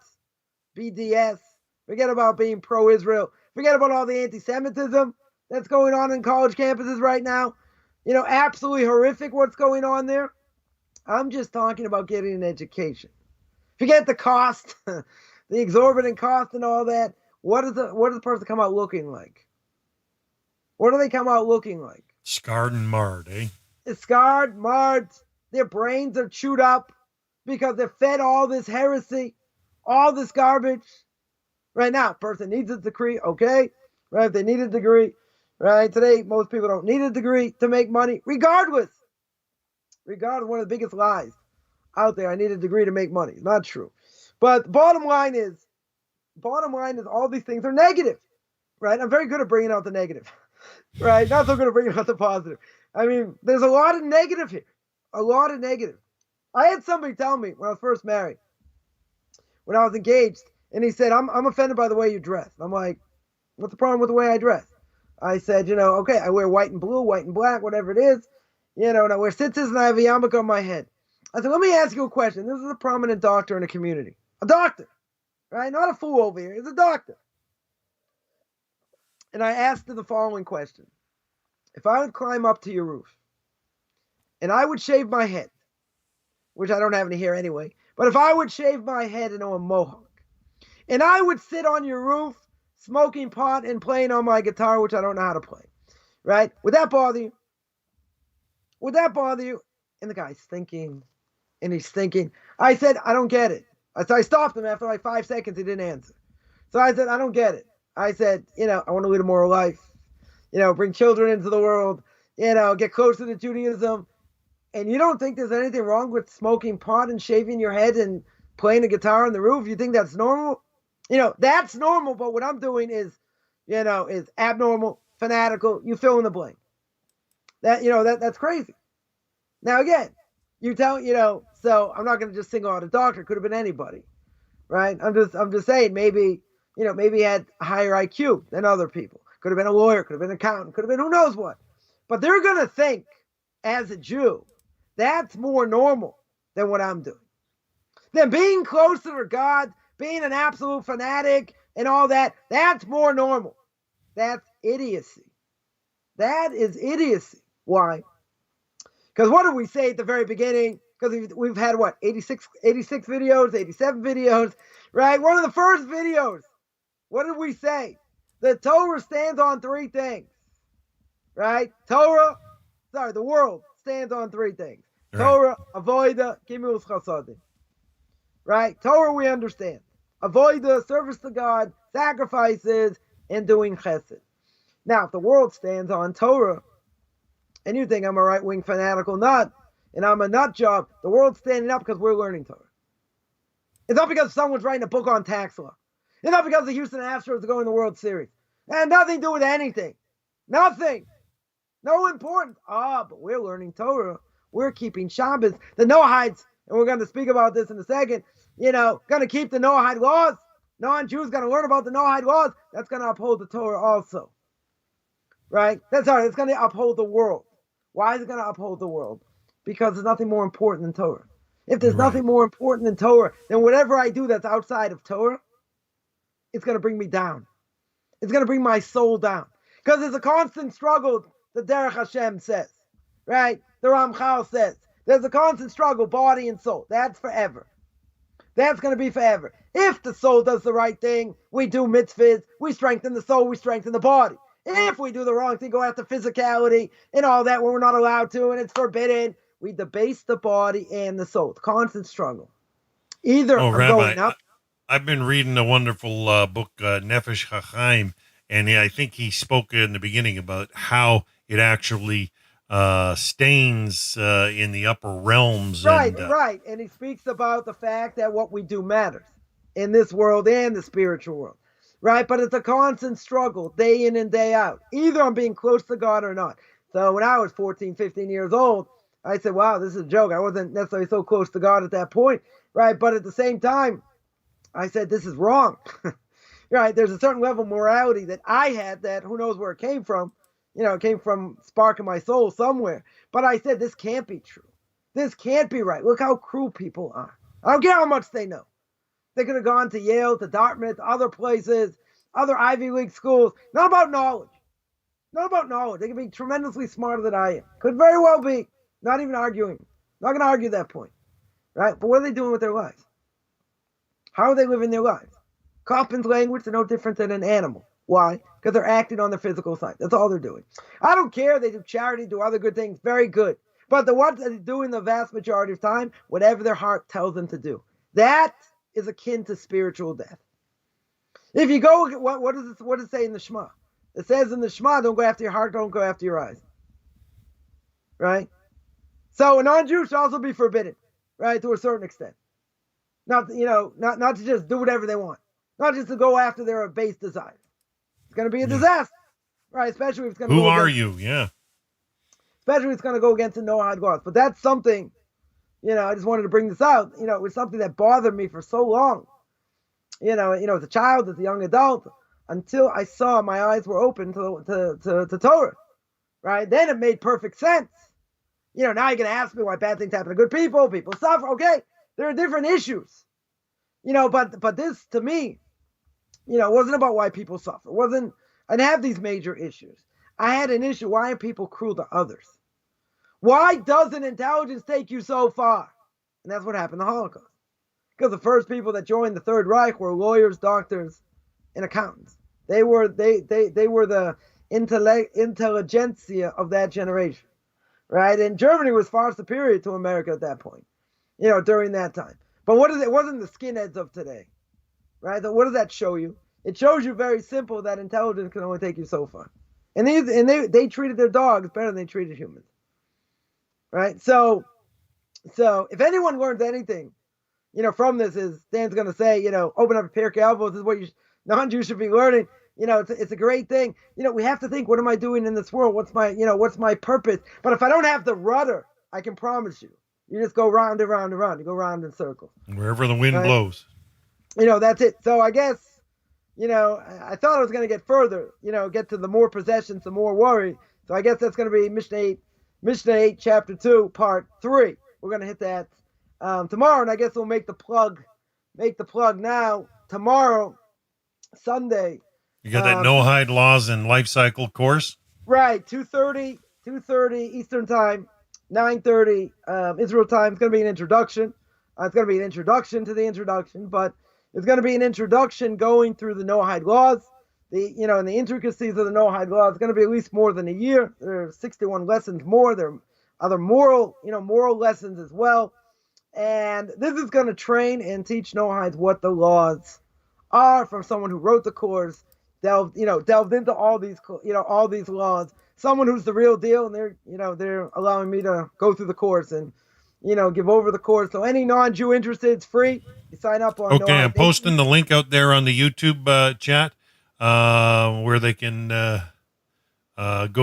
BDS. Forget about being pro-Israel. Forget about all the anti-Semitism that's going on in college campuses right now. Absolutely horrific what's going on there. I'm just talking about getting an education. Forget the cost, the exorbitant cost and all that. What does the person come out looking like? What do they come out looking like? Scarred and marred, eh? It's scarred, marred. Their brains are chewed up because they're fed all this heresy, all this garbage. Right now, person needs a degree, okay? Right? If they need a degree, right? Today, most people don't need a degree to make money, regardless. One of the biggest lies out there, I need a degree to make money. It's not true. But bottom line is all these things are negative, right? I'm very good at bringing out the negative, right? Not so good at bringing out the positive. I mean, there's a lot of negative here, a lot of negative. I had somebody tell me when I was first married, when I was engaged, and he said, I'm offended by the way you dress. I'm like, what's the problem with the way I dress? I said, okay, I wear white and blue, white and black, whatever it is, and I wear tzitzis and I have a yarmulke on my head. I said, let me ask you a question. This is a prominent doctor in the community. A doctor, right? Not a fool over here. He's a doctor. And I asked him the following question. If I would climb up to your roof and I would shave my head, which I don't have any hair anyway, but if I would shave my head into a mohawk, and I would sit on your roof smoking pot and playing on my guitar, which I don't know how to play, right? Would that bother you? Would that bother you? And the guy's thinking, and he's thinking. I said, I don't get it. I stopped him after like 5 seconds. He didn't answer. So I said, I don't get it. I said, I want to lead a moral life, bring children into the world, get closer to Judaism. And you don't think there's anything wrong with smoking pot and shaving your head and playing a guitar on the roof? You think that's normal? That's normal, but what I'm doing is abnormal, fanatical. You fill in the blank. That's crazy. Now again, you tell, so I'm not going to just single out a doctor. Could have been anybody, right? I'm just saying maybe he had a higher IQ than other people. Could have been a lawyer, could have been an accountant, could have been who knows what. But they're going to think, as a Jew, that's more normal than what I'm doing. Then being closer to God, being an absolute fanatic and all that, that's more normal. That's idiocy. That is idiocy. Why? Because what did we say at the very beginning? Because we've had, 86 videos, 87 videos, right? One of the first videos, what did we say? The Torah stands on three things, right? The world stands on three things. Right. Torah, avoida, gimul chasadim. Right? Torah we understand. Avoida, service to God, sacrifices, and doing chesed. Now, if the world stands on Torah, and you think I'm a right-wing fanatical nut, and I'm a nut job, the world's standing up because we're learning Torah. It's not because someone's writing a book on tax law. It's not because the Houston Astros are going to the World Series. It had nothing to do with anything. Nothing. No importance. But we're learning Torah. We're keeping Shabbos. The Noahites, and we're going to speak about this in a second, going to keep the Noahide laws. Non-Jews going to learn about the Noahide laws. That's going to uphold the Torah also. Right? It's going to uphold the world. Why is it going to uphold the world? Because there's nothing more important than Torah. If there's nothing more important than Torah, then whatever I do that's outside of Torah, it's going to bring me down. It's going to bring my soul down. Because there's a constant struggle, the Derech Hashem says. Right? The Ramchal says. There's a constant struggle, body and soul. That's forever. That's going to be forever. If the soul does the right thing, we do mitzvahs, we strengthen the soul, we strengthen the body. If we do the wrong thing, go after physicality and all that when we're not allowed to and it's forbidden, we debase the body and the soul. It's a constant struggle. Either I'm Rabbi, going up. I've been reading a wonderful book, Nefesh HaChaim, and I think he spoke in the beginning about how it actually stains in the upper realms. Right. And he speaks about the fact that what we do matters in this world and the spiritual world. Right? But it's a constant struggle day in and day out. Either I'm being close to God or not. So when I was 14, 15 years old, I said, wow, this is a joke. I wasn't necessarily so close to God at that point. Right? But at the same time, I said, this is wrong. Right? There's a certain level of morality that I had that who knows where it came from. It came from spark in my soul somewhere. But I said, this can't be true. This can't be right. Look how cruel people are. I don't care how much they know. They could have gone to Yale, to Dartmouth, other places, other Ivy League schools. Not about knowledge. Not about knowledge. They could be tremendously smarter than I am. Could very well be. Not even arguing. Not going to argue that point. Right? But what are they doing with their lives? How are they living their lives? Coffman's language, they're no different than an animal. Why? Because they're acting on their physical side. That's all they're doing. I don't care. They do charity, do other good things. Very good. But the ones that they do in the vast majority of time, whatever their heart tells them to do. That is akin to spiritual death. If you go, what does it say in the Shema? It says in the Shema, don't go after your heart, don't go after your eyes. Right? So a non-Jew should also be forbidden, right, to a certain extent. not to just do whatever they want, not just to go after their base desires. It's going to be a disaster, right? Especially if it's going to Who go are against, you? Yeah. especially if it's going to go against the Noahide laws. But that's something, I just wanted to bring this out. It was something that bothered me for so long. As a child, as a young adult, until I saw my eyes were open to Torah, right? Then it made perfect sense. Now you're going to ask me why bad things happen to good people. People suffer. Okay, there are different issues. But this to me, wasn't about why people suffer. I didn't have these major issues. I had an issue. Why are people cruel to others? Why doesn't intelligence take you so far? And that's what happened in the Holocaust. Because the first people that joined the Third Reich were lawyers, doctors, and accountants. They were the intelligentsia of that generation, right? And Germany was far superior to America at that point, during that time. But it wasn't the skinheads of today, right? What does that show you? It shows you very simple that intelligence can only take you so far. And they treated their dogs better than they treated humans, right? So if anyone learns anything, from this, is Dan's going to say, open up a Pirkei Avos. This is what non-Jews should be learning. It's a great thing. We have to think, what am I doing in this world? What's my purpose? But if I don't have the rudder, I can promise you, you just go round and round and round. You go round in circles. Wherever the wind blows. That's it. So I guess, I thought I was going to get further, get to the more possessions, the more worry. So I guess that's going to be Mishnah 8, Chapter 2, Part 3. We're going to hit that tomorrow, and I guess we'll make the plug now. Tomorrow, Sunday. You got that Noahide laws and life cycle course? Right, 2:30 Eastern Time, 9:30 Israel time. It's going to be an introduction. It's going to be an introduction to the introduction, but it's going to be an introduction going through the Noahide laws, and the intricacies of the Noahide laws. It's going to be at least more than a year. There are 61 lessons more. There are other moral lessons as well. And this is going to train and teach Noahides what the laws are from someone who wrote the course, delved into all these laws. Someone who's the real deal, and they're allowing me to go through the course and give over the course. So any non-Jew interested, it's free. You sign up on. Okay, I'm posting the link out there on the YouTube chat where they can go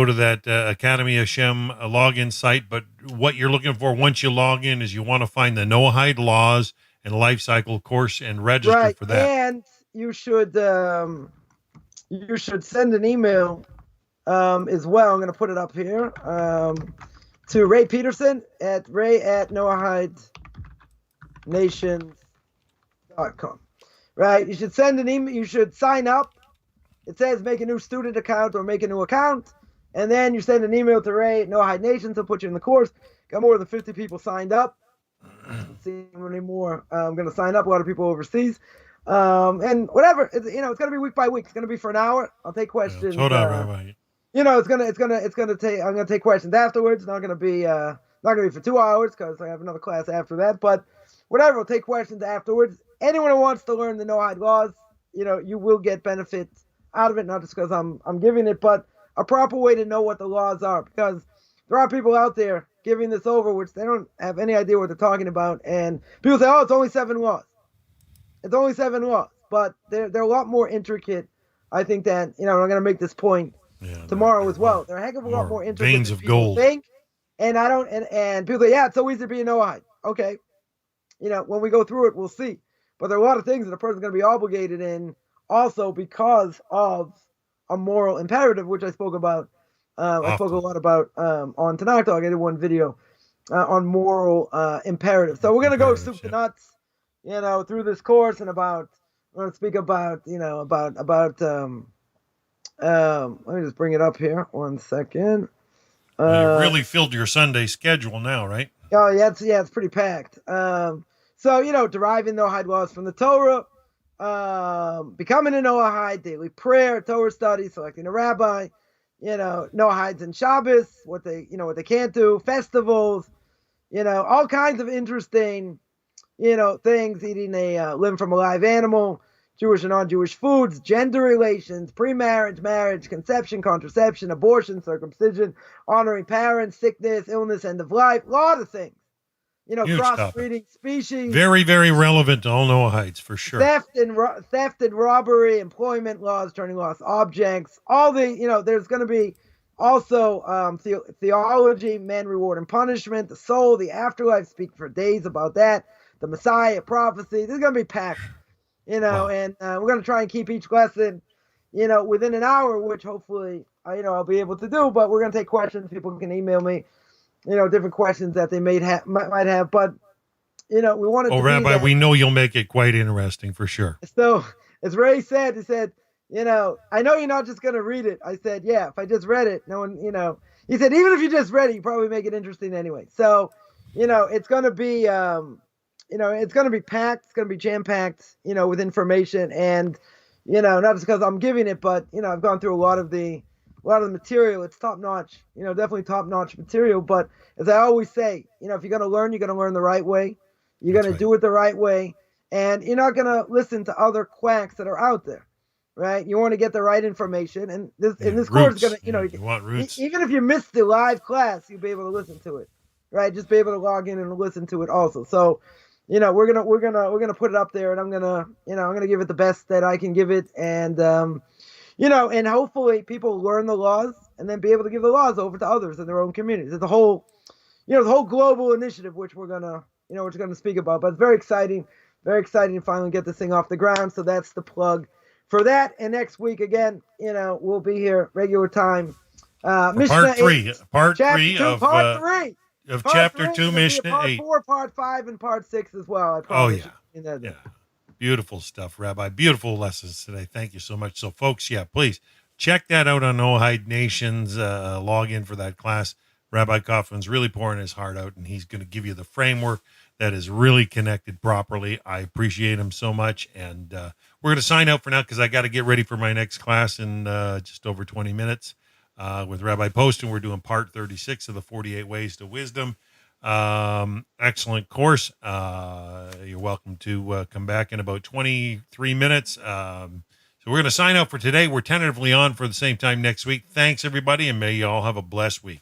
to that Academy Hashem login site. But what you're looking for once you log in is you want to find the Noahide laws and life cycle course and register for that. And you should send an email as well. I'm going to put it up here to Ray Peterson at ray@noahidenations.com. Right? You should send an email. You should sign up. It says make a new student account or make a new account. And then you send an email to Ray at Noahide Nations. He'll put you in the course. Got more than 50 people signed up. Let's see how many more. I'm going to sign up. A lot of people overseas. And whatever. It's going to be week by week. It's going to be for an hour. I'll take questions. Hold on, Rabbi. It's going to take, I'm going to take questions afterwards. It's not going to be for 2 hours because I have another class after that. But whatever. We'll take questions afterwards. Anyone who wants to learn the Noahide laws, you will get benefits out of it, not just because I'm giving it, but a proper way to know what the laws are, because there are people out there giving this over which they don't have any idea what they're talking about, and people say, it's only 7 laws. It's only 7 laws, but they're a lot more intricate. I think that I'm going to make this point tomorrow as well. They're a heck of a lot more intricate veins than of people gold. think, and I don't and people say, it's so easy to be a Noahide. Okay, when we go through it, we'll see. But there are a lot of things that a person's going to be obligated in. Also, because of a moral imperative, which I spoke about, I spoke a lot about on Tanakh Talk. I did one video on moral imperative. So we're gonna go soup to nuts, through this course, and we're gonna speak about, about. Let me just bring it up here. 1 second. You really filled your Sunday schedule now, right? Oh yeah, it's pretty packed. So deriving Noahide laws from the Torah. Becoming a Noahide, daily prayer, Torah study, selecting a rabbi, Noahides and Shabbos, what they can't do, festivals, all kinds of interesting, things, eating a limb from a live animal, Jewish and non-Jewish foods, gender relations, pre-marriage, marriage, conception, contraception, abortion, circumcision, honoring parents, sickness, illness, end of life, a lot of things. Huge crossbreeding species, very, very relevant to all Noahides for sure. Theft and robbery, employment laws, turning lost objects, all the, there's going to be also theology, man, reward, and punishment, the soul, the afterlife, speak for days about that, the Messiah, prophecy. This is going to be packed, Wow. and we're going to try and keep each lesson, within an hour, which hopefully, I'll be able to do, but we're going to take questions. People can email me, different questions that they might have, but we wanted to Rabbi, we know you'll make it quite interesting for sure. So, as Ray said, he said, I know you're not just going to read it. I said, yeah, if I just read it, no one, he said, even if you just read it, you probably make it interesting anyway. So, it's going to be, it's going to be packed. It's going to be jam-packed, with information. And, not just because I'm giving it, but, I've gone through a lot of the material. It's top-notch, definitely top-notch material. But as I always say, if you're going to learn, you're going to learn the right way. You're going to do it the right way, and you're not going to listen to other quacks that are out there, right? You want to get the right information, and this course is going to, you want roots. Even if you miss the live class, you'll be able to listen to it, right? Just be able to log in and listen to it also. So, we're gonna put it up there, and I'm gonna give it the best that I can give it, and and hopefully people learn the laws and then be able to give the laws over to others in their own communities. It's the whole global initiative, which we're gonna speak about, but it's very exciting to finally get this thing off the ground. So that's the plug for that. And next week, again, we'll be here regular time. Part three of chapter 2, Mishnah 8. Part 4, part 5, and part 6 as well. Yeah. Beautiful stuff, Rabbi. Beautiful lessons today. Thank you so much. So, folks, please check that out on Noahide Nation's log in for that class. Rabbi Coffman's really pouring his heart out, and he's going to give you the framework that is really connected properly. I appreciate him so much, and we're going to sign out for now because I got to get ready for my next class in just over 20 minutes with Rabbi Poston. We're doing part 36 of the 48 Ways to Wisdom. Excellent course. You're welcome to come back in about 23 minutes. So we're going to sign out for today. We're tentatively on for the same time next week. Thanks, everybody, and may you all have a blessed week.